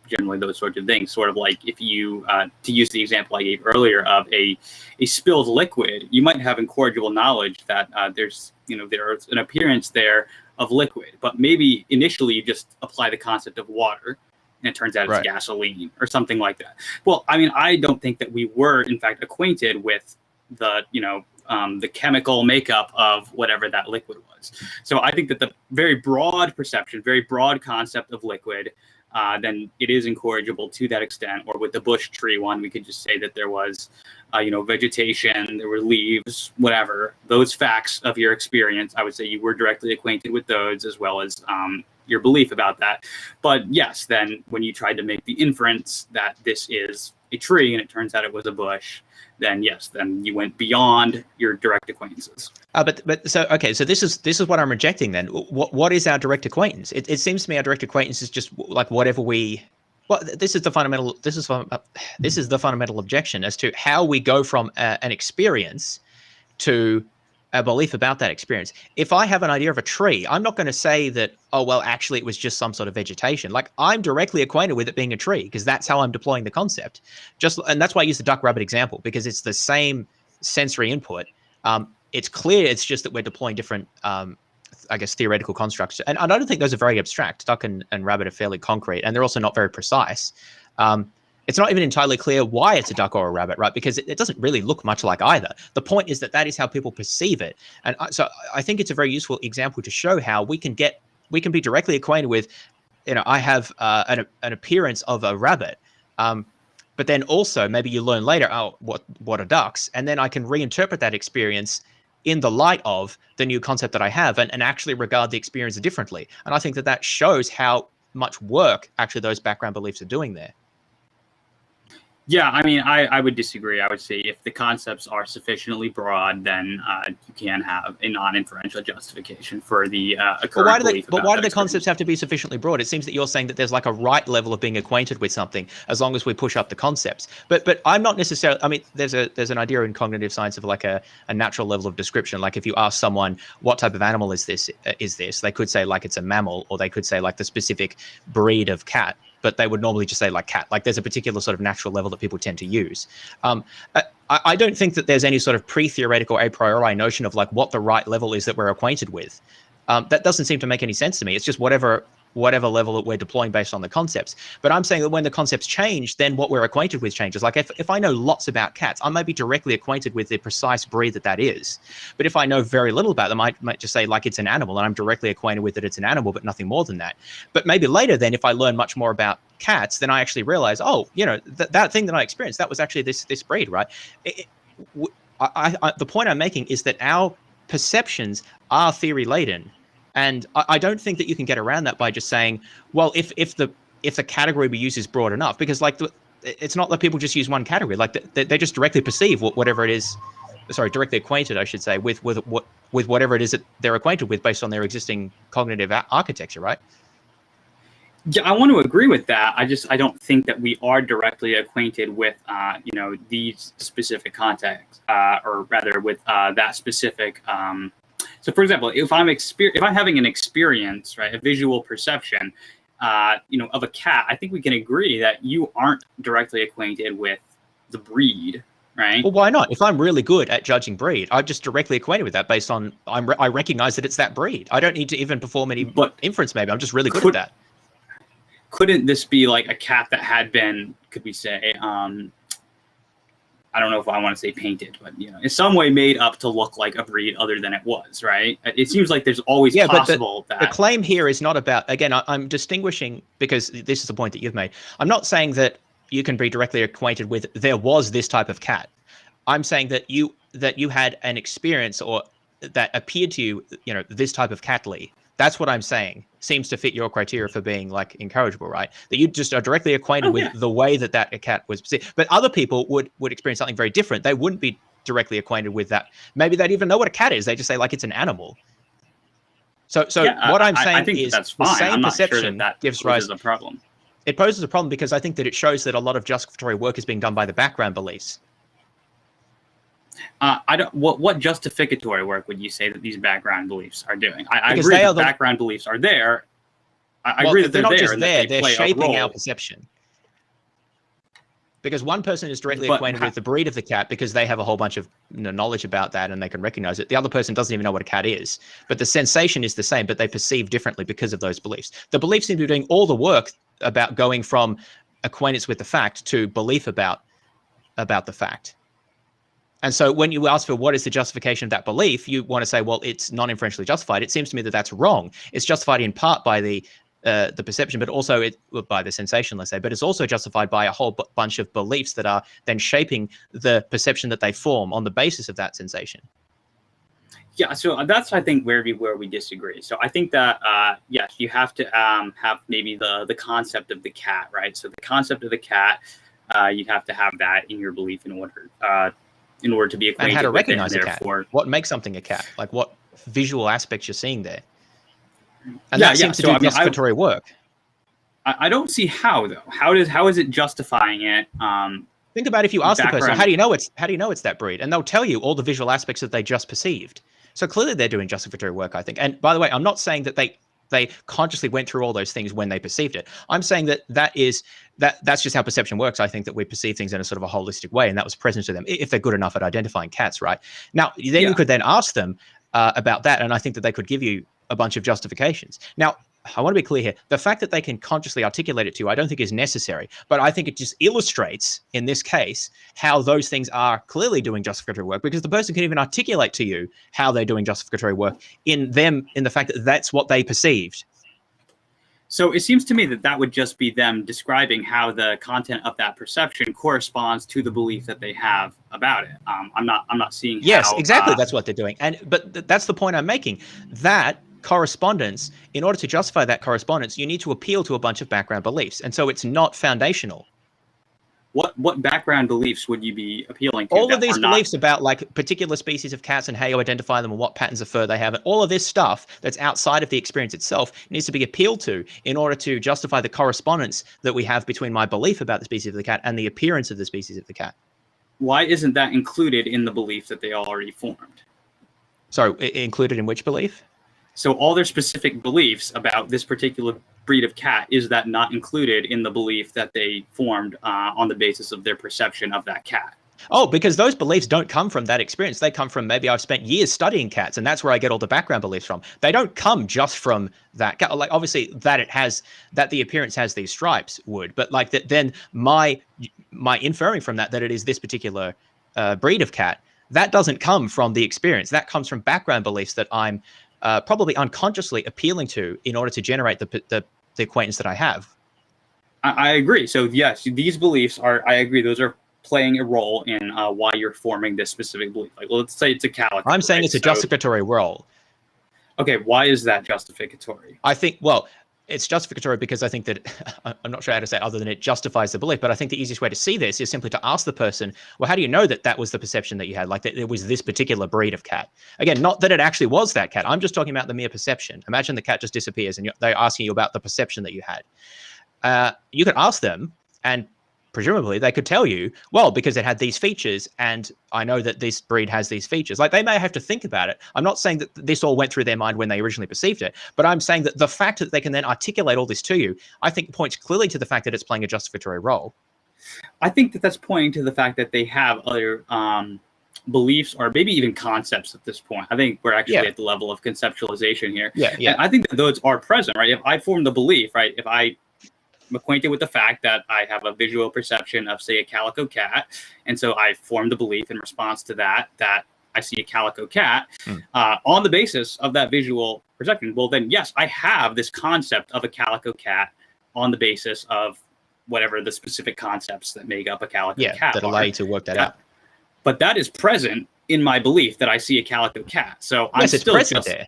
generally those sorts of things. Sort of like if you, to use the example I gave earlier of a spilled liquid, you might have incorrigible knowledge that there's an appearance there of liquid, but maybe initially you just apply the concept of water, and it turns out it's gasoline or something like that. Well, I mean, I don't think that we were, in fact, acquainted with the chemical makeup of whatever that liquid was. So I think that the very broad perception, very broad concept of liquid, then it is incorrigible to that extent. Or with the bush tree one, we could just say that there was, vegetation, there were leaves, whatever. Those facts of your experience, I would say you were directly acquainted with those, as well as your belief about that. But yes, then when you tried to make the inference that this is a tree and it turns out it was a bush, then yes, then you went beyond your direct acquaintances. So this is what I'm rejecting then. What is our direct acquaintance? It seems to me our direct acquaintance is just like whatever we. Well, this is the fundamental objection as to how we go from an experience to a belief about that experience. If I have an idea of a tree, I'm not going to say that, oh, well, actually, it was just some sort of vegetation. Like, I'm directly acquainted with it being a tree, because that's how I'm deploying the concept. And that's why I use the duck rabbit example, because it's the same sensory input. It's clear, it's just that we're deploying different, theoretical constructs. And I don't think those are very abstract. Duck and rabbit are fairly concrete, and they're also not very precise. It's not even entirely clear why it's a duck or a rabbit, right? Because it doesn't really look much like either. The point is that is how people perceive it. And so I think it's a very useful example to show how we can be directly acquainted with, I have an appearance of a rabbit. But then also maybe you learn later, oh, what are ducks? And then I can reinterpret that experience in the light of the new concept that I have and actually regard the experience differently. And I think that shows how much work actually those background beliefs are doing there. Yeah, I mean, I would disagree. I would say if the concepts are sufficiently broad, then you can have a non-inferential justification for the current belief. But why do the concepts have to be sufficiently broad? It seems that you're saying that there's like a right level of being acquainted with something as long as we push up the concepts. But I'm not necessarily. I mean, there's an idea in cognitive science of like a natural level of description. Like if you ask someone what type of animal is this, they could say like it's a mammal, or they could say like the specific breed of cat. But they would normally just say like cat. Like there's a particular sort of natural level that people tend to use. I don't think that there's any sort of pre-theoretical a priori notion of like what the right level is that we're acquainted with. That doesn't seem to make any sense to me. It's just whatever level that we're deploying based on the concepts. But I'm saying that when the concepts change, then what we're acquainted with changes. Like if I know lots about cats, I might be directly acquainted with the precise breed that is. But if I know very little about them, I might just say like it's an animal, and I'm directly acquainted with that it's an animal, but nothing more than that. But maybe later then, if I learn much more about cats, then I actually realize, oh, that thing that I experienced, that was actually this breed, right? The point I'm making is that our perceptions are theory laden. And I don't think that you can get around that by just saying, well, if the category we use is broad enough, because like it's not that people just use one category, like they just directly perceive whatever it is. Sorry, directly acquainted, I should say, with whatever it is that they're acquainted with based on their existing cognitive architecture, right? Yeah, I want to agree with that. I don't think that we are directly acquainted with, these specific contexts, or rather with that specific. So, for example, if I'm having an experience, right, a visual perception, of a cat, I think we can agree that you aren't directly acquainted with the breed, right? Well, why not? If I'm really good at judging breed, I'm just directly acquainted with that based on I recognize that it's that breed. I don't need to even perform any inference. Maybe I'm just really good at that. Couldn't this be like a cat that had been, could we say, I don't know if I want to say painted, but in some way made up to look like a breed other than it was, right? It seems like there's always possible but the claim here is not about, again, I'm distinguishing, because this is the point that you've made. I'm not saying that you can be directly acquainted with there was this type of cat. I'm saying that you had an experience or that appeared to you, this type of catly. That's what I'm saying. Seems to fit your criteria for being like incorrigible, right? That you just are directly acquainted with the way that a cat was perceived. But other people would experience something very different. They wouldn't be directly acquainted with that. Maybe they'd even know what a cat is. They just say like it's an animal. So what I'm saying is that's fine. The same I'm not perception sure that gives rise to a problem. It poses a problem because I think that it shows that a lot of justificatory work is being done by the background beliefs. What justificatory work would you say that these background beliefs are doing? I agree that background beliefs are there. I agree that they're not there. Just and there, they're shaping our perception. Because one person is directly acquainted with the breed of the cat because they have a whole bunch of knowledge about that and they can recognize it. The other person doesn't even know what a cat is. But the sensation is the same, but they perceive differently because of those beliefs. The beliefs seem to be doing all the work about going from acquaintance with the fact to belief about the fact. And so when you ask for what is the justification of that belief, you want to say, well, it's non-inferentially justified. It seems to me that that's wrong. It's justified in part by the perception, but also by the sensation, let's say, but it's also justified by a whole bunch of beliefs that are then shaping the perception that they form on the basis of that sensation. Yeah, so that's, I think, where we disagree. So I think that, yes, you have to have maybe the concept of the cat, right? So the concept of the cat, you have to have that in your belief in order to be acquainted and how to recognize with it, a cat. What makes something a cat? Like what visual aspects you're seeing there? And that seems to do justificatory work. I don't see how though. How is it justifying it? Think about if you ask the person, how do you know it's that breed? And they'll tell you all the visual aspects that they just perceived. So clearly they're doing justificatory work, I think. And by the way, I'm not saying that they consciously went through all those things when they perceived it. I'm saying that's just how perception works. I think that we perceive things in a sort of a holistic way, and that was present to them if they're good enough at identifying cats, right? Now, then you could then ask them about that, and I think that they could give you a bunch of justifications. Now, I want to be clear here. The fact that they can consciously articulate it to you, I don't think is necessary, but I think it just illustrates, in this case, how those things are clearly doing justificatory work, because the person can even articulate to you how they're doing justificatory work in the fact that that's what they perceived. So it seems to me that would just be them describing how the content of that perception corresponds to the belief that they have about it. I'm not seeing. Yes, exactly. That's what they're doing, but that's the point I'm making. That correspondence, in order to justify that correspondence, you need to appeal to a bunch of background beliefs, and so it's not foundational. What background beliefs would you be appealing to? All of these beliefs about like particular species of cats and how you identify them and what patterns of fur they have, and all of this stuff that's outside of the experience itself needs to be appealed to in order to justify the correspondence that we have between my belief about the species of the cat and the appearance of the species of the cat. Why isn't that included in the belief that they already formed? Sorry, included in which belief? So all their specific beliefs about this particular breed of cat, is that not included in the belief that they formed on the basis of their perception of that cat? Oh, because those beliefs don't come from that experience. They come from maybe I've spent years studying cats, and that's where I get all the background beliefs from. They don't come just from that cat. Like obviously that the appearance has these stripes would, but like that then my inferring from that it is this particular breed of cat, that doesn't come from the experience. That comes from background beliefs that I'm probably unconsciously appealing to in order to generate the acquaintance that I have. I agree. So yes, these beliefs I agree, those are playing a role in why you're forming this specific belief. Like, let's say it's a calico. I'm saying it's a justificatory role. Okay, why is that justificatory? I think, well, it's justificatory because I think that I'm not sure how to say it other than it justifies the belief. But I think the easiest way to see this is simply to ask the person, well, how do you know that that was the perception that you had? Like that it was this particular breed of cat. Again, not that it actually was that cat. I'm just talking about the mere perception. Imagine the cat just disappears and they're asking you about the perception that you had. You could ask them, and presumably they could tell you, well, because it had these features, and I know that this breed has these features. Like, they may have to think about it. I'm not saying that this all went through their mind when they originally perceived it, but I'm saying that the fact that they can then articulate all this to you, I think points clearly to the fact that it's playing a justificatory role. I think that that's pointing to the fact that they have other beliefs or maybe even concepts at this point. I think we're actually at the level of conceptualization here. Yeah. And I think that those are present, right? If I form the belief, right, if I'm acquainted with the fact that I have a visual perception of, say, a calico cat, and so I form the belief in response to that I see a calico cat on the basis of that visual perception. Well, then, yes, I have this concept of a calico cat on the basis of whatever the specific concepts that make up a calico cat that allow you to work that out. But that is present in my belief that I see a calico cat. So I'm still present there.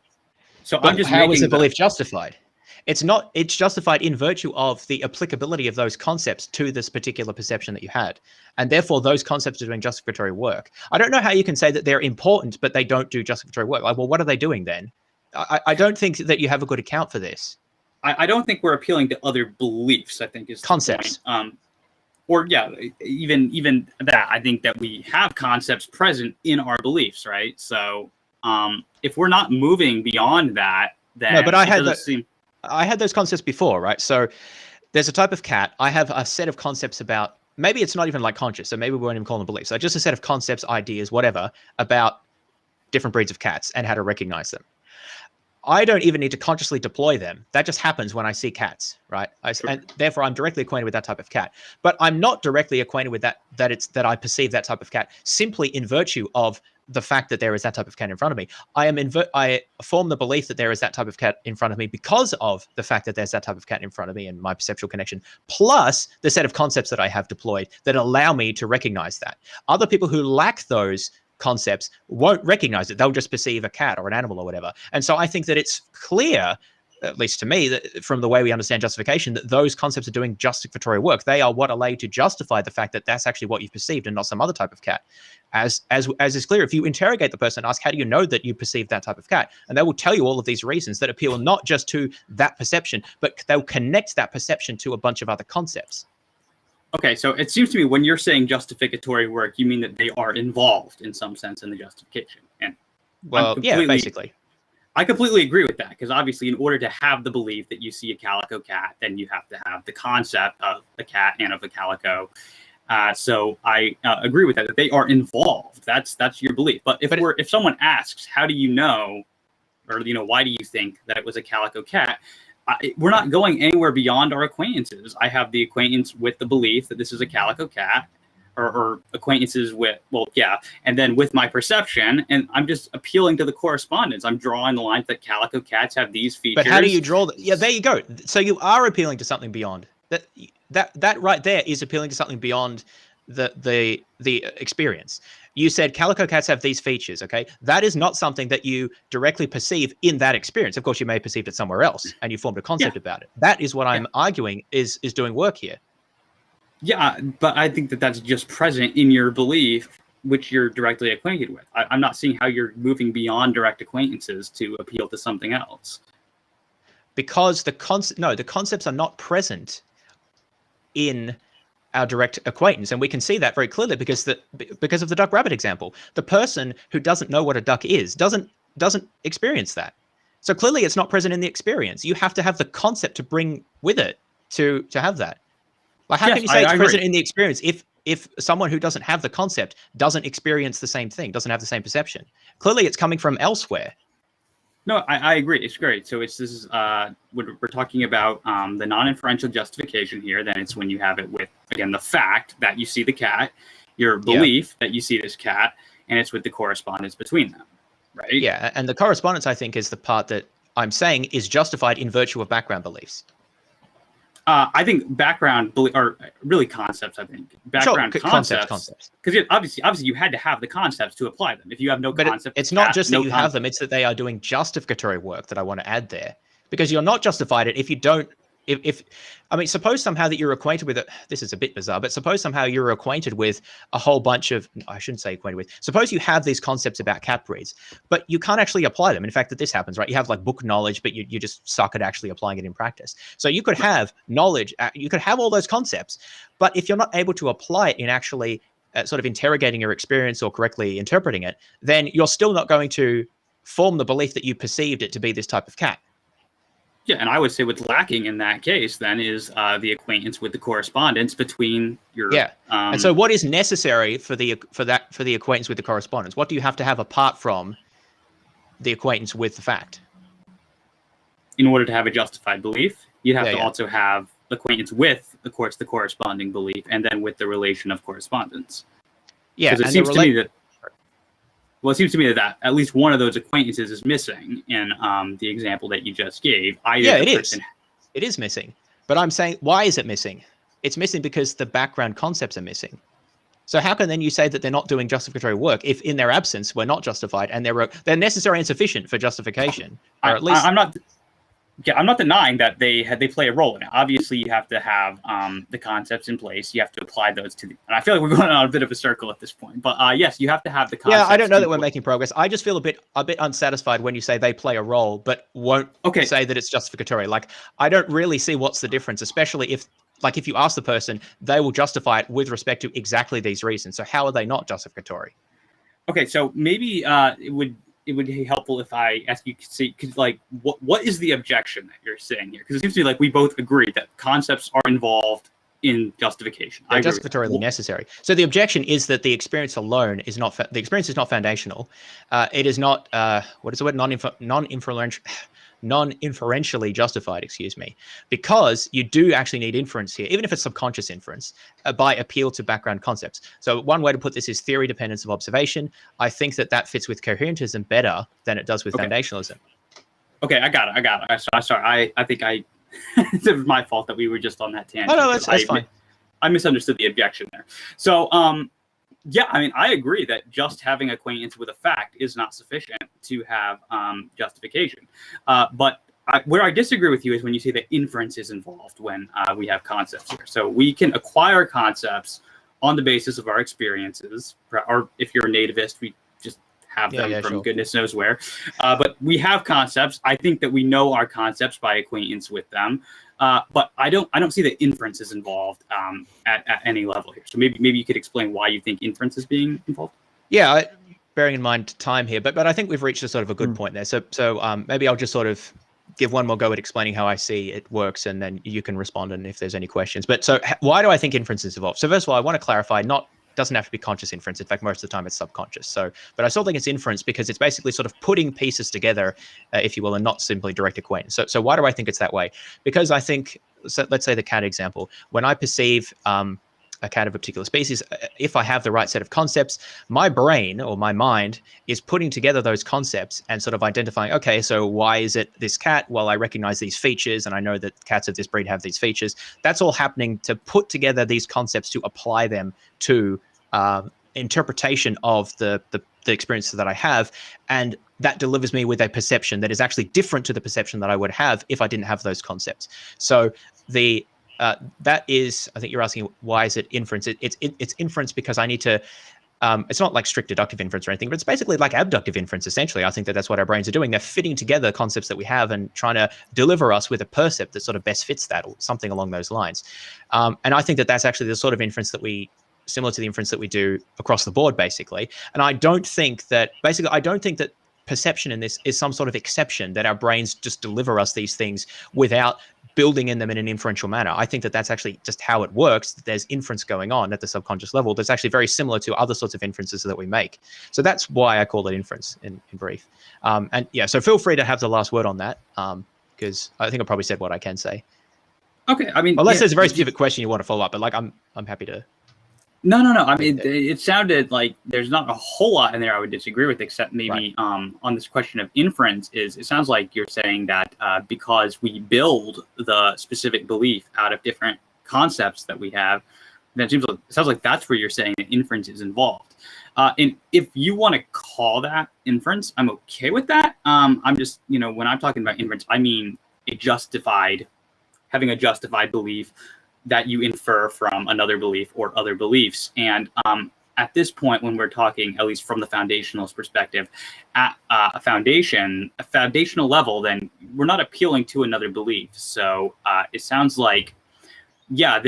So but I'm just how is the belief justified? It's not. It's justified in virtue of the applicability of those concepts to this particular perception that you had, and therefore those concepts are doing justificatory work. I don't know how you can say that they're important, but they don't do justificatory work. Like, well, what are they doing then? I don't think that you have a good account for this. I don't think we're appealing to other beliefs. I think is concepts. The point. Or even that. I think that we have concepts present in our beliefs, right? So if we're not moving beyond that, then no. But I had those concepts before, right? So there's a type of cat. I have a set of concepts about, maybe it's not even like conscious, so maybe we won't even call them beliefs. So just a set of concepts, ideas, whatever, about different breeds of cats and how to recognize them. I don't even need to consciously deploy them. That just happens when I see cats, right? And therefore I'm directly acquainted with that type of cat. But I'm not directly acquainted with that I perceive that type of cat simply in virtue of the fact that there is that type of cat in front of me. I form the belief that there is that type of cat in front of me because of the fact that there's that type of cat in front of me and my perceptual connection, plus the set of concepts that I have deployed that allow me to recognize that. Other people who lack those concepts won't recognize it. They'll just perceive a cat or an animal or whatever. And so I think that it's clear, at least to me, that from the way we understand justification, that those concepts are doing justificatory work. They are what allow you to justify the fact that that's actually what you've perceived and not some other type of cat. As is clear, if you interrogate the person, ask, how do you know that you perceive that type of cat? And they will tell you all of these reasons that appeal not just to that perception, but they'll connect that perception to a bunch of other concepts. Okay, so it seems to me when you're saying justificatory work, you mean that they are involved in some sense in the justification. And well, yeah, basically. I completely agree with that, because obviously in order to have the belief that you see a calico cat, then you have to have the concept of a cat and of a calico. So I agree with that they are involved. That's your belief. But if someone asks, how do you know, or why do you think that it was a calico cat? We're not going anywhere beyond our acquaintances. I have the acquaintance with the belief that this is a calico cat, or acquaintances with, and then with my perception, and I'm just appealing to the correspondence. I'm drawing the lines that calico cats have these features. But how do you draw yeah, there you go. So you are appealing to something beyond. That right there is appealing to something beyond the experience. You said calico cats have these features, okay? That is not something that you directly perceive in that experience. Of course, you may have perceived it somewhere else and you formed a concept about it. That is what I'm arguing is doing work here. Yeah, but I think that that's just present in your belief, which you're directly acquainted with. I'm not seeing how you're moving beyond direct acquaintances to appeal to something else. Because the concepts are not present in our direct acquaintance, and we can see that very clearly because of the duck rabbit example. The person who doesn't know what a duck is doesn't experience that. So clearly it's not present in the experience. You have to have the concept to bring with it to have that. Like, how can you say it's present in the experience if someone who doesn't have the concept doesn't experience the same thing, doesn't have the same perception? Clearly it's coming from elsewhere. No, I agree. It's great. So we're talking about the non-inferential justification here. Then it's when you have it with, again, the fact that you see the cat, your belief that you see this cat, and it's with the correspondence between them, right? Yeah, and the correspondence, I think, is the part that I'm saying is justified in virtue of background beliefs. I think background are really concepts. I think background concepts, because obviously you had to have the concepts to apply them. If you have no concept, it's not just that you have them; it's that they are doing justificatory work that I want to add there. because you're not justified if you don't. If I mean, suppose somehow that you're acquainted with it. This is a bit bizarre, but suppose somehow you're acquainted with a whole bunch of, I shouldn't say acquainted with. Suppose you have these concepts about cat breeds, but you can't actually apply them. In fact, that this happens, right? You have like book knowledge, but you just suck at actually applying it in practice. So you could have knowledge, you could have all those concepts, but if you're not able to apply it in actually sort of interrogating your experience or correctly interpreting it, then you're still not going to form the belief that you perceived it to be this type of cat. Yeah, and I would say what's lacking in that case then is the acquaintance with the correspondence between your and so what is necessary for the acquaintance with the correspondence? What do you have to have apart from the acquaintance with the fact? In order to have a justified belief, you'd have to also have acquaintance with, of course, the corresponding belief, and then with the relation of correspondence. Yeah, because it seems to me that. Well, it seems to me that at least one of those acquaintances is missing in the example that you just gave. It is. It is missing. But I'm saying, why is it missing? It's missing because the background concepts are missing. So how can then you say that they're not doing justificatory work if in their absence we're not justified and they're necessary and sufficient for justification? Or at least I'm not denying that they play a role in it. Obviously, you have to have the concepts in place. You have to apply those to and I feel like we're going on a bit of a circle at this point. But yes, you have to have the concepts. Yeah, I don't know that we're making progress. I just feel a bit unsatisfied when you say they play a role, but won't say that it's justificatory. Like, I don't really see what's the difference, especially if you ask the person, they will justify it with respect to exactly these reasons. So how are they not justificatory? Okay, so maybe it would be helpful if I ask you, what is the objection that you're saying here? Because it seems to me like we both agree that concepts are involved in justification. They're justificatorily necessary. So the objection is that the experience alone is not the experience is not foundational. It is not what is the word, non-inferentially justified, because you do actually need inference here, even if it's subconscious inference, by appeal to background concepts. So one way to put this is theory dependence of observation. I think that fits with coherentism better than it does with foundationalism. Okay, I got it. I'm sorry. I think it was my fault that we were just on that tangent. Oh, no, that's fine. I misunderstood the objection there. So, yeah, I mean, I agree that just having acquaintance with a fact is not sufficient to have justification. But where I disagree with you is when you say that inference is involved when we have concepts here. So we can acquire concepts on the basis of our experiences, or if you're a nativist, we just have them from goodness knows where. But we have concepts. I think that we know our concepts by acquaintance with them. But I don't see that inference is involved at any level here. So maybe you could explain why you think inference is being involved. Yeah, bearing in mind time here, but I think we've reached a sort of a good point there. So maybe I'll just sort of give one more go at explaining how I see it works, and then you can respond and if there's any questions. But so why do I think inference is involved? So first of all, I want to clarify, doesn't have to be conscious inference. In fact, most of the time it's subconscious. So, but I still think it's inference because it's basically sort of putting pieces together, if you will, and not simply direct acquaintance. So why do I think it's that way? Because I think, so let's say the cat example, when I perceive a cat of a particular species, if I have the right set of concepts, my brain or my mind is putting together those concepts and sort of identifying, okay, so why is it this cat? Well, I recognize these features and I know that cats of this breed have these features. That's all happening to put together these concepts to apply them to interpretation of the experiences that I have, and that delivers me with a perception that is actually different to the perception that I would have if I didn't have those concepts. So that is, I think you're asking, why is it inference? It's inference because I need to. It's not like strict deductive inference or anything, but it's basically like abductive inference. Essentially, I think that's what our brains are doing. They're fitting together concepts that we have and trying to deliver us with a percept that sort of best fits that, or something along those lines. And I think that's actually the sort of inference that similar to the inference that we do across the board, basically. And I don't think that perception in this is some sort of exception, that our brains just deliver us these things without building in them in an inferential manner. I think that's actually just how it works. There's inference going on at the subconscious level that's actually very similar to other sorts of inferences that we make. So that's why I call it inference in brief. And yeah, so feel free to have the last word on that, because I think I probably said what I can say. Okay, I mean, unless there's a very specific question you want to follow up, but like I'm happy to. No. I mean, it sounded like there's not a whole lot in there I would disagree with, except maybe on this question of inference. It sounds like you're saying that because we build the specific belief out of different concepts that we have, it sounds like that's where you're saying that inference is involved. And if you want to call that inference, I'm okay with that. I'm just, when I'm talking about inference, I mean having a justified belief that you infer from another belief or other beliefs. And at this point, when we're talking, at least from the foundationalist perspective, at a foundational level, then we're not appealing to another belief. So it sounds like, yeah,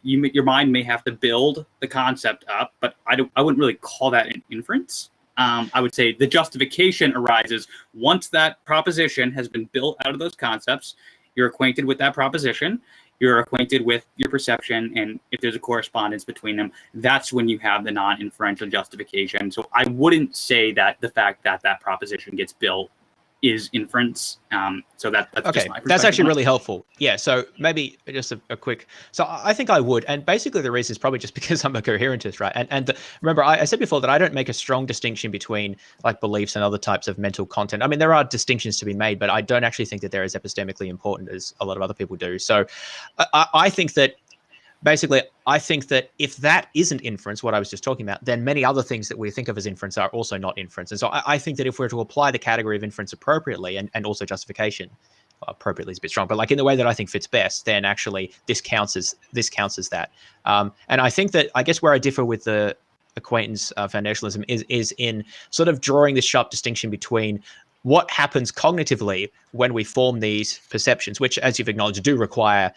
your mind may have to build the concept up, but I wouldn't really call that an inference. I would say the justification arises once that proposition has been built out of those concepts. You're acquainted with that proposition. You're acquainted with your perception, and if there's a correspondence between them, that's when you have the non-inferential justification. So I wouldn't say that the fact that that proposition gets built is inference. So that's okay. just my perspective. That's actually really helpful. Yeah. So maybe just a quick. So I think I would, and basically the reason is probably just because I'm a coherentist, right? And remember, I said before that I don't make a strong distinction between like beliefs and other types of mental content. I mean, there are distinctions to be made, but I don't actually think that they're as epistemically important as a lot of other people do. So I think that. Basically, I think that if that isn't inference, what I was just talking about, then many other things that we think of as inference are also not inference. And so I think that if we're to apply the category of inference appropriately and also justification, appropriately is a bit strong, but like in the way that I think fits best, then actually this counts as that. And I think that, I guess where I differ with the acquaintance foundationalism is in sort of drawing this sharp distinction between what happens cognitively when we form these perceptions, which, as you've acknowledged, do require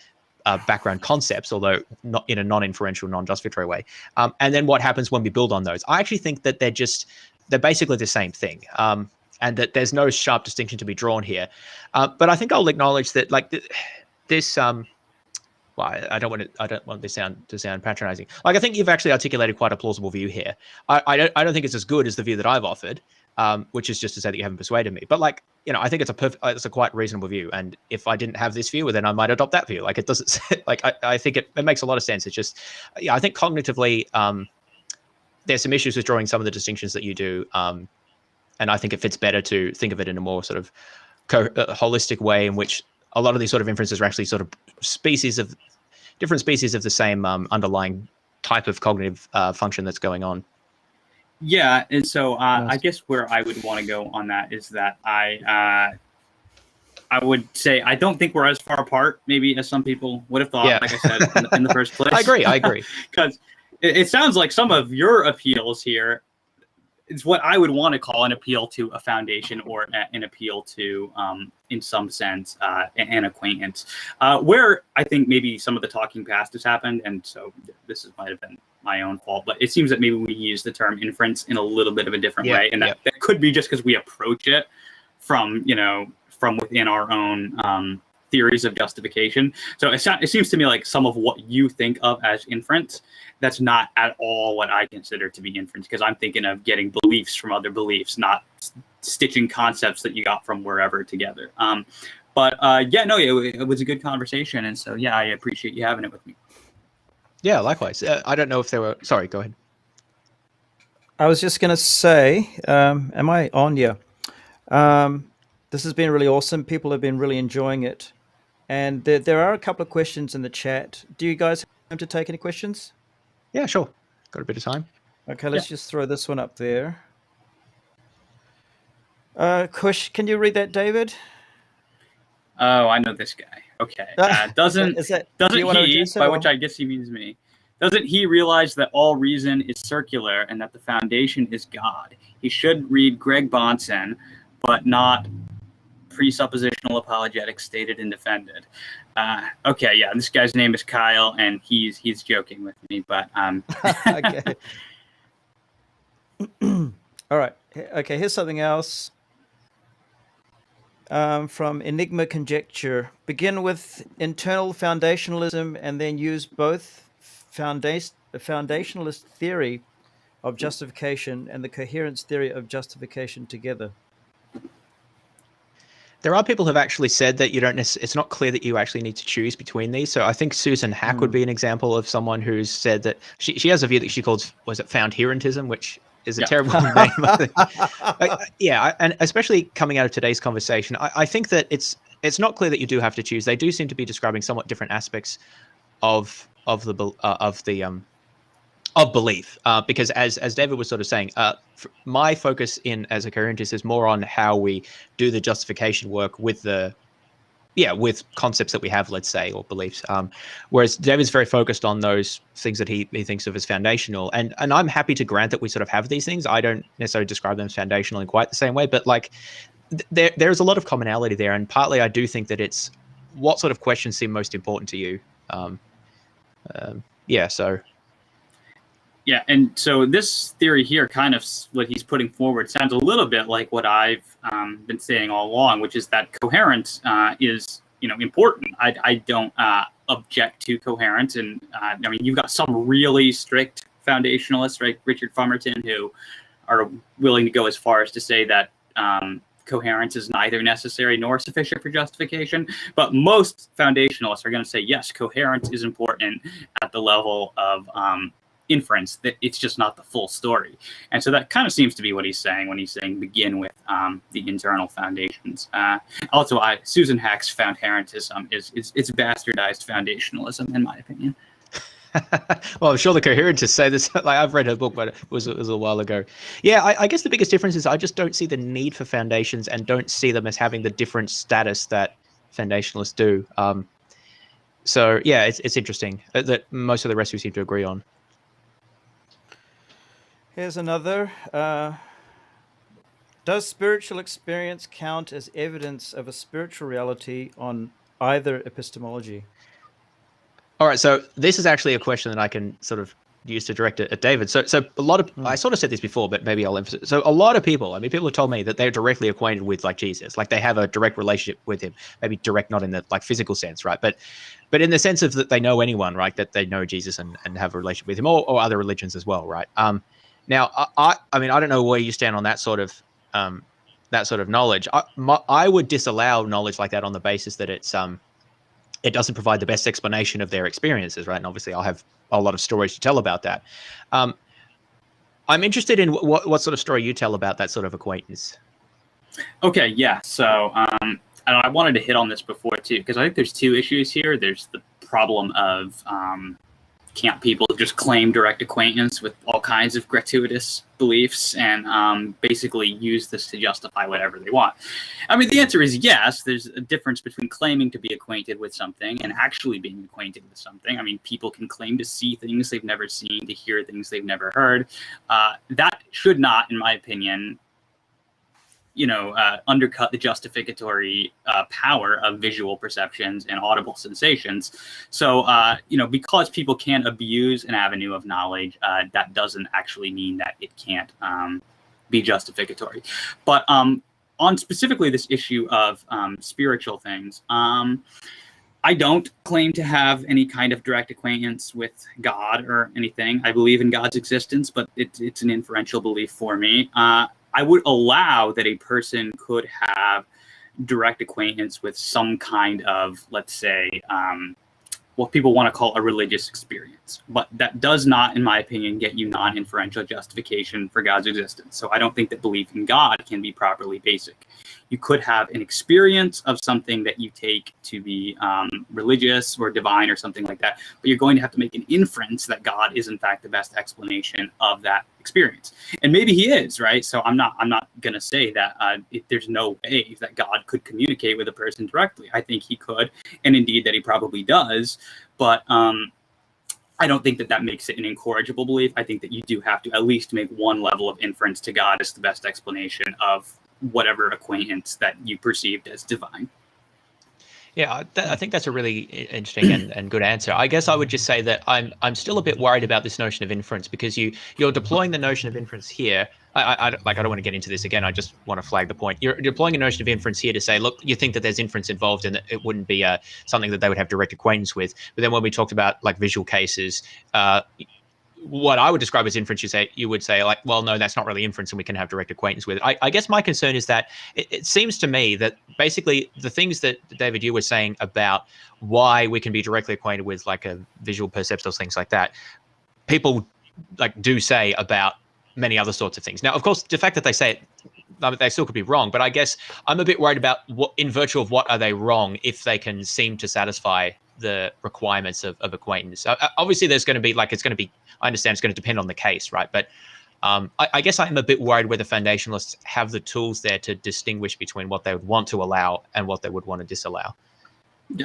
background concepts, although not in a non-inferential, non-justificatory way. And then what happens when we build on those? I actually think that they're basically the same thing, and that there's no sharp distinction to be drawn here. But I think I'll acknowledge that, like this. Well, I don't want this to sound patronizing. Like, I think you've actually articulated quite a plausible view here. I don't think it's as good as the view that I've offered, which is just to say that you haven't persuaded me. But like, I think it's a quite reasonable view. And if I didn't have this view, well, then I might adopt that view. Like, it doesn't like I think it makes a lot of sense. It's just, yeah, I think cognitively, there's some issues with drawing some of the distinctions that you do, and I think it fits better to think of it in a more sort of holistic way, in which a lot of these sort of inferences are actually sort of different species of the same underlying type of cognitive function that's going on. Yeah, and so I guess where I would want to go on that is that I would say I don't think we're as far apart maybe as some people would have thought, Yeah. like I said, in the first place. I agree. Because it sounds like some of your appeals here is what I would want to call an appeal to a foundation, or an appeal to, in some sense, an acquaintance. Where I think maybe some of the talking past has happened, and so this might have been my own fault, but it seems that maybe we use the term inference in a little bit of a different way, and that could be just because we approach it from within our own theories of justification. So it seems to me like some of what you think of as inference, that's not at all what I consider to be inference, because I'm thinking of getting beliefs from other beliefs, not stitching concepts that you got from wherever together. It was a good conversation, and so I appreciate you having it with me. Yeah, likewise. I don't know if there were. Sorry, go ahead. I was just going to say, am I on? Yeah. This has been really awesome. People have been really enjoying it. And there are a couple of questions in the chat. Do you guys have time to take any questions? Yeah, sure. Got a bit of time. Okay, let's just throw this one up there. Can you read that, David? Oh, I know this guy. Okay. Doesn't he, by which I guess he means me, doesn't he realize that all reason is circular and that the foundation is God? He should read Greg Bahnsen, but not presuppositional apologetics stated and defended. Okay, yeah, this guy's name is Kyle, and he's joking with me, but Okay. All right. Okay, here's something else. From Enigma Conjecture. Begin with internal foundationalism and then use both foundationalist theory of justification and the coherence theory of justification together. There are people who have actually said that you don't. It's not clear that you actually need to choose between these. So I think Susan Hack would be an example of someone who's said that she has a view that she calls, Foundationalism, which is a terrible name. I think. And especially coming out of today's conversation, I think that it's not clear that you do have to choose. They do seem to be describing somewhat different aspects of belief, because as David was sort of saying, my focus as a coherentist is more on how we do the justification work with the yeah, with concepts that we have, let's say, or beliefs. Whereas David's very focused on those things that he thinks of as foundational. And I'm happy to grant that we sort of have these things. I don't necessarily describe them as foundational in quite the same way, but like there's a lot of commonality there. And partly I do think that it's what sort of questions seem most important to you. Yeah, so. Yeah, and so this theory here, kind of what he's putting forward, sounds a little bit like what I've been saying all along, which is that coherence is, important. I don't object to coherence, and I mean, you've got some really strict foundationalists, right, Richard Fumerton, who are willing to go as far as to say that coherence is neither necessary nor sufficient for justification. But most foundationalists are going to say, yes, coherence is important at the level of inference, that it's just not the full story. And so that kind of seems to be what he's saying when he's saying begin with the internal foundations. Also, Susan Hack's Foundationalism it's bastardized foundationalism, in my opinion. Well, I'm sure the coherentists say this. Like, I've read her book, but it was a while ago. Yeah, I guess the biggest difference is I just don't see the need for foundations and don't see them as having the different status that foundationalists do. So yeah, it's interesting that most of the rest we seem to agree on. Here's another. Does spiritual experience count as evidence of a spiritual reality on either epistemology? All right, so this is actually a question that I can sort of use to direct it at David. So a lot of, I sort of said this before, but maybe I'll emphasize. So a lot of people, people have told me that they're directly acquainted with like Jesus, like they have a direct relationship with him, maybe direct, not in the like physical sense, right? But in the sense of that they know anyone, right? That they know Jesus and have a relationship with him, or other religions as well, right? Now, I mean, I don't know where you stand on that sort of knowledge. I would disallow knowledge like that on the basis that it doesn't provide the best explanation of their experiences, right? And obviously, I'll have a lot of stories to tell about that. I'm interested in what sort of story you tell about that sort of acquaintance. Okay, yeah. So, and I wanted to hit on this before too, because I think there's two issues here. There's the problem of can't people just claim direct acquaintance with all kinds of gratuitous beliefs and basically use this to justify whatever they want? I mean, the answer is yes. There's a difference between claiming to be acquainted with something and actually being acquainted with something. I mean, people can claim to see things they've never seen, to hear things they've never heard. That should not, in my opinion, undercut the justificatory power of visual perceptions and audible sensations. So, because people can abuse an avenue of knowledge, that doesn't actually mean that it can't be justificatory. But on specifically this issue of spiritual things, I don't claim to have any kind of direct acquaintance with God or anything. I believe in God's existence, but it's an inferential belief for me. I would allow that a person could have direct acquaintance with some kind of, let's say, what people want to call a religious experience. But that does not, in my opinion, get you non-inferential justification for God's existence. So I don't think that belief in God can be properly basic. You could have an experience of something that you take to be religious or divine or something like that, but you're going to have to make an inference that God is in fact the best explanation of that experience. And maybe he is, right? So I'm not going to say that there's no way that God could communicate with a person directly. I think he could, and indeed that he probably does, but I don't think that makes it an incorrigible belief. I think that you do have to at least make one level of inference to God as the best explanation of whatever acquaintance that you perceived as divine. Yeah, I think that's a really interesting and good answer. I guess I would just say that I'm still a bit worried about this notion of inference, because you're deploying the notion of inference here. I don't want to get into this again. I just want to flag the point. You're deploying a notion of inference here to say, look, you think that there's inference involved and it wouldn't be something that they would have direct acquaintance with. But then when we talked about like visual cases, what I would describe as inference, you would say like, well, no, that's not really inference and we can have direct acquaintance with it. I guess my concern is that it seems to me that basically the things that David, you were saying about why we can be directly acquainted with like a visual perceptual things like that, people like do say about many other sorts of things. Now, of course, the fact that they say it, they still could be wrong, but I guess I'm a bit worried about what, in virtue of what are they wrong if they can seem to satisfy the requirements of acquaintance. Obviously, there's going to be like, I understand it's going to depend on the case, right? But I guess I'm a bit worried whether foundationalists have the tools there to distinguish between what they would want to allow and what they would want to disallow.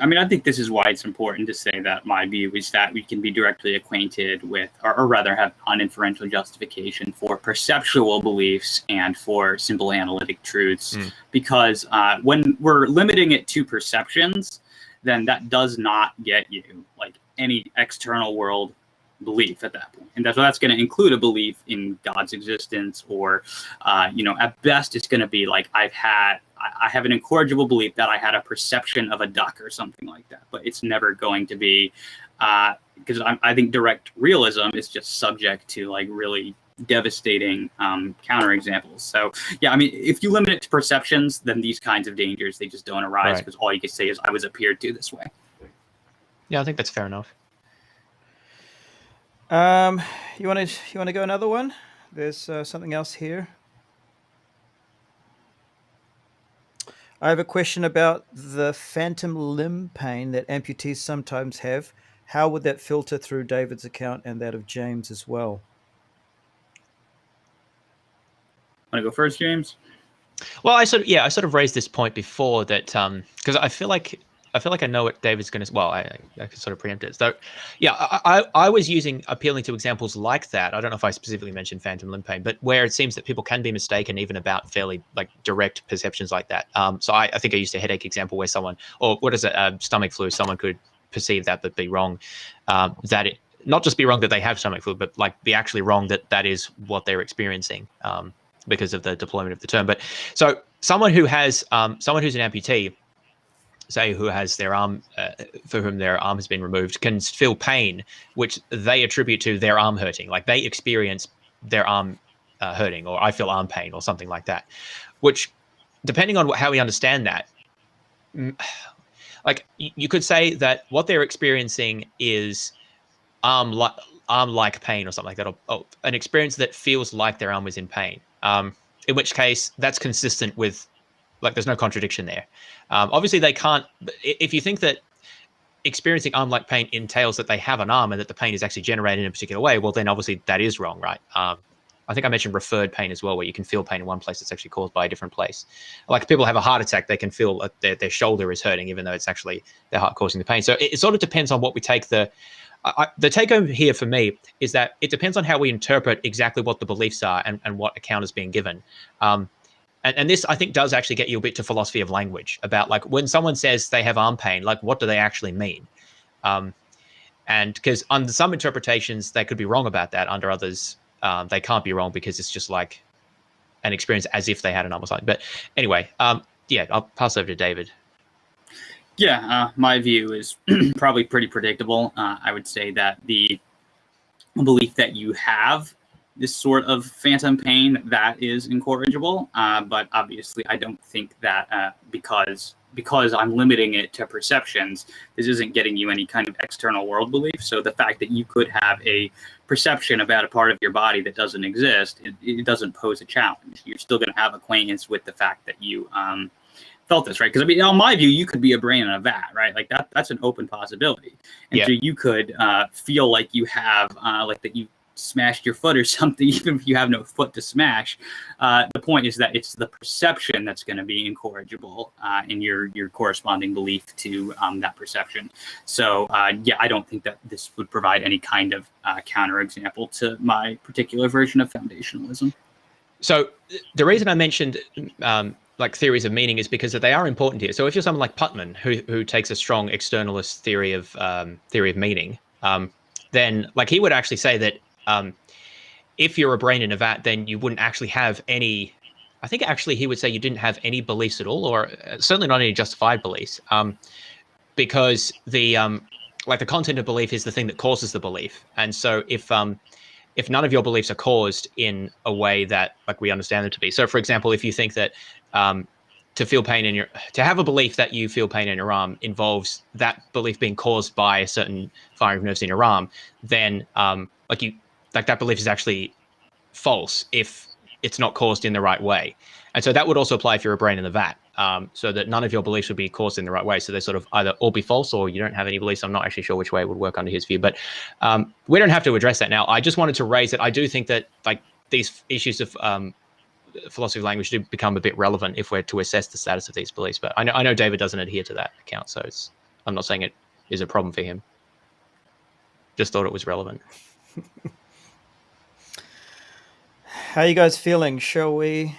I mean, I think this is why it's important to say that my view is that we can be directly acquainted with, or rather have non-inferential justification for perceptual beliefs and for simple analytic truths. Because when we're limiting it to perceptions, then that does not get you like any external world belief at that point. And that's going to include a belief in God's existence, or, at best it's going to be like I have an incorrigible belief that I had a perception of a duck or something like that. But it's never going to be, because I think direct realism is just subject to like really devastating counterexamples. So yeah, I mean, if you limit it to perceptions, then these kinds of dangers, they just don't arise, because all you can say is I was appeared to this way. Yeah, I think that's fair enough. You want to go another one? There's something else here. I have a question about the phantom limb pain that amputees sometimes have. How would that filter through David's account and that of James as well? Want to go first, James? Well, I sort of raised this point before that because I feel like I know what David's going to. Well, I could sort of preempt it. So, yeah, I was appealing to examples like that. I don't know if I specifically mentioned phantom limb pain, but where it seems that people can be mistaken even about fairly like direct perceptions like that. So I think I used a headache example where someone, or what is it, stomach flu, someone could perceive that but be wrong. That it not just be wrong that they have stomach flu, but like be actually wrong that is what they're experiencing. Because of the deployment of the term. But so someone who's an amputee, say who has their arm, for whom their arm has been removed, can feel pain, which they attribute to their arm hurting. Like they experience their arm hurting, or I feel arm pain, or something like that. Which, depending on how we understand that, like you could say that what they're experiencing is arm-like pain or something like that, or an experience that feels like their arm was in pain. In which case, that's consistent with, like, there's no contradiction there. Obviously, they can't. If you think that experiencing arm-like pain entails that they have an arm and that the pain is actually generated in a particular way, well, then obviously that is wrong, right? I think I mentioned referred pain as well, where you can feel pain in one place that's actually caused by a different place. Like if people have a heart attack, they can feel their shoulder is hurting, even though it's actually their heart causing the pain. So it sort of depends on what we take the take home here for me is that it depends on how we interpret exactly what the beliefs are and what account is being given. And this, I think, does actually get you a bit to philosophy of language about like when someone says they have arm pain, like what do they actually mean? And because under some interpretations, they could be wrong about that. Under others, they can't be wrong because it's just like an experience as if they had an arm or something. But anyway, yeah, I'll pass over to David. Yeah, my view is probably pretty predictable. I would say that the belief that you have this sort of phantom pain, that is incorrigible. But obviously, I don't think that because I'm limiting it to perceptions, this isn't getting you any kind of external world belief. So the fact that you could have a perception about a part of your body that doesn't exist, it doesn't pose a challenge. You're still going to have acquaintance with the fact that you felt this, right? Because I mean, in my view, you could be a brain in a vat, right? Like that's an open possibility. And so you could feel like you have like that you smashed your foot or something, even if you have no foot to smash. The point is that it's the perception that's going to be incorrigible in your corresponding belief to that perception. So yeah, I don't think that this would provide any kind of counterexample to my particular version of foundationalism. So the reason I mentioned like theories of meaning is because they are important here. So if you're someone like Putman, who takes a strong externalist theory of meaning, then like he would actually say that if you're a brain in a vat, then you wouldn't actually have any. I think actually he would say you didn't have any beliefs at all, or certainly not any justified beliefs, because the like the content of belief is the thing that causes the belief. And so if none of your beliefs are caused in a way that like we understand them to be. So for example, if you think that to have a belief that you feel pain in your arm involves that belief being caused by a certain firing of nerves in your arm, then that belief is actually false if it's not caused in the right way. And so that would also apply if you're a brain in the vat, so that none of your beliefs would be caused in the right way. So they sort of either all be false or you don't have any beliefs. I'm not actually sure which way it would work under his view, but we don't have to address that now. I just wanted to raise that I do think that like these issues of philosophy of language do become a bit relevant if we're to assess the status of these beliefs. But I know David doesn't adhere to that account, so it's I'm not saying it is a problem for him. Just thought it was relevant. How are you guys feeling? Shall we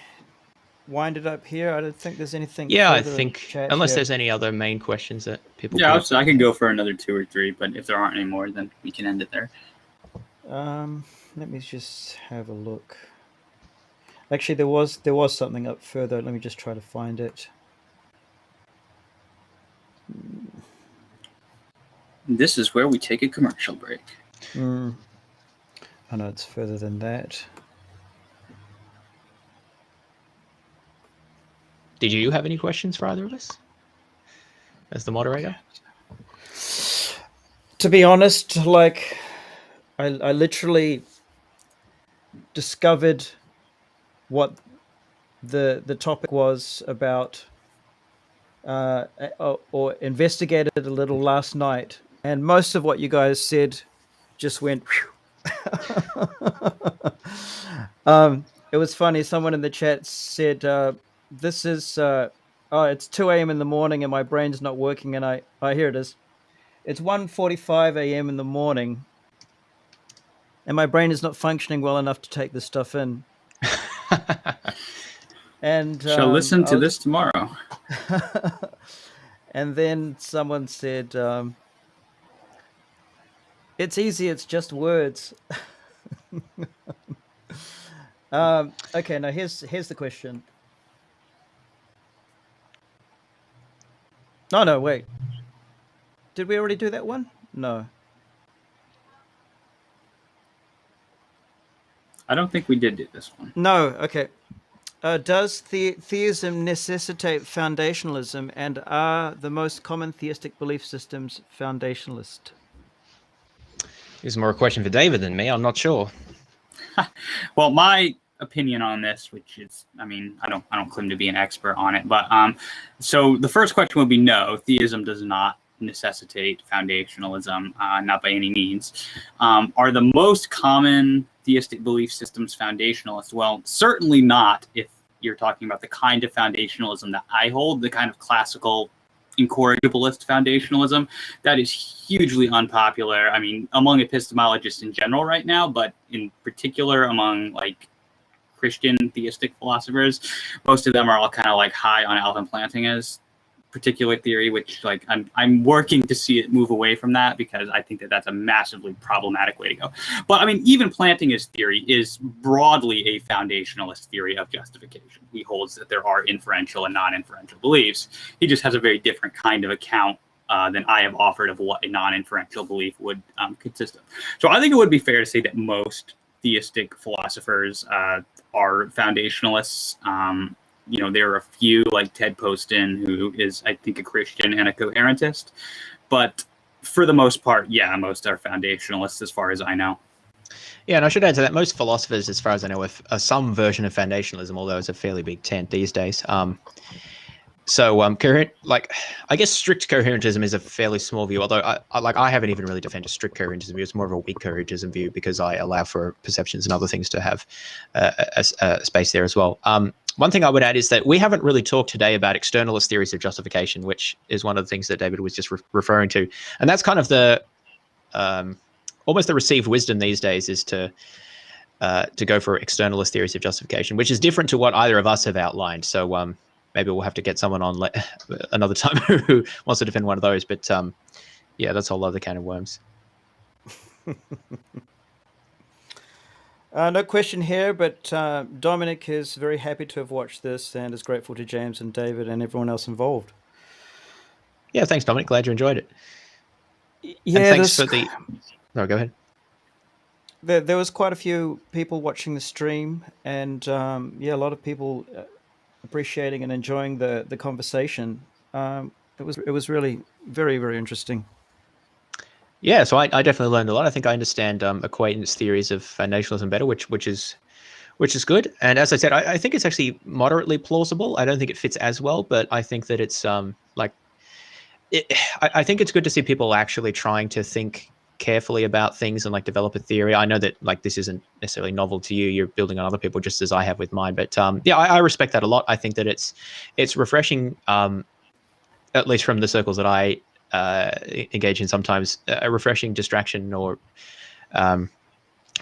wind it up here? I don't think there's anything. Yeah, I further in think chat unless here. there's any other main questions that people. Yeah, I could go for another 2 or 3, but if there aren't any more, then we can end it there. Let me just have a look. Actually, there was something up further. Let me just try to find it. This is where we take a commercial break. Oh no, it's further than that. Did you have any questions for either of us as the moderator? To be honest, like I literally discovered what the topic was about, or investigated a little last night, and most of what you guys said just went. It was funny. Someone in the chat said, "This is it's 2 a.m. in the morning and my brain's not working." And I here it is. It's 1:45 a.m. in the morning, and my brain is not functioning well enough to take this stuff in. And shall listen to this tomorrow. And then someone said, "It's easy. It's just words." Okay, now here's the question. No, wait. Did we already do that one? No. I don't think we did do this one. No, okay. Does theism necessitate foundationalism, and are the most common theistic belief systems foundationalist? This is more a question for David than me. I'm not sure. Well, my opinion on this, which is, I mean, I don't claim to be an expert on it, but so the first question would be no, theism does not necessitate foundationalism, not by any means. Are the most common theistic belief systems foundationalist? Well, certainly not if you're talking about the kind of foundationalism that I hold, the kind of classical incorrigibilist foundationalism. That is hugely unpopular, I mean, among epistemologists in general right now, but in particular among like Christian theistic philosophers. Most of them are all kind of like high on Alvin Plantinga's particular theory, which like I'm working to see it move away from that, because I think that that's a massively problematic way to go. But I mean, even Plantinga's theory is broadly a foundationalist theory of justification. He holds that there are inferential and non-inferential beliefs. He just has a very different kind of account than I have offered of what a non-inferential belief would consist of. So I think it would be fair to say that most theistic philosophers are foundationalists. You know, there are a few like Ted Poston, who is, I think, a Christian and a coherentist. But for the most part, yeah, most are foundationalists as far as I know. Yeah, and I should add to that, most philosophers, as far as I know, are some version of foundationalism, although it's a fairly big tent these days. Coherent, like, I guess strict coherentism is a fairly small view, although I haven't even really defended strict coherentism view. It's more of a weak coherentism view because I allow for perceptions and other things to have a space there as well. One thing I would add is that we haven't really talked today about externalist theories of justification, which is one of the things that David was just referring to. And that's kind of the almost the received wisdom these days, is to go for externalist theories of justification, which is different to what either of us have outlined. So maybe we'll have to get someone on another time who wants to defend one of those. But yeah, that's a whole other can of worms. No question here, but Dominic is very happy to have watched this and is grateful to James and David and everyone else involved. Yeah, thanks, Dominic. Glad you enjoyed it. Yeah, and thanks for the... No, go ahead. There was quite a few people watching the stream, and yeah, a lot of people appreciating and enjoying the conversation. It was really very, very interesting. Yeah, so I definitely learned a lot. I think I understand acquaintance theories of foundationalism better, which is good. And as I said, I think it's actually moderately plausible. I don't think it fits as well, but I think that it's I think it's good to see people actually trying to think carefully about things and like develop a theory. I know that like this isn't necessarily novel to you. You're building on other people just as I have with mine. But yeah, I respect that a lot. I think that it's refreshing, at least from the circles that I engage in sometimes a refreshing distraction or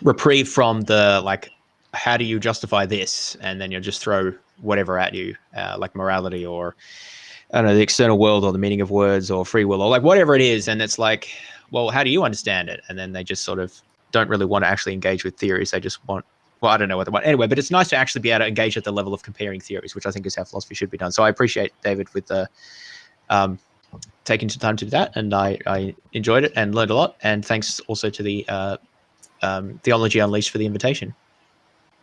reprieve from the like, how do you justify this? And then you'll just throw whatever at you, like morality or I don't know, the external world or the meaning of words or free will or like whatever it is. And it's like, well, how do you understand it? And then they just sort of don't really want to actually engage with theories. They just want, well, I don't know what they want. Anyway, but it's nice to actually be able to engage at the level of comparing theories, which I think is how philosophy should be done. So I appreciate David with the taking some time to do that. And I enjoyed it and learned a lot. And thanks also to the Theology Unleashed for the invitation.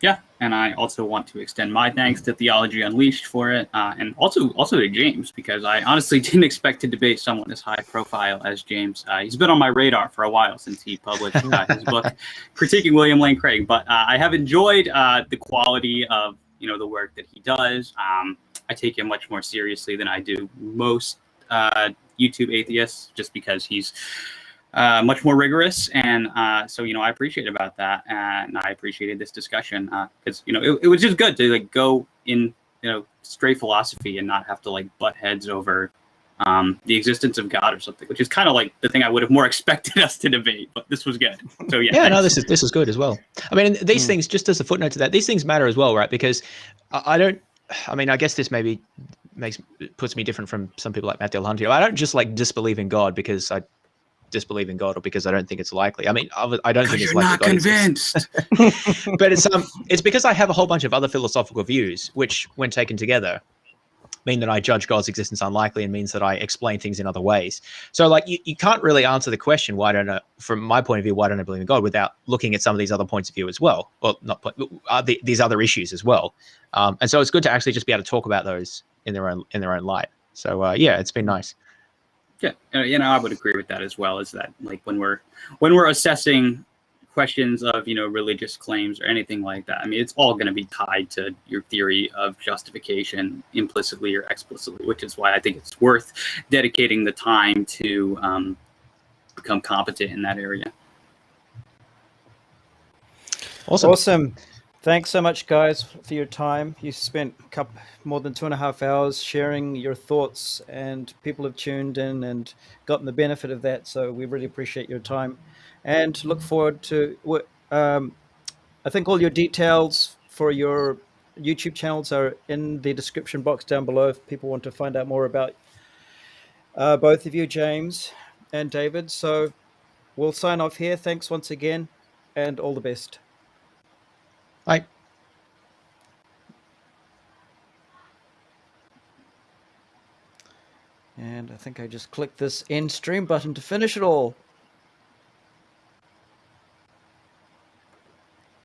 Yeah, and I also want to extend my thanks to Theology Unleashed for it, and also to James, because I honestly didn't expect to debate someone as high profile as James. He's been on my radar for a while since he published his book critiquing William Lane Craig, but I have enjoyed the quality of the work that he does. I take him much more seriously than I do most YouTube atheists, just because he's much more rigorous, and so I appreciate about that, and I appreciated this discussion because it was just good to like go in straight philosophy and not have to like butt heads over the existence of God or something, which is kind of like the thing I would have more expected us to debate. But this was good. So yeah, no, this is good as well. I mean, these things, just as a footnote to that, these things matter as well, right? Because I guess this maybe puts me different from some people like Matt Dillahunty. I don't just like disbelieve in God because I disbelieve in God or because I don't think it's likely. I mean, I don't think it's likely. You're not convinced. But it's because I have a whole bunch of other philosophical views, which, when taken together, mean that I judge God's existence unlikely and means that I explain things in other ways. So, like, you can't really answer the question, from my point of view, why don't I believe in God, without looking at some of these other points of view as well, or these other issues as well. And so it's good to actually just be able to talk about those in their own light. So, it's been nice. Yeah, I would agree with that as well. Is that like when we're assessing questions of religious claims or anything like that? I mean, it's all going to be tied to your theory of justification, implicitly or explicitly, which is why I think it's worth dedicating the time to become competent in that area. Awesome. Thanks so much, guys, for your time. You spent more than 2.5 hours sharing your thoughts, and people have tuned in and gotten the benefit of that. So we really appreciate your time and look forward to I think all your details for your YouTube channels are in the description box down below if people want to find out more about both of you, James and David. So we'll sign off here. Thanks once again, and all the best. Bye. And I think I just clicked this end stream button to finish it all.